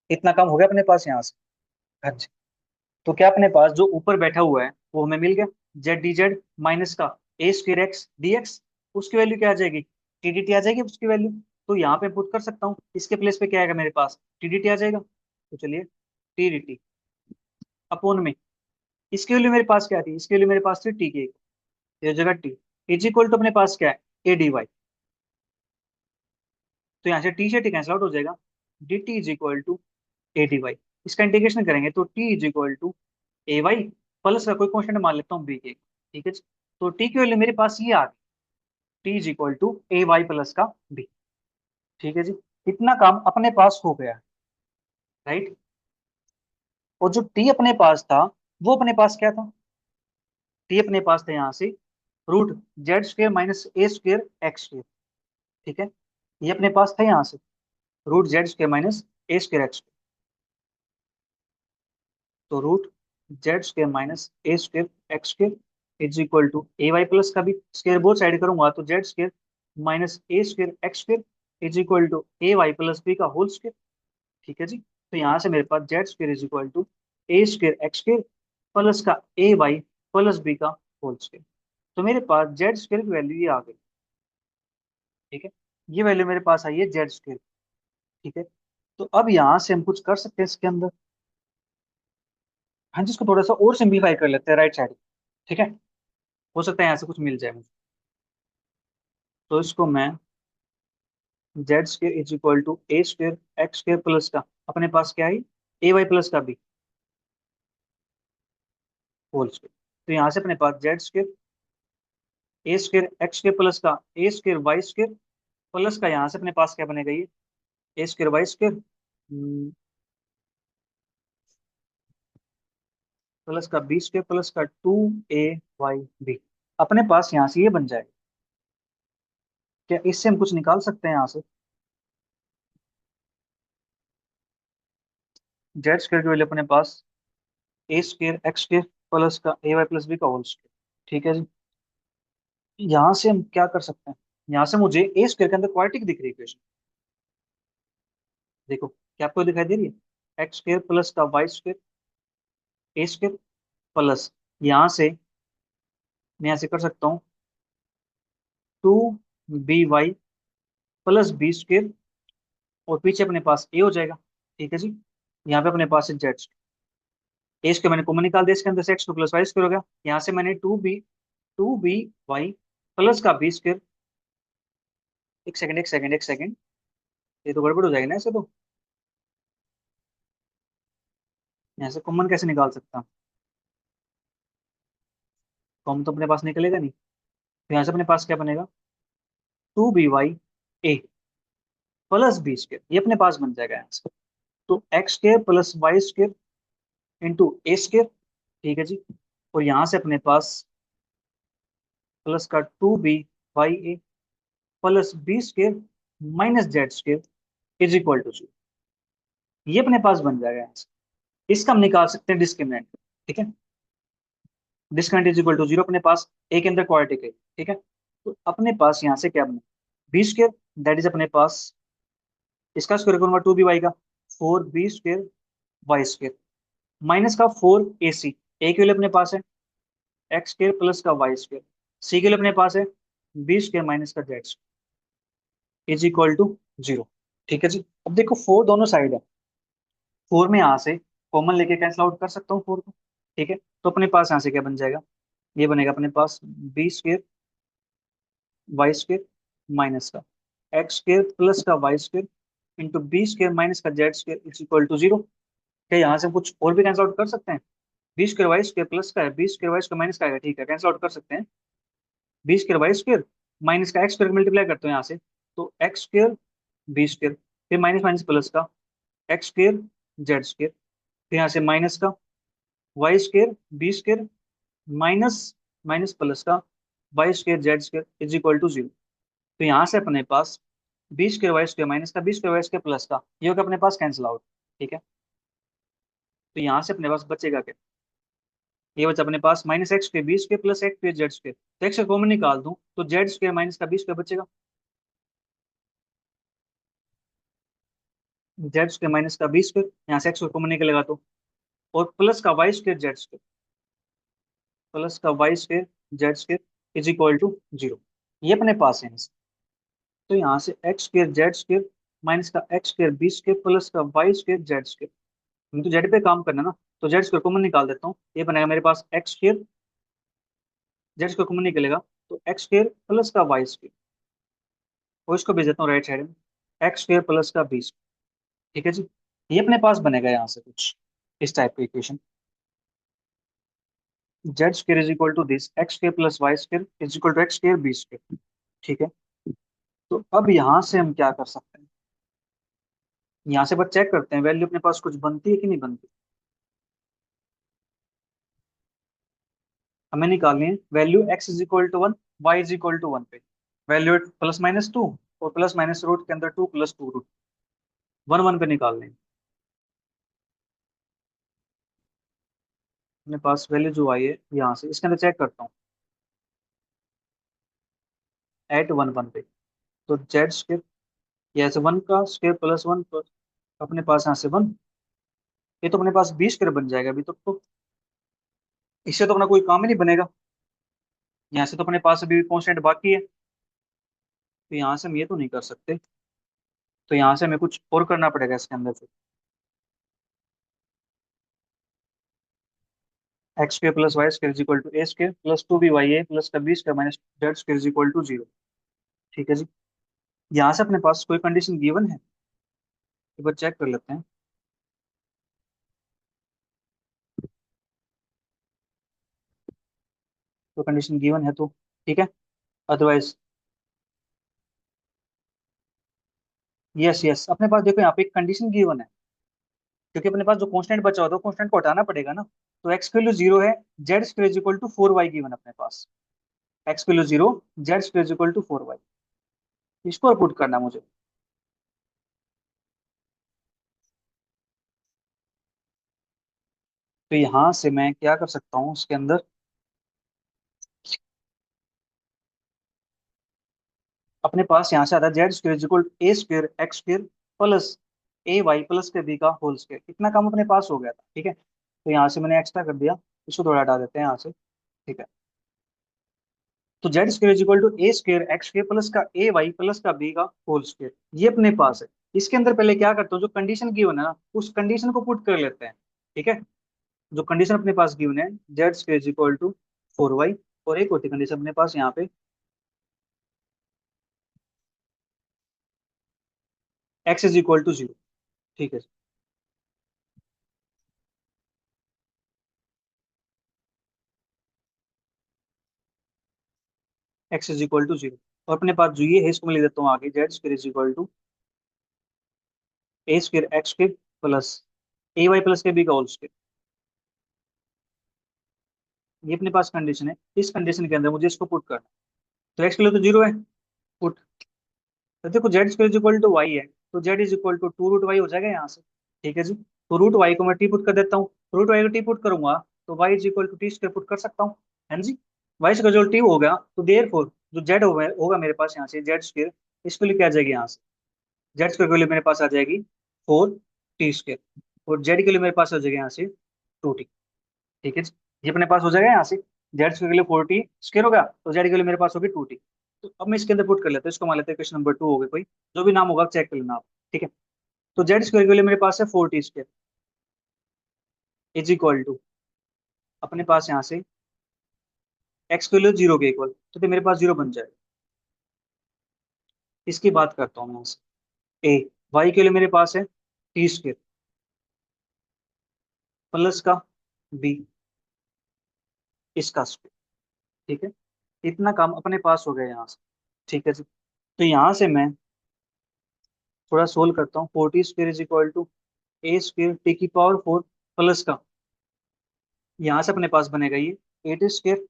A: इतना काम हो गया अपने पास यहाँ से। हाँ जी। तो क्या अपने पास जो ऊपर बैठा हुआ है वो हमें मिल गया, जेड डी जेड माइनस का a square x D x, उसकी वैल्यू क्या आ जाएगी, टी डी टी आ जाएगी उसकी वैल्यू। तो यहाँ पे पुट कर सकता हूँ, इसके प्लेस पे क्या आएगा मेरे पास, टी डी टी आ जाएगा। तो चलिए, टी डी टी अपोन में, इसकी वैल्यू मेरे पास क्या थी, इसकी वैल्यू मेरे पास थी टी की, ये जगह टी इज इक्वल टू अपने पास क्या है, ए डी वाई। तो यहाँ से टी से टी कैंसिल आउट हो जाएगा, d t is equal to a D Y. इसका इंटीग्रेशन करेंगे तो t is equal to a y plus का कोई कॉन्स्टेंट मान लेता हूँ बी के। ठीक है जी। तो टी की वैल्यू मेरे पास ये आ गई, t is equal to a y plus का बी। ठीक है जी। इतना काम अपने पास हो गया, राइट। और जो टी अपने पास था, वो अपने पास क्या था, टी अपने पास था यहाँ से root z square minus a square x square. ठीक है, ये अपने पास था यहाँ से root z square minus a square x. तो root z square minus a square x square is equal to a y plus का भी स्क्र बोथ साइड करूंगा, तो z square minus a square x square is equal to a y plus b का whole square. ठीक है जी। तो यहाँ से मेरे पास z square is equal to A square x square plus का ए वाई प्लस बी का होल स्क्र। तो मेरे पास जेड स्क्र की वैल्यू ये आ गई। ठीक है, ये वैल्यू मेरे पास आई है जेड स्क्र। ठीक है, तो अब यहाँ से हम कुछ कर सकते हैं इसके अंदर। हाँ जी, इसको थोड़ा सा और सिंप्लीफाई कर लेते हैं राइट साइड। ठीक है, हो सकता है यहाँ से कुछ मिल जाए मुझे। तो इसको मैं z square is equal to A square x square plus का, अपने पास क्या है, ए वाई प्लस का बी होल स्क्र। तो यहाँ से अपने पास z square a square x square plus का a square Y square plus का, यहाँ से अपने पास क्या बनेगा, ये a square Y square plus का बी स्क्र प्लस का टू ए वाई बी। अपने पास यहाँ से ये बन जाएगा। क्या इससे हम कुछ निकाल सकते हैं यहाँ से, जेड स्क्र की वैल्यू अपने पास ए स्क्र एक्स स्क्र प्लस का ए वाई प्लस बी का होल स्क्र। ठीक है जी। यहाँ से हम क्या कर सकते हैं, यहाँ से मुझे ए स्क्र के अंदर क्वाड्रेटिक दिख रही है इक्वेशन। देखो, क्या आपको दिखाई दे रही है, एक्स स्क्र प्लस का Y square a square plus, यहाँ से मैं यहाँ से कर सकता हूँ two B Y plus b square, और पीछे अपने पास ए हो जाएगा। ठीक है जी। यहाँ पे अपने पास है जेड, ए स्क्र मैंने कॉमन निकाल दिया, इसके अंदर से x two plus y square हो गया। यहाँ से मैंने टू बी वाई प्लस का बी स्क्र, एक सेकंड एक सेकंड एक सेकंड, ये तो गड़बड़ हो जाएगी ना ऐसे तो। यहाँ से कॉमन कैसे निकाल सकता हूँ, कॉमन तो अपने पास निकलेगा नहीं। तो यहाँ से अपने पास क्या बनेगा, two B y a plus b square, ये अपने पास बन जाएगा यहाँ से। तो x square plus y square into a square. ठीक है जी। और यहाँ से अपने पास प्लस का two B y a plus b square minus z square is equal to 0। ये अपने पास बन जाएगा यहाँ से। इसका हम निकाल सकते हैं डिस्क्रिमिनेंट। ठीक है, डिस्क्रिमिनेंट इज इक्वल टू 0 अपने पास, ए के अंदर क्वाड्रेटिक है। ठीक है, तो अपने पास यहाँ से क्या बना, बी स्क्र, दैट इज अपने पास, इसका स्क्वायर करूंगा टू बी वाई का, four B square Y square minus का फोर ए सी, ए के लिए अपने पास है एक्स स्क्र प्लस का वाई स्क्र, सी के लिए अपने पास है बी स्क्र माइनस का Z square is equal to 0। ठीक है जी। अब देखो, फोर दोनों साइड है, फोर में यहाँ से कॉमन लेके कैंसिल आउट कर सकता हूँ फोर को। ठीक है, तो अपने पास यहाँ से क्या बन जाएगा, ये बनेगा अपने पास b square Y square minus का एक्स स्क्र प्लस का Y square into b square minus का Z square is equal to zero. क्या यहाँ से हम कुछ और भी कैंसिल आउट कर सकते हैं? B square Y square plus का है, B square Y square minus का है, ठीक है कैंसिल आउट कर सकते हैं। B square Y square minus का एक्स स्क्र मल्टीप्लाई करते हैं यहाँ से, तो एक्स स्क्र बी स्क्र, फिर माइनस माइनस प्लस का एक्स स्क्र जेड स्क्र, फिर यहाँ से माइनस का Y square b square minus minus plus का Y square z square is equal to zero. तो यहाँ से अपने पास b square Y square minus का b square Y square plus का ये होगा अपने पास कैंसिल आउट। ठीक है, तो यहाँ से अपने पास बचेगा क्या? ये बचा अपने पास minus x square b square plus x square z square, तो एक्स कॉमन निकाल दूं तो जेड स्क्र माइनस का बी स्क्र बचेगा, जेड स्क्र माइनस का बी स्क्र, यहाँ से एक्स कॉमन निकलेगा तो, और प्लस का Y square z square, plus का Y square z square is equal to zero. ये अपने पास है। तो यहाँ से x square z square minus का x square b square plus का वाई स्क्र जेड स्क्र, हम तो जेड पे काम करना ना, तो जेड स्क्र कॉमन निकाल देता हूँ, ये बनेगा मेरे पास x square, z square common निकलेगा तो एक्स स्क्र प्लस का वाई स्क्र, और इसको भेज देता हूँ राइट साइड में, एक्स स्क्र प्लस का बी स्क्र। ठीक है जी, ये अपने पास बनेगा यहाँ से कुछ इस टाइप की equation, z square is equal to this x square plus y square is equal to x square b square. ठीक है, तो अब यहाँ से हम क्या कर सकते हैं, यहाँ से बस चेक करते हैं वैल्यू अपने पास कुछ बनती है कि नहीं बनती। हमें निकालनी है value x is equal to one, y is equal to one पे, वैल्यू प्लस माइनस टू, और प्लस माइनस रूट के अंदर two plus two root, one one पे निकालने हैं। अपने पास वैल्यू जो आई है यहाँ से इसके अंदर चेक करता हूँ, एट वन वन पे, तो जेड स्क्र ये ऐसे वन का स्क्र प्लस वन प्लस अपने पास यहाँ से वन, ये तो अपने पास बीस स्क्र बन जाएगा अभी तक तो, इससे तो अपना कोई काम ही नहीं बनेगा। यहाँ से तो अपने पास अभी कॉन्स्टेंट बाकी है, तो यहाँ से हम ये तो नहीं कर सकते, तो यहाँ से हमें कुछ और करना पड़ेगा इसके अंदर से, x square plus y square is equal to A square plus two B y a plus का b square minus z square is equal to zero. ठीक है जी, यहाँ से अपने पास कोई कंडीशन गिवन है, एक बार चेक कर लेते हैं। तो कंडीशन गिवन है तो ठीक है, अदरवाइज यस यस अपने पास देखो यहाँ पे एक कंडीशन गिवन है, क्योंकि अपने पास जो कांस्टेंट बचा होता है कांस्टेंट को हटाना पड़ेगा ना, तो एक्स की वैल्यू जीरो है, z square is equal to four y given अपने पास, एक्स की value zero, z square is equal to four y, इसको पुट करना है मुझे। तो यहाँ से मैं क्या कर सकता हूँ उसके अंदर, अपने पास यहाँ से आता है z square is equal to a square x square plus a y plus के बी का होल स्क्वायर, इतना काम अपने पास हो गया था। ठीक है, तो यहाँ से मैंने एक्स्ट्रा कर दिया, इसको थोड़ा हटा देते हैं यहाँ से। ठीक है, तो z square is equal to a square x square plus का ए वाई प्लस का बी का होल स्क्वायर, ये अपने पास है। इसके अंदर पहले क्या करता हूँ, जो कंडीशन गिवन है ना उस कंडीशन को पुट कर लेते हैं। ठीक है, जो कंडीशन अपने पास गिवन है z square is equal to four y, और एक होती कंडीशन अपने पास यहाँ पे x is equal to zero. ठीक है, x is equal to zero, और अपने पास जो ये है इसको मैं लिख देता हूँ आगे, z square is equal to a square x square plus a y plus के बी का होल स्क्वायर, ये अपने पास कंडीशन है। इस कंडीशन के अंदर मुझे इसको पुट करना है। तो एक्स के लिए तो जीरो है, पुट, तो देखो z square is equal to y है, तो z is equal to two root y हो जाएगा यहाँ से। ठीक है जी, तो रूट वाई को मैं टी पुट कर देता हूँ, रूट वाई को टी पुट करूंगा तो y is equal to t square put कर सकता हूँ, है ना जी। वाई से जो टी हो गया तो देयर फोर जो जेड होगा मेरे पास यहाँ से जेड स्क्वायर, इसको लिए क्या आ जाएगी यहाँ से, जेड स्क्वायर के लिए मेरे पास आ जाएगी फोर टी स्क्वायर, और जेड के लिए मेरे पास आ जाएगा यहाँ से टू टी। ठीक है जी, ये अपने पास हो जाएगा यहाँ से, जेड स्क्वायर के लिए फोर टी स्क्वायर होगा तो जेड के लिए मेरे पास होगी टू टी। तो अब मैं इसके अंदर पुट कर लेता हूँ, इसको मान लेते हैं क्वेश्चन नंबर टू हो गया कोई, जो भी नाम होगा चेक कर लेना आप। ठीक है, तो जेड स्क्वायर के लिए मेरे पास है four t square is equal to, अपने पास यहाँ से एक्स के लिए जीरो के इक्वल, तो मेरे पास जीरो बन जाएगा। इसकी बात करता हूँ मैं यहाँ से, ए वाई के लिए मेरे पास है टी स्क्वेयर प्लस का बी इसका स्क्वेयर। ठीक है, इतना काम अपने पास हो गया यहाँ से। ठीक है जी, तो यहाँ से मैं थोड़ा सोल्व करता हूँ। 40 square is equal to a square t की पावर 4 प्लस का, यहाँ से अपने पास बनेगा ये 8 स्क्वेयर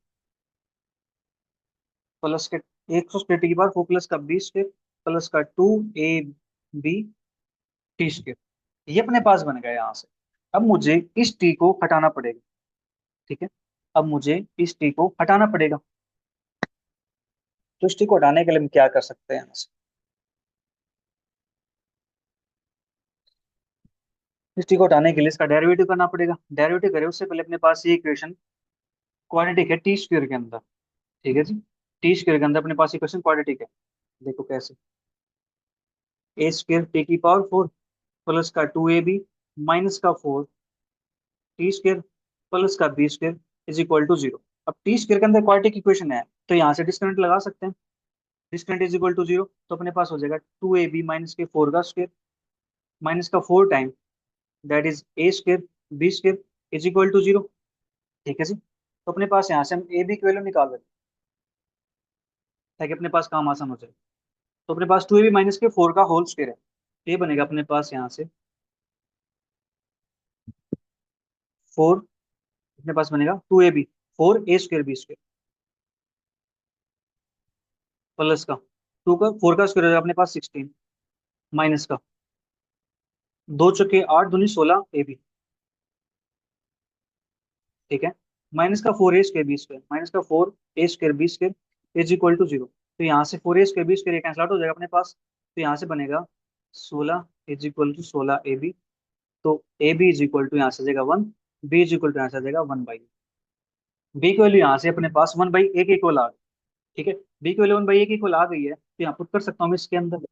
A: प्लस के 100 स्क्वेयर टी की पावर 4 प्लस का बी स्क्वेयर प्लस का 2ab टी स्क्वेयर। ये अपने पास बन गया यहाँ से। अब मुझे इस टी को हटाना पड़ेगा। ठीक है, अब मुझे इस टी को हटाना पड़ेगा। तो इस टी को हटाने के लिए हम क्या कर सकते हैं यहाँ से? इस टी को हटाने के लिए इसका डेरिवेटिव करना पड़ेगा। डेरिवेटिव करें उससे पहले अपने पास ये इक्वेशन क्वाड्रेटिक है टी स्क्वेयर के अंदर। ठीक है जी, टी स्क्वेयर के अंदर अपने पास इक्वेशन क्वाड्रेटिक है। देखो कैसे, ए स्क्वेयर टी की पावर 4 प्लस का 2ab माइनस का 4 टी स्क्वेयर प्लस का b square is equal to 0। अब टी स्क्वेयर के अंदर क्वाड्रेटिक इक्वेशन है, तो यहाँ से डिस्क्रिमिनेंट लगा सकते हैं। डिस्क्रिमिनेंट इज इक्वल टू 0, तो अपने पास हो जाएगा 2ab माइनस के 4 का स्क्वेयर माइनस का 4 time that is a square b square is equal to 0। ठीक है जी, तो अपने पास यहाँ से हम ए बी की वैल्यू निकाल देते हैं ताकि अपने पास काम आसान हो जाए। तो अपने पास 2ab माइनस के 4 का होल स्क्वायर है। ये बनेगा अपने पास यहाँ से 4, अपने पास बनेगा 2ab 4 a square b square plus का 2 का 4 का स्क्वायर हो जाएगा अपने पास 16 माइनस का 2 चौके 8 दूनी 16 ab। ठीक है, माइनस का 4 a square b square minus का 4 a square b square is equal to 0। तो यहाँ से 4 a square b square cancel out हो जाएगा अपने पास। तो यहाँ से बनेगा 16 इज इक्वल टू 16 ab। तो a b is equal to यहाँ से आ जाएगा 1, बी इज इक्वल टू यहाँ से आ जाएगा 1 बाई। बी की वैल्यू यहाँ से अपने पास 1 बाई ए के इक्वल आ गई। ठीक है, बी की वैल्यू 1 बाई ए के इक्वल आ गई है, तो यहाँ पुट कर सकता हूँ मैं इसके अंदर।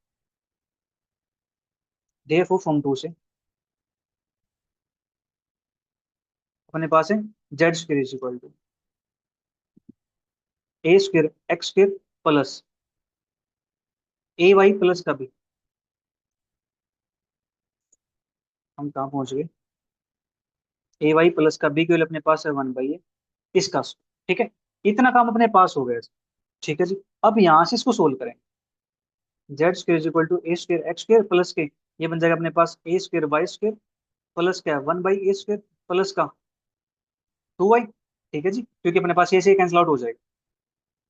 A: देयरफॉर फ्रॉम 2 से अपने पास है z square is equal to a square x square plus a y plus का बी। हम कहाँ पहुंच गए? ए वाई प्लस का बी की वैल्यू अपने पास है 1 बाई ए इसका square। ठीक है, इतना काम अपने पास हो गया। ठीक है जी, अब यहाँ से इसको सोल्व करें। Z square is equal to a square x square plus के, ये बन जाएगा अपने पास a square y square plus क्या है 1 बाई ए स्क्वायर प्लस का 2 वाई। ठीक है जी, क्योंकि अपने पास ये से कैंसिल आउट हो जाएगा।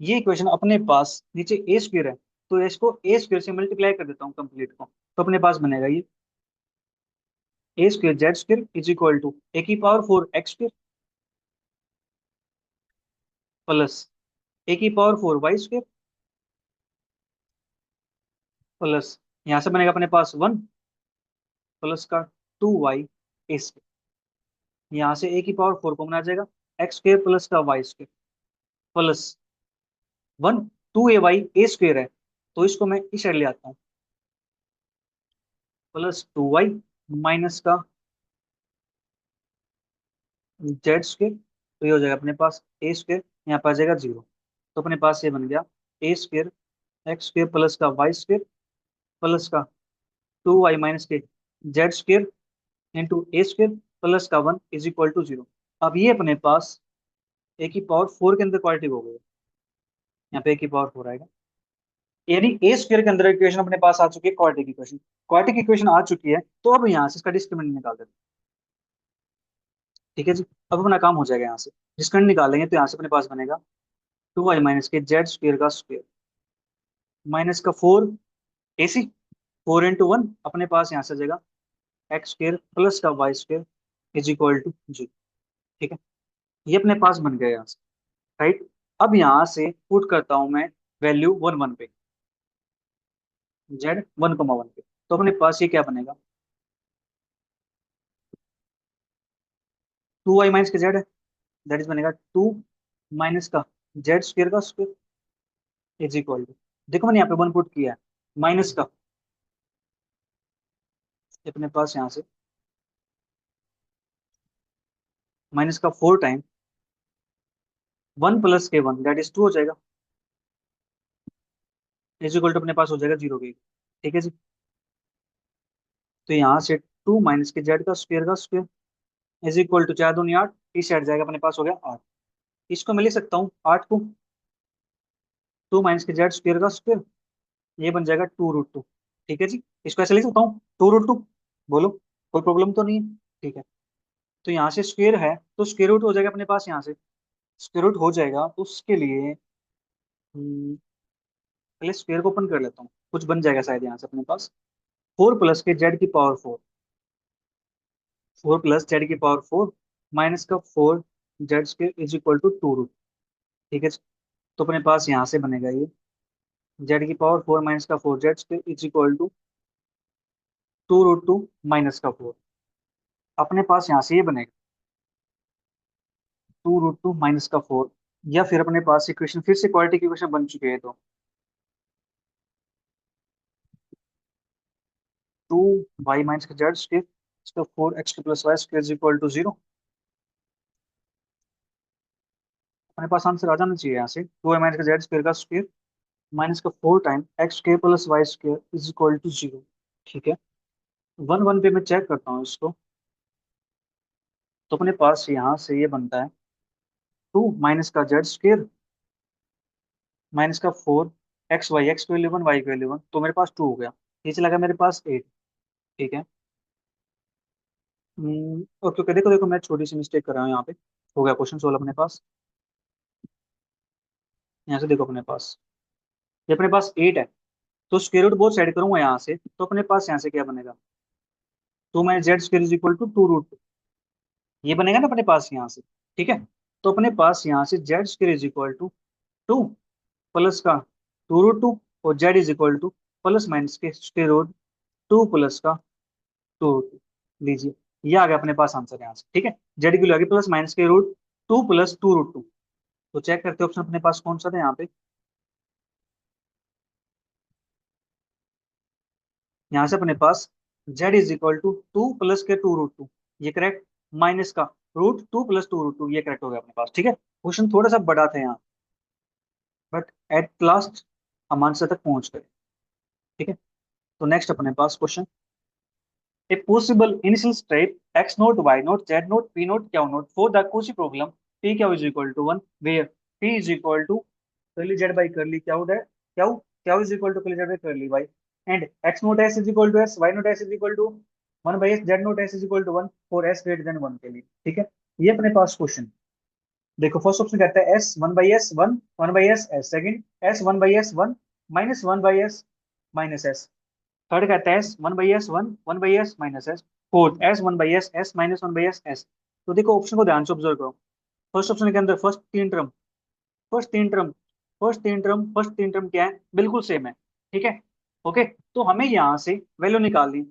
A: ये इक्वेशन अपने पास नीचे ए स्क्वायर है, तो इसको ए स्क्वायर से मल्टीप्लाई कर देता हूँ कंप्लीट को, तो अपने पास बनेगा ये a square z square is equal to a की power 4 x square plus a की पावर 4 वाई स्क्वायर प्लस यहाँ से बनेगा अपने पास 1 प्लस का 2 वाई ए स्क्वायर। यहाँ से ए की पावर 4 कॉमन आ जाएगा, एक्स स्क्वायर प्लस का y square plus 1 2 a y a square है, तो इसको मैं इस साइड ले आता हूँ प्लस 2 y माइनस का जेड स्क्वायर। तो ये हो जाएगा अपने पास ए स्क्वायर, यहाँ पर आ जाएगा 0। तो अपने पास ये बन गया ए स्क्वायर एक्स स्क्वायर प्लस का वाई स्क्वायर प्लस का 2 y माइनस के जेड स्क्वायर इंटू ए स्क्वायर प्लस का 1 इज इक्वल टू 0। अब ये अपने पास ए की पावर 4 के अंदर क्वालिटी हो गई। यहाँ पे ए की पावर 4 आएगा, यानी ए स्क्वायर के अंदर इक्वेशन अपने पास आ चुकी है क्वाड्रेटिक इक्वेशन। क्वाड्रेटिक इक्वेशन आ चुकी है, तो अब यहाँ से इसका डिस्क्रिमिनेंट निकाल देते हैं। ठीक है जी, अब अपना काम हो जाएगा। यहाँ से डिस्क्रिमिनेंट निकालेंगे तो यहाँ से अपने पास बनेगा 2 y माइनस के जेड स्क्वायर का स्क्वायर माइनस का 4 ac 4 × 1 अपने पास यहाँ से आ जाएगा एक्स स्क्वायर प्लस का y square is equal to 0। ठीक है, ये अपने पास बन गया यहाँ से। राइट, अब यहाँ से पुट करता हूँ मैं वैल्यू 1 1 पे, जेड 1 1 पे, तो अपने पास ये क्या बनेगा 2 y माइनस के जेड है, दैट इज बनेगा 2 माइनस का जेड स्क्वायर का स्क्वायर इज इक्वल टू, देखो मैंने यहाँ पे 1 पुट किया है माइनस का, अपने पास यहाँ से माइनस का 4 टाइम 1 प्लस के 1 दैट इज 2 हो जाएगा इज इक्वल टू अपने पास हो जाएगा 0 के। ठीक है जी, तो यहाँ से 2 माइनस के जेड का स्क्वायर इज इक्वल टू 4 दूनी 8, इस साइड जाएगा, अपने पास हो गया 8। इसको मैं लिख सकता हूँ 8 को 2 माइनस के जेड स्क्वायर का स्क्वायर, ये बन जाएगा 2√2। ठीक है जी, इसको ऐसे लिख सकता हूँ 2√2। बोलो, कोई प्रॉब्लम तो नहीं है? ठीक है, तो यहाँ से स्क्वायर है तो स्क्वायर रूट हो जाएगा अपने पास, यहाँ से स्क्वायर रूट हो जाएगा तो उसके लिए पहले स्क्वायर को ओपन कर लेता हूँ, कुछ बन जाएगा शायद यहाँ से अपने पास। 4 प्लस के जेड की पावर 4, 4 प्लस जेड की पावर 4 माइनस का 4 z square is equal to 2√। ठीक है, तो अपने पास यहाँ से बनेगा ये जेड की पावर 4 माइनस का 4 z square is equal to 2√2 minus का 4। अपने पास यहाँ से ये बनेगा 2√2 माइनस का 4, या फिर अपने पास इक्वेशन फिर से क्वाड्रेटिक इक्वेशन बन चुके हैं, तो 2 y माइनस का जेड स्क्वायर इसका 4x plus y square is equal to 0। अपने पास आंसर आ जाना चाहिए यहाँ से, 2 y माइनस का जेड स्क्वायर का स्क्वायर माइनस का 4 time x square plus y square is equal to 0। ठीक है, 1 1 पे मैं चेक करता हूँ इसको, तो अपने पास यहाँ से ये बनता है 2 माइनस का जेड स्क्वायर माइनस का 4 एक्स को वैल्यू 1 वाई को वैल्यू 1, तो मेरे पास 2 हो गया, नीचे लगा मेरे पास 8। ठीक है, ओके ओके, देखो देखो मैं छोटी सी मिस्टेक कर रहा हूँ यहाँ पे, हो गया क्वेश्चन सोल्व अपने पास। यहाँ से देखो अपने पास, ये अपने पास 8 है, तो स्क्वायर रूट बोथ साइड करूंगा यहाँ से, तो अपने पास यहाँ से क्या बनेगा, 2 minus z square is equal to 2√2, ये बनेगा ना अपने पास यहाँ से। ठीक है, तो अपने पास यहाँ से z square is equal to 2 plus का 2√2, और z is equal to plus minus के स्क्वायर रूट 2 प्लस का 2√2। लीजिए, ये आ गया अपने पास आंसर यहाँ से। ठीक है, जेड की वैल्यू आ गई प्लस माइनस के रूट 2 प्लस 2√2। तो चेक करते ऑप्शन अपने पास कौन सा था यहाँ पे, यहाँ से अपने पास z is equal to 2 plus के 2√2, ये करेक्ट, माइनस का √2 प्लस 2√2, ये करेक्ट हो गया अपने पास। ठीक है, क्वेश्चन थोड़ा सा बड़ा था यहाँ, बट एट लास्ट हम आंसर तक पहुंच गए। ठीक है, तो नेक्स्ट अपने पास question, a possible initial state x naught y naught z naught p naught q naught for the Cauchy problem p q is equal to 1 where p is equal to curly z by curly q is equal to curly z by curly y and x naught s is equal to s y naught s is equal to 1 by s z naught s is equal to 1 for s greater than 1 के लिए। ठीक है, ये अपने पास question, देखो first option कहता है s 1 by s 1 1 by s s, second s 1 by s 1 minus 1 by s minus s, third कहता है S 1 by s 1 minus S, fourth S 1 by s minus 1 by s। तो देखो option को ध्यान से observe करो, फर्स्ट ऑप्शन के अंदर फर्स्ट तीन टर्म क्या है, बिल्कुल सेम है। ठीक है, ओके, तो हमें यहाँ से वैल्यू निकालनी,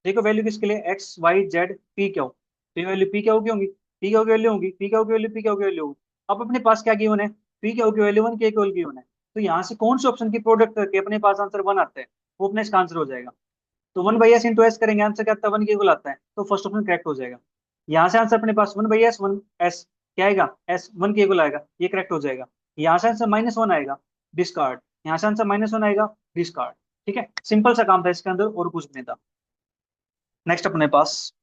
A: देखो वैल्यू किसके लिए, x y z p q, तो ये वैल्यू पी क्यू की होंगी, पी क्यू की वैल्यू होगी, पी क्यू की वैल्यू पी क्यू की वैल्यू होगी। अब अपने पास क्या गिवन है, पी क्यू की वैल्यू 1 के इक्वल गिवन है, तो यहाँ से कौन से ऑप्शन की प्रोडक्ट करके अपने पास आंसर 1 आता है, वो अपने इसका आंसर हो जाएगा। तो 1 by s इंटू एस करेंगे, आंसर क्या आता है, 1 के इक्वल आता है, तो फर्स्ट ऑप्शन करेक्ट हो जाएगा। यहाँ से आंसर अपने पास 1 by s 1 s क्या आएगा, एस 1 के इक्वल आएगा, ये करेक्ट हो जाएगा। यहाँ से आंसर -1 आएगा, डिस्कार्ड, यहाँ से आंसर -1 आएगा, डिस्कार्ड। ठीक है, सिंपल सा काम था इसके अंदर, और कुछ नहीं था। नेक्स्ट अपने पास,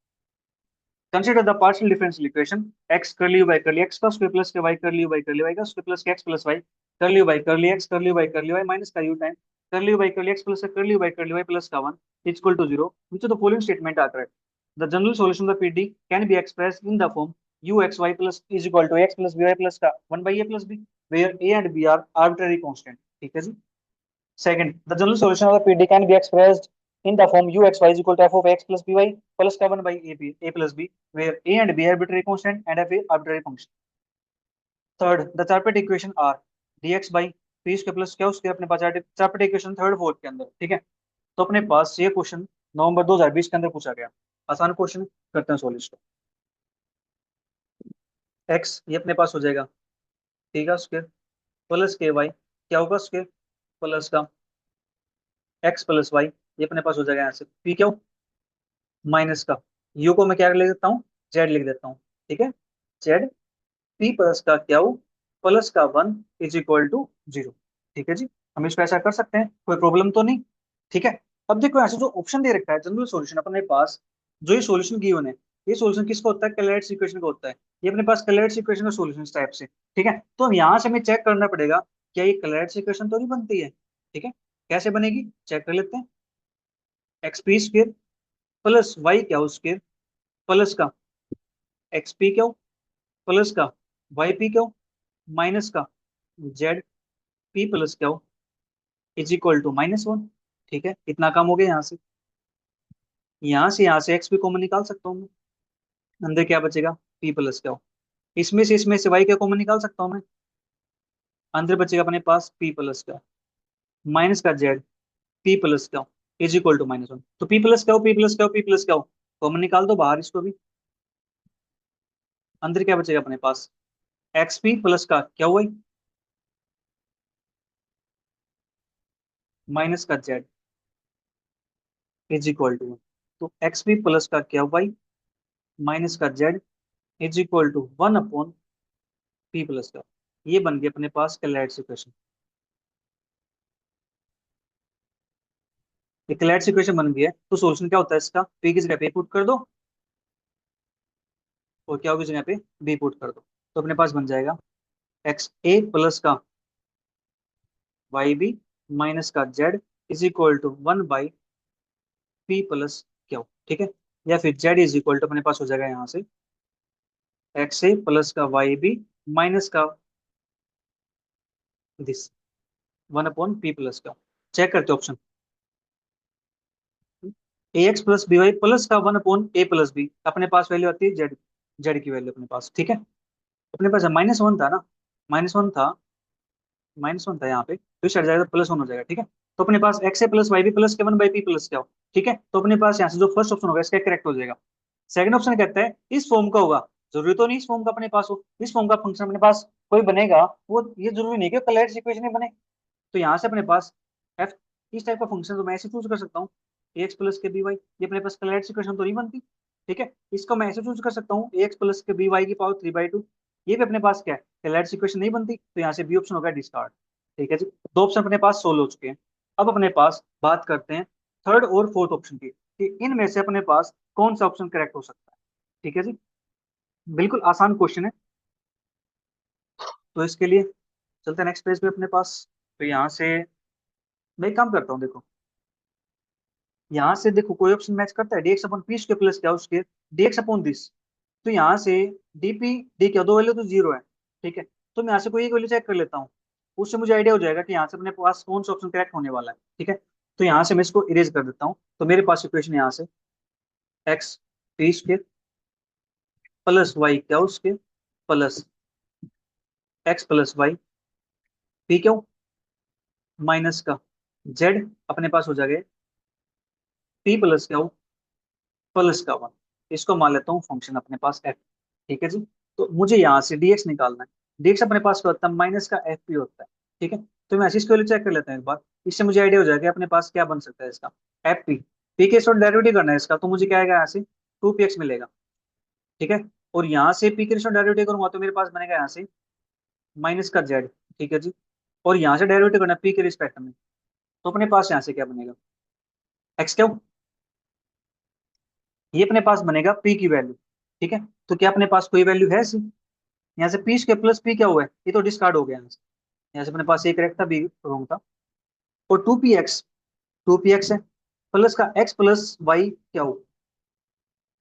A: consider the partial differential equation x curly u by curly x का स्क्वायर प्लस के y curly u by curly y का स्क्वायर प्लस के x plus y curly u by curly x curly u by curly y minus का u time curly u by curly x plus curly u by curly y plus का 1 equal to 0, which of the following statement are correct? The general solution of the PD can be expressed in the form uxy plus is equal to x plus by plus का 1 by a plus b, where a and b are arbitrary constant। ठीक है जी, second, the general solution of the PD can be expressed in the form uxy is equal to f of x plus by plus का 1 by a plus b, where a and b are arbitrary constant and f is arbitrary function। Third, the Charpit equation are dx by p square plus q square अपने पास Charpit equation third fourth के अंदर। ठीक है, तो अपने पास ये question नवंबर 2020 के अंदर पूछा गया, आसान क्वेश्चन, करते हैं सॉल्व इसको। x ये अपने पास हो जाएगा t का स्क्वायर प्लस के वाई क्या का स्क्वायर प्लस का x प्लस वाई, ये अपने पास हो जाएगा यहाँ से पी क्यू माइनस का u को मैं क्या लिख देता हूँ, z लिख देता हूँ। ठीक है, z p प्लस का क्यू प्लस का 1 इज इक्वल टू 0। ठीक है जी, हम इसको ऐसा कर सकते हैं, कोई प्रॉब्लम तो नहीं। ठीक है, अब देखो यहाँ से जो ऑप्शन दे रखा है जनरल सॉल्यूशन अपने पास, जो ये सॉल्यूशन गिवन है, ये सॉल्यूशन किसका होता है, कैलकुलेट इक्वेशन का होता है। ये अपने पास कैलकुलेट इक्वेशन का सॉल्यूशन इस टाइप से, ठीक है। तो हम यहाँ से हमें चेक करना पड़ेगा क्या ये कैलकुलेट इक्वेशन तो नहीं बनती है, ठीक है। कैसे बनेगी चेक कर लेते हैं। X p square plus y क्या हो स्क्र प्लस का एक्स पी क्या हो प्लस का वाई पी क्या हो माइनस का जेड पी प्लस क्या हो इज इक्वल टू -1। ठीक है, इतना काम हो गया यहाँ से। यहाँ से एक्स पी कॉमन निकाल सकता हूँ मैं, अंदर क्या बचेगा पी प्लस क्या हो। इसमें से वाई क्या कॉमन निकाल सकता हूँ मैं, अंदर बचेगा अपने पास पी प्लस क्या माइनस का जेड पी प्लस क्या इज इक्वल टू -1। तो पी प्लस क्या हो पी प्लस क्या हो पी प्लस क्या हो, कॉमन निकाल दो बाहर इसको भी। अंदर क्या बचेगा अपने पास एक्स पी प्लस का क्या हुआ माइनस का जेड इज इक्वल टू, तो एक्स पी प्लस का क्या वाई माइनस का z is equal to 1 upon p plus का। ये बन गया अपने पास कैलकुलेट इक्वेशन। ये कैलकुलेट इक्वेशन बन गया है, तो सॉल्यूशन क्या होता है इसका, पी की जगह पे पुट कर दो और क्या होगी जगह पे बी पुट कर दो। तो अपने पास बन जाएगा एक्स ए प्लस का वाई बी माइनस का z is equal to 1 by p plus q, ठीक है। या फिर जेड इज इक्वल टू अपने पास हो जाएगा यहाँ से एक्स ए प्लस का वाई बी माइनस का this 1 upon p plus q. Check करते option, a x plus B Y plus का 1 अपॉन ए प्लस बी, अपने पास वैल्यू आती है जेड, जेड की वैल्यू अपने पास, ठीक है। अपने पास -1 था ना, -1 था, -1 था यहाँ पे, तो इस हट जाएगा +1 हो जाएगा, ठीक है। तो अपने पास x a plus y b plus के 1 बाई पी प्लस क्या हो, ठीक है। तो अपने पास यहाँ से जो फर्स्ट ऑप्शन होगा इसका करेक्ट हो जाएगा। सेकंड ऑप्शन कहता है इस फॉर्म का होगा, जरूरी तो नहीं इस फॉर्म का अपने पास हो, इस फॉर्म का फंक्शन अपने पास कोई बनेगा, वो ये जरूरी नहीं कि कलर इक्वेशन ही बने। तो यहाँ से अपने पास एफ, इस टाइप का फंक्शन तो मैं ऐसे चूज कर सकता हूँ ए एक्स प्लस के बी वाई, ये अपने पास कलर इक्वेशन तो नहीं बनती, ठीक है। इसको मैं ऐसे चूज कर सकता हूँ ए एक्स प्लस के बी वाई की पावर 3/2, ये भी अपने पास क्या है कलर इक्वेशन नहीं बनती, तो यहाँ से बी ऑप्शन होगा डिस्कार्ड। ठीक है जी, दो ऑप्शन अपने पास सोल्व हो चुके हैं। अब अपने पास बात करते हैं थर्ड और फोर्थ ऑप्शन की, कि इनमें से अपने पास कौन सा ऑप्शन करेक्ट हो सकता है। ठीक है जी, बिल्कुल आसान क्वेश्चन है। तो इसके लिए चलते हैं नेक्स्ट पेज पे अपने पास। तो यहाँ से मैं एक काम करता हूँ, देखो यहाँ से देखो कोई ऑप्शन मैच करता है, dx upon P square plus क्या उसके dx अपॉन दिस। तो यहाँ से dp डी क्या दो वैल्यू तो 0 है, ठीक है। तो मैं यहाँ से कोई एक वैल्यू चेक कर लेता हूँ, उससे मुझे आइडिया हो जाएगा कि यहाँ से अपने पास कौन सा ऑप्शन करेक्ट होने वाला है, ठीक है। तो यहाँ से मैं इसको इरेज कर देता हूँ, तो मेरे पास इक्वेशन यहाँ से x p square plus y क्या उसके plus x plus y p q minus का जेड अपने पास हो जाएगा पी प्लस क्या प्लस का 1। इसको मान लेता हूँ फंक्शन अपने पास एफ, ठीक है जी। तो मुझे यहाँ से dx निकालना है, dx अपने पास क्या होता है माइनस का एफ पी होता है, ठीक है। तो मैं इसी वैल्यू चेक कर लेता हूँ एक बार, इससे मुझे आइडिया हो जाएगा कि अपने पास क्या बन सकता है इसका एफ पी। पी के साथ डेरिवेटिव करना है इसका, तो मुझे क्या आएगा यहाँ से 2px मिलेगा, ठीक है। और यहाँ से पी के साथ डेरिवेटिव करूंगा तो मेरे पास बनेगा यहाँ से माइनस का जेड, ठीक है जी। और यहाँ से डेरिवेटिव करना है पी के रिस्पेक्ट में, तो अपने पास यहाँ से क्या बनेगा एक्स क्यू, ये अपने पास बनेगा पी की वैल्यू, ठीक है। तो क्या अपने पास कोई वैल्यू है ऐसी, यहाँ से पी के प्लस पी क्या हुआ है, ये तो डिस्कार्ड हो गया यहाँ से। यहाँ से अपने पास ए करेक्ट था बी रॉन्ग था। और 2px, 2px है प्लस का एक्स प्लस वाई क्या हो,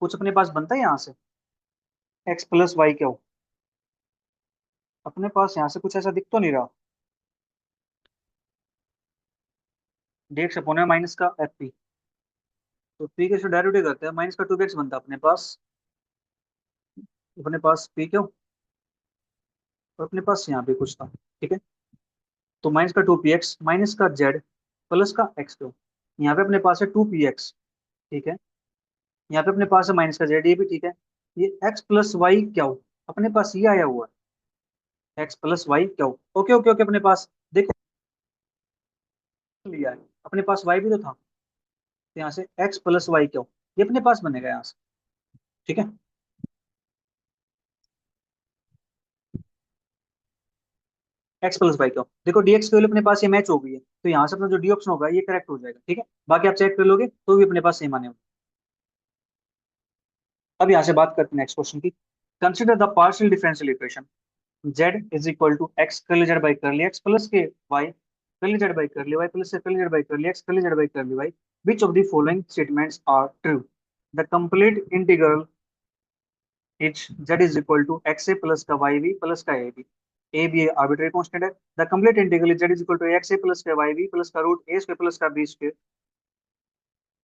A: कुछ अपने पास बनता है यहाँ से एक्स प्लस वाई क्या हो, अपने पास यहाँ से कुछ ऐसा दिख तो नहीं रहा। dx अपॉन है माइनस का एफ पी, तो पी के से डेरिवेटिव करते हैं माइनस का 2px बनता है अपने पास पी क्यों, और अपने पास यहाँ पे कुछ था, ठीक है। तो माइनस का 2px माइनस का जेड प्लस का एक्स क्यू, यहाँ पे अपने पास है 2px, ठीक है। यहाँ पे अपने पास है माइनस का जेड, ये भी ठीक है। ये एक्स प्लस वाई क्या हो, अपने पास ये आया हुआ है एक्स प्लस वाई क्या हो, ओके ओके ओके अपने पास देखो लिया है, अपने पास वाई भी तो था, तो यहाँ से एक्स प्लस वाई क्या हो, ये अपने पास बनेगा यहाँ से, ठीक है। एक्स प्लस वाई का। देखो डीएक्स की वैल्यू अपने पास ये मैच हो गई है, तो यहाँ से अपना जो डी ऑप्शन होगा ये करेक्ट हो जाएगा, ठीक है। बाकी आप चेक कर लोगे तो भी अपने पास सेम आने होगा। अब यहाँ से बात करते हैं नेक्स्ट क्वेश्चन की। Consider the partial differential equation z is equal to x curly z by curly x plus के y curly z by curly y plus curly z by curly x curly z by curly y, which of the following statements are true? The complete integral is z is equal to x a plus का y v plus का a b arbitrary constant है। The complete integral is z is equal to x a plus का y v plus का root a square plus का b square,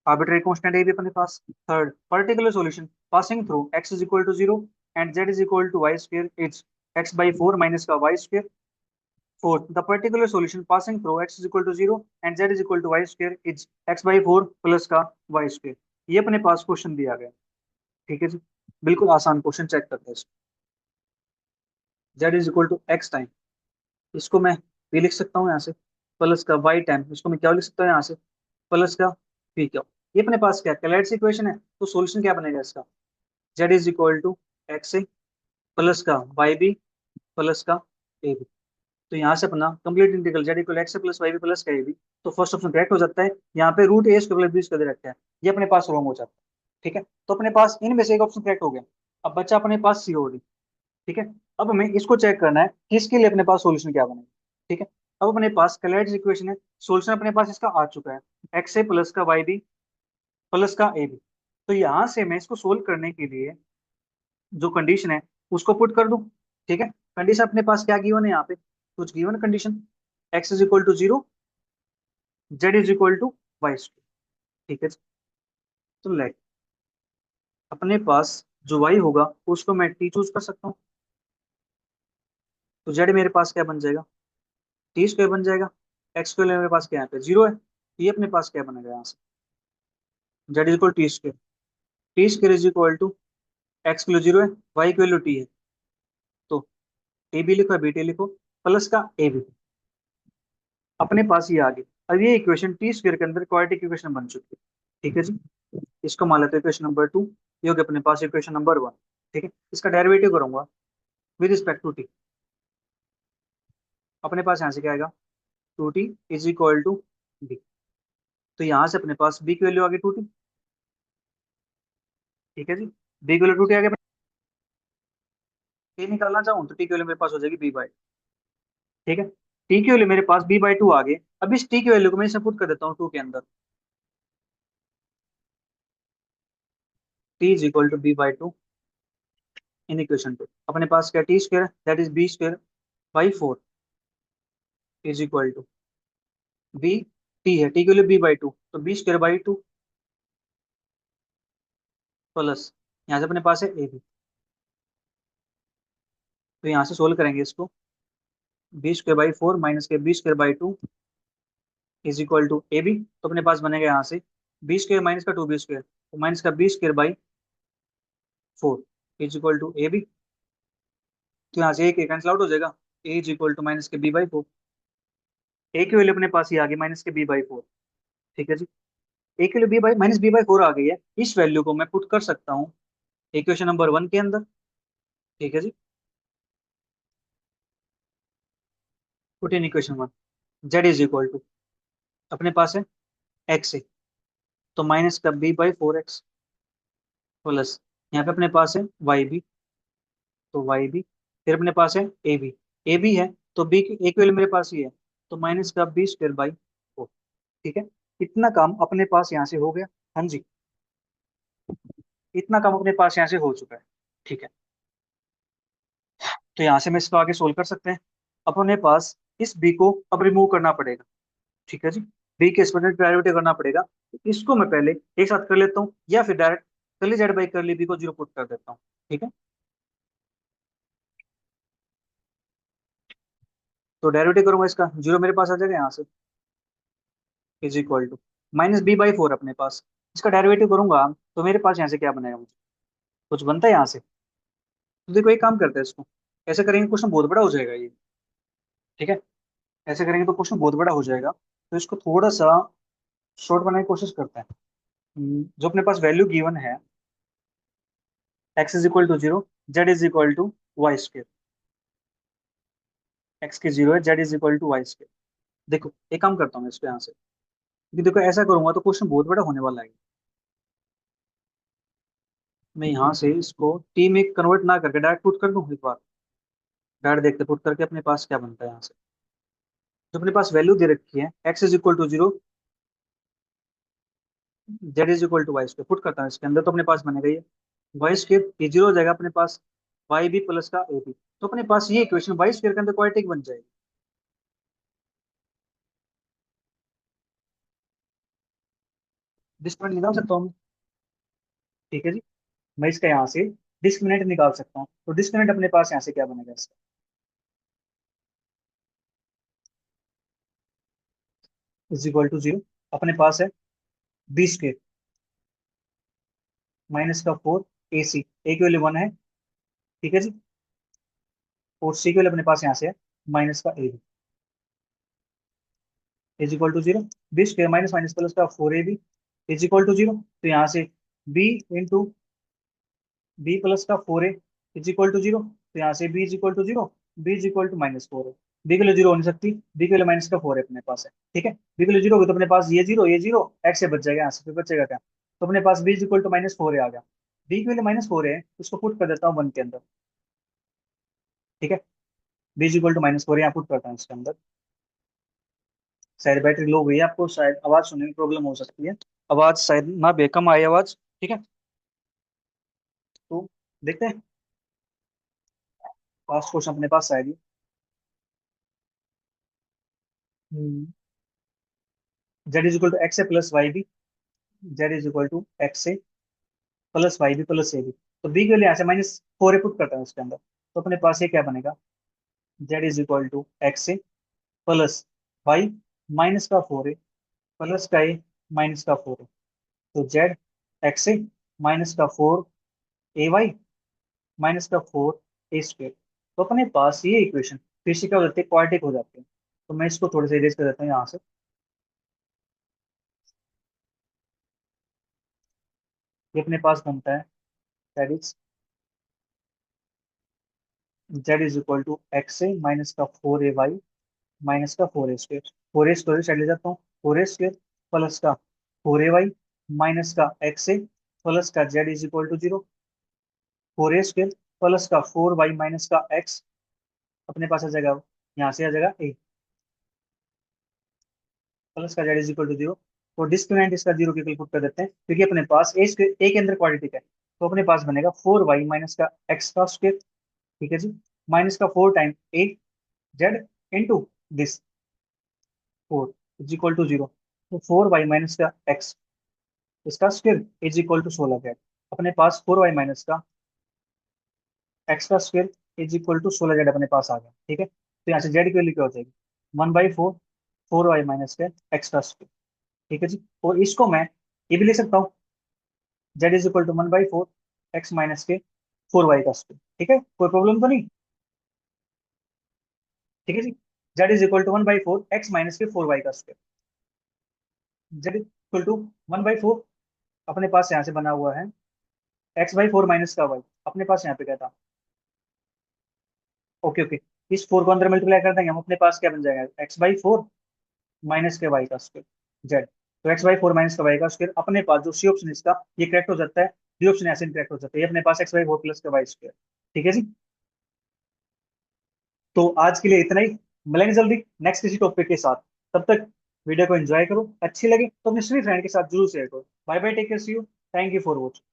A: arbitrary constant a भी अपने पास। Third, particular solution passing through x is equal to 0 and z is equal to y square is x by 4 minus का y square. Fourth, the particular solution passing through x is equal to 0 and z is equal to y square is x by 4 plus का y square. ये अपने पास question दिया गया, ठीक है जी। बिल्कुल आसान क्वेश्चन, चेक करते हैं इसको। z is equal to x time, इसको मैं भी लिख सकता हूँ यहाँ से, प्लस का वाई टाइम, इसको मैं क्या लिख सकता हूँ यहाँ से, प्लस का पी क्या। ये अपने पास क्या कैलेट्स इक्वेशन है, तो सॉल्यूशन क्या बनेगा इसका, z is equal to x a plus का वाई बी प्लस का ए बी। तो यहाँ से अपना complete integral z equal x plus y b plus का ए बी, तो फर्स्ट ऑप्शन करेक्ट हो जाता है। यहाँ पे root a square plus b square दे रखा है, ये अपने पास रॉन्ग हो जाता है, ठीक है। तो अपने पास इनमें से एक ऑप्शन करेक्ट हो गया। अब बच्चा अपने पास सीओडी, ठीक है। अब हमें इसको चेक करना है कि इसके लिए अपने पास सोल्यूशन क्या बनेगा, ठीक है। अब अपने पास कैलेट्स इक्वेशन है, सोल्यूशन अपने पास इसका आ चुका है, एक्स ए प्लस का वाई बी प्लस का ए बी। तो यहाँ से मैं इसको सोल्व करने के लिए जो कंडीशन है उसको पुट कर दूं, ठीक है। कंडीशन अपने पास क्या गिवन है यहाँ पे, कुछ given condition, x is equal to 0, z is equal to y square, ठीक है। तो लेट अपने पास जो वाई होगा उसको मैं टी चूज कर सकता हूँ, तो जेड मेरे पास क्या बन जाएगा, टी स्क्वायर बन जाएगा। एक्स स्क्वायर मेरे पास क्या है, यहाँ पे 0 है, तो ये अपने पास क्या बनेगा यहाँ से, z is equal t square is equal to x की वैल्यू 0 है, वाई की वैल्यू टी है, तो ए बी लिखो बी टी लिखो प्लस का ए बी, अपने पास ये आ गई। अब ये इक्वेशन टी स्क्वायर के अंदर क्वाड्रेटिक इक्वेशन बन चुकी है, ठीक है जी। इसको मान लेते हैं इक्वेशन नंबर 2, ये हो गया अपने पास इक्वेशन नंबर 1, ठीक है। इसका डेरिवेटिव करूंगा विद रिस्पेक्ट टू टी, अपने पास यहाँ से क्या आएगा, two t is equal to b. तो यहाँ से अपने पास बी की वैल्यू आ गई 2t, ठीक है जी। बी की वैल्यू 2t आ गया। टी निकालना चाहूँ तो टी की वैल्यू मेरे पास हो जाएगी बी बाई, ठीक है। टी की वैल्यू मेरे पास बी बाई 2 आ गई। अब इस टी की वैल्यू को मैं इसमें पुट कर देता हूँ 2 के अंदर, t is equal to b by 2 इन इक्वेशन पे। अपने पास क्या t square that is b square by 4 is equal to b, t है, टी की वैल्यू बी बाई 2, तो बी स्क्वायर बाई 2 प्लस यहाँ से अपने पास है ए बी, तो यहाँ से सोल्व करेंगे इसको, बी स्क्वायर बाई 4 माइनस के b square by 2 is equal to a b. तो अपने पास बनेगा यहाँ से बी स्क्वायर माइनस का 2 बी स्क्वायर, तो माइनस का b square by 4 is equal to a b. तो यहाँ से एक कैंसिल आउट हो जाएगा, a is equal to minus के बी बाई 4, ए की वैल्यू अपने पास ही आ गई माइनस के बी बाई 4, ठीक है जी। ए की value b by minus b by 4 आ गई है, इस वैल्यू को मैं पुट कर सकता हूँ इक्वेशन नंबर 1 के अंदर, ठीक है जी। Put in equation 1, z is equal to अपने पास है एक्स ए, तो माइनस का बी बाई 4x प्लस यहाँ पे अपने पास है वाई बी, तो वाई बी, फिर अपने पास है ए बी है, तो बी की एक वैल्यू मेरे पास ही है, तो माइनस का बी स्क्वायर बाई 4, ठीक है। इतना काम अपने पास यहाँ से हो गया, हाँ जी, इतना काम अपने पास यहाँ से हो चुका है, ठीक है। तो यहाँ से मैं इसको आगे सोल्व कर सकते हैं। अपने पास इस बी को अब रिमूव करना पड़ेगा, ठीक है जी। बी के एक्सपोनेंट डेरिवेटिव करना पड़ेगा, इसको मैं पहले एक साथ कर लेता हूँ या फिर direct curly z by curly b को 0 पुट कर देता हूँ, ठीक है। तो डेरिवेटिव करूंगा इसका, 0 मेरे पास आ जाएगा यहाँ से, is equal to minus b by 4 अपने पास, इसका डेरिवेटिव करूंगा तो मेरे पास यहाँ से क्या बनेगा, मुझे कुछ बनता है यहाँ से। तो देखो एक काम करते हैं इसको, ऐसे करेंगे क्वेश्चन बहुत बड़ा हो जाएगा ये, ठीक है। ऐसे करेंगे तो क्वेश्चन बहुत बड़ा हो जाएगा, तो इसको थोड़ा सा शॉर्ट बनाने की कोशिश करते हैं। जो अपने पास वैल्यू गिवन है, x is equal to 0, z is equal to y square, x की जीरो है, Z is equal to y square. देखो एक काम करता हूँ मैं इसको यहाँ से, क्योंकि देखो ऐसा करूंगा तो क्वेश्चन बहुत बड़ा होने वाला है। मैं यहाँ से इसको टी में कन्वर्ट ना करके डायरेक्ट पुट कर दूँ एक बार। डायरेक्ट देखते पुट करके अपने पास क्या बनता है यहाँ से। जो अपने पास वैल्यू दे रखी है x is equal to zero, z is equal to y square, put करता है इसके अंदर तो अपने पास बनेगा ये वाई स्क्वायर, ये जीरो हो जाएगा अपने पास, वाई बी प्लस का ए बी। तो अपने पास ये इक्वेशन वाई स्क्वायर के अंदर क्वाड्रेटिक बन जाएगी। डिस्क्रिमिनेंट निकाल सकता हूँ मैं। ठीक है जी। मैं इसका यहाँ से डिस्क्रिमिनेंट निकाल सकता हूँ, तो डिस्क्रिमिनेंट अपने पास यहाँ से क्या बनेगा इसका, इज इक्वल टू जीरो। अपने पास है बी स्क्वायर माइनस का फोर ए सी, ए की वैल्यू वन है। ठीक है जी। और सी की वैल्यू अपने पास यहाँ से है माइनस का a b, is equal to zero. B square minus minus plus का four a b is equal to zero. तो यहाँ से बी इंटू बी प्लस का four a is equal to zero. तो यहाँ से b is equal to zero, b is equal to minus four है। B के लिए जीरो हो नहीं सकती, बी के लिए माइनस का फोर है अपने पास है। ठीक है, बी के लिए जीरो होगा तो अपने पास ये जीरो एक्स से बच जाएगा, यहाँ से फिर बचेगा क्या, तो अपने पास b is equal to minus four है आ गया। बी के लिए माइनस फोर है, उसको पुट कर देता हूँ वन के अंदर। ठीक है, b is equal to minus four यहाँ पुट करता हूँ इसके अंदर। शायद बैटरी लो गई है, आपको शायद आवाज सुनने में प्रॉब्लम हो सकती है, आवाज शायद ना बेकम आए आवाज। ठीक है, तो देखते हैं लास्ट क्वेश्चन अपने पास शायद z is equal to x a plus y b, z is equal to x a plus y b plus a b. तो बी के लिए यहाँ से माइनस फोर ए पुट करता है उसके अंदर, तो अपने पास ये क्या बनेगा, z is equal to x a plus y minus का फोर ए प्लस का ए माइनस का फोर ए। तो जेड एक्स ए माइनस का फोर ए वाई माइनस का फोर ए स्क्वेयर। तो अपने पास ये इक्वेशन फिर से क्या हो जाती है, क्वाड्रेटिक हो जाती है। तो मैं इसको थोड़ा सा इरेज कर देता हूँ यहाँ से। ये अपने पास बनता है that is z is equal to x a minus का फोर ए वाई माइनस का four a square. Four a square side ले जाता हूँ, फोर ए स्क्वेयर प्लस का फोर ए वाई माइनस का एक्स ए प्लस का z is equal to zero. Four a square plus का four y minus का x, अपने पास आ जाएगा यहाँ से आ जाएगा ए प्लस का z is equal to zero. तो डिस्क्रिमिनेंट इसका जीरो के पुट कर देते हैं, क्योंकि अपने पास ए के अंदर क्वाड्रेटिक है, तो अपने पास बनेगा फोर वाई माइनस का एक्स का स्क्वेयर। ठीक है जी, माइनस का four time a z into this four is equal to zero. तो फोर वाई माइनस का एक्स इसका स्क्वायर इज इक्वल टू सोलह जेड। अपने पास फोर वाई माइनस का एक्स का स्क्वायर इज इक्वल टू सोलह जेड अपने पास आ गया। ठीक है, तो यहाँ से जेड की वैल्यू क्या हो जाएगी, one by four four y minus का एक्स का स्क्वायर। ठीक है जी, और इसको मैं ये भी लिख सकता हूँ, z is equal to one by four x minus के फोर वाई का स्क्वायर। ठीक है, कोई प्रॉब्लम तो नहीं। ठीक है जी, z is equal to one by four x minus के फोर वाई का square. Z equal to one by four अपने पास यहाँ से बना हुआ है एक्स बाई फोर माइनस का वाई, अपने पास यहाँ पे क्या था, ओके ओके, इस फोर को अंदर मल्टीप्लाई कर देंगे हम, अपने पास क्या बन जाएगा एक्स बाई फोर माइनस के वाई का स्क्वायर जेड। तो एक्स बाई फोर माइनस का वाई का स्क्वायर, अपने पास जो सी ऑप्शन इसका ये करेक्ट हो जाता है, डी ऑप्शन ऐसे करेक्ट हो जाता है, ये अपने पास एक्स बाई फोर प्लस का वाई स्क्वायर। ठीक है जी, तो आज के लिए इतना ही, मिलेंगे जल्दी नेक्स्ट किसी टॉपिक के साथ। तब तक वीडियो को एंजॉय करो, अच्छी लगे तो अपने सभी फ्रेंड के साथ जरूर शेयर करो। Bye bye, take care, see you, thank you for watching.